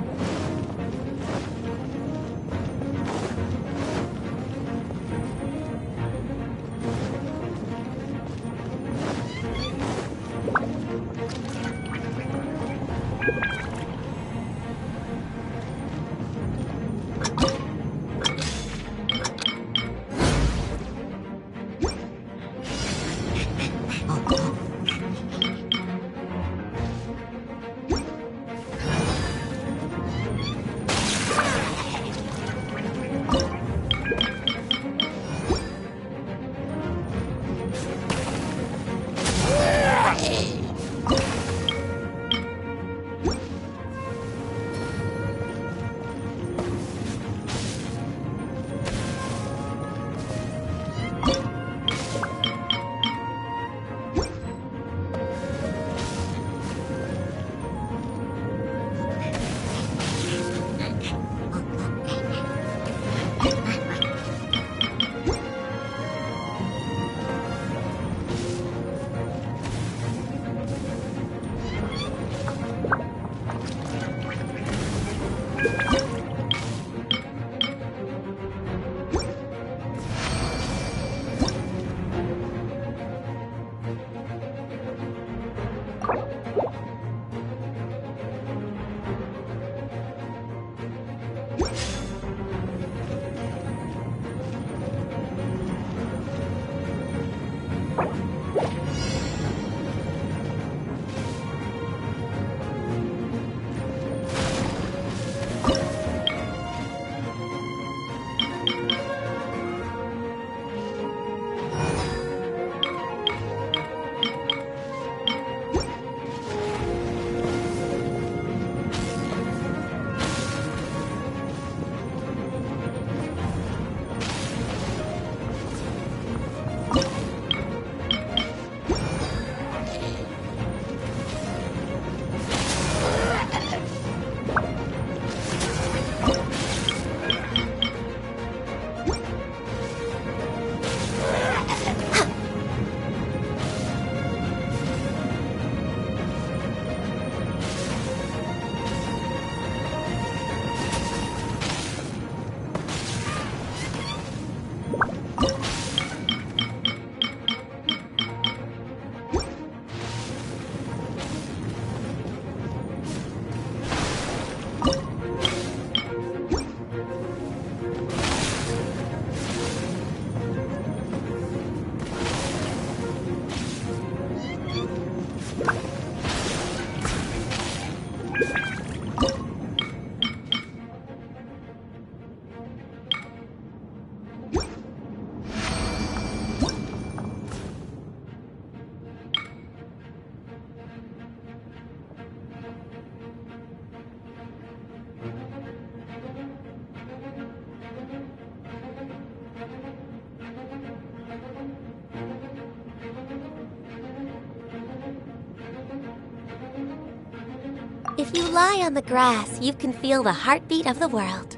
If you lie on the grass, you can feel the heartbeat of the world.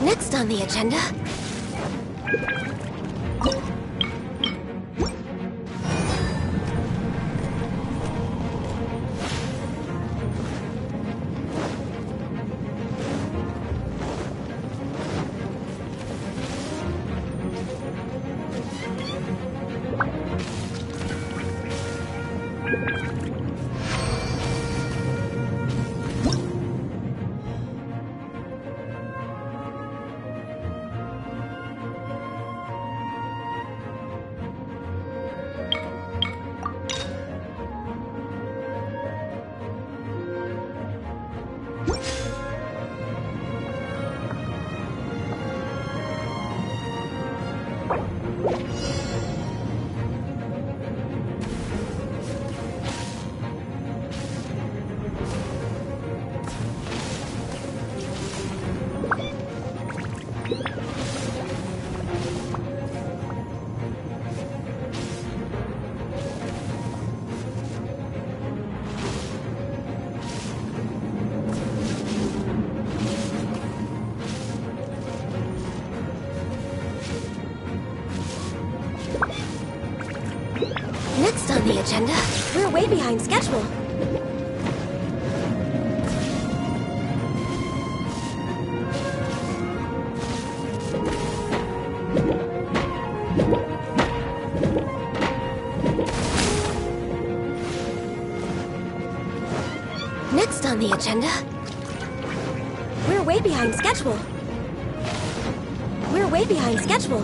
Next on the agenda... Next on the agenda, we're way behind schedule. Next on the agenda, we're way behind schedule. We're way behind schedule.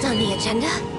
Next on the agenda...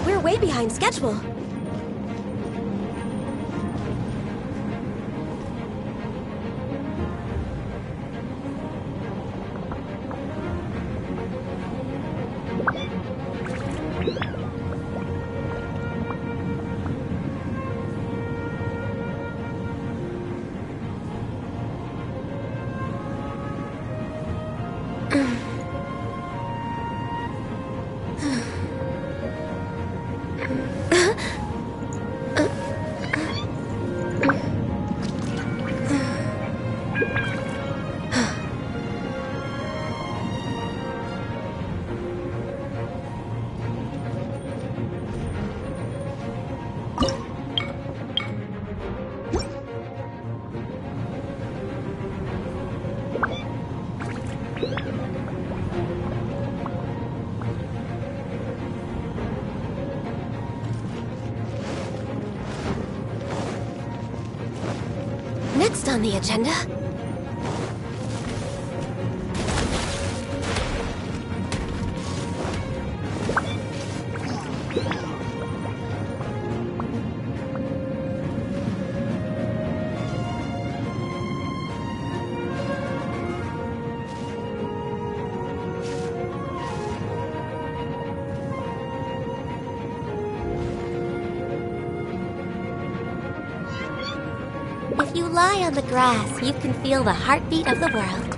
We're way behind schedule. Next on the agenda... If you lie on the grass, you can feel the heartbeat of the world.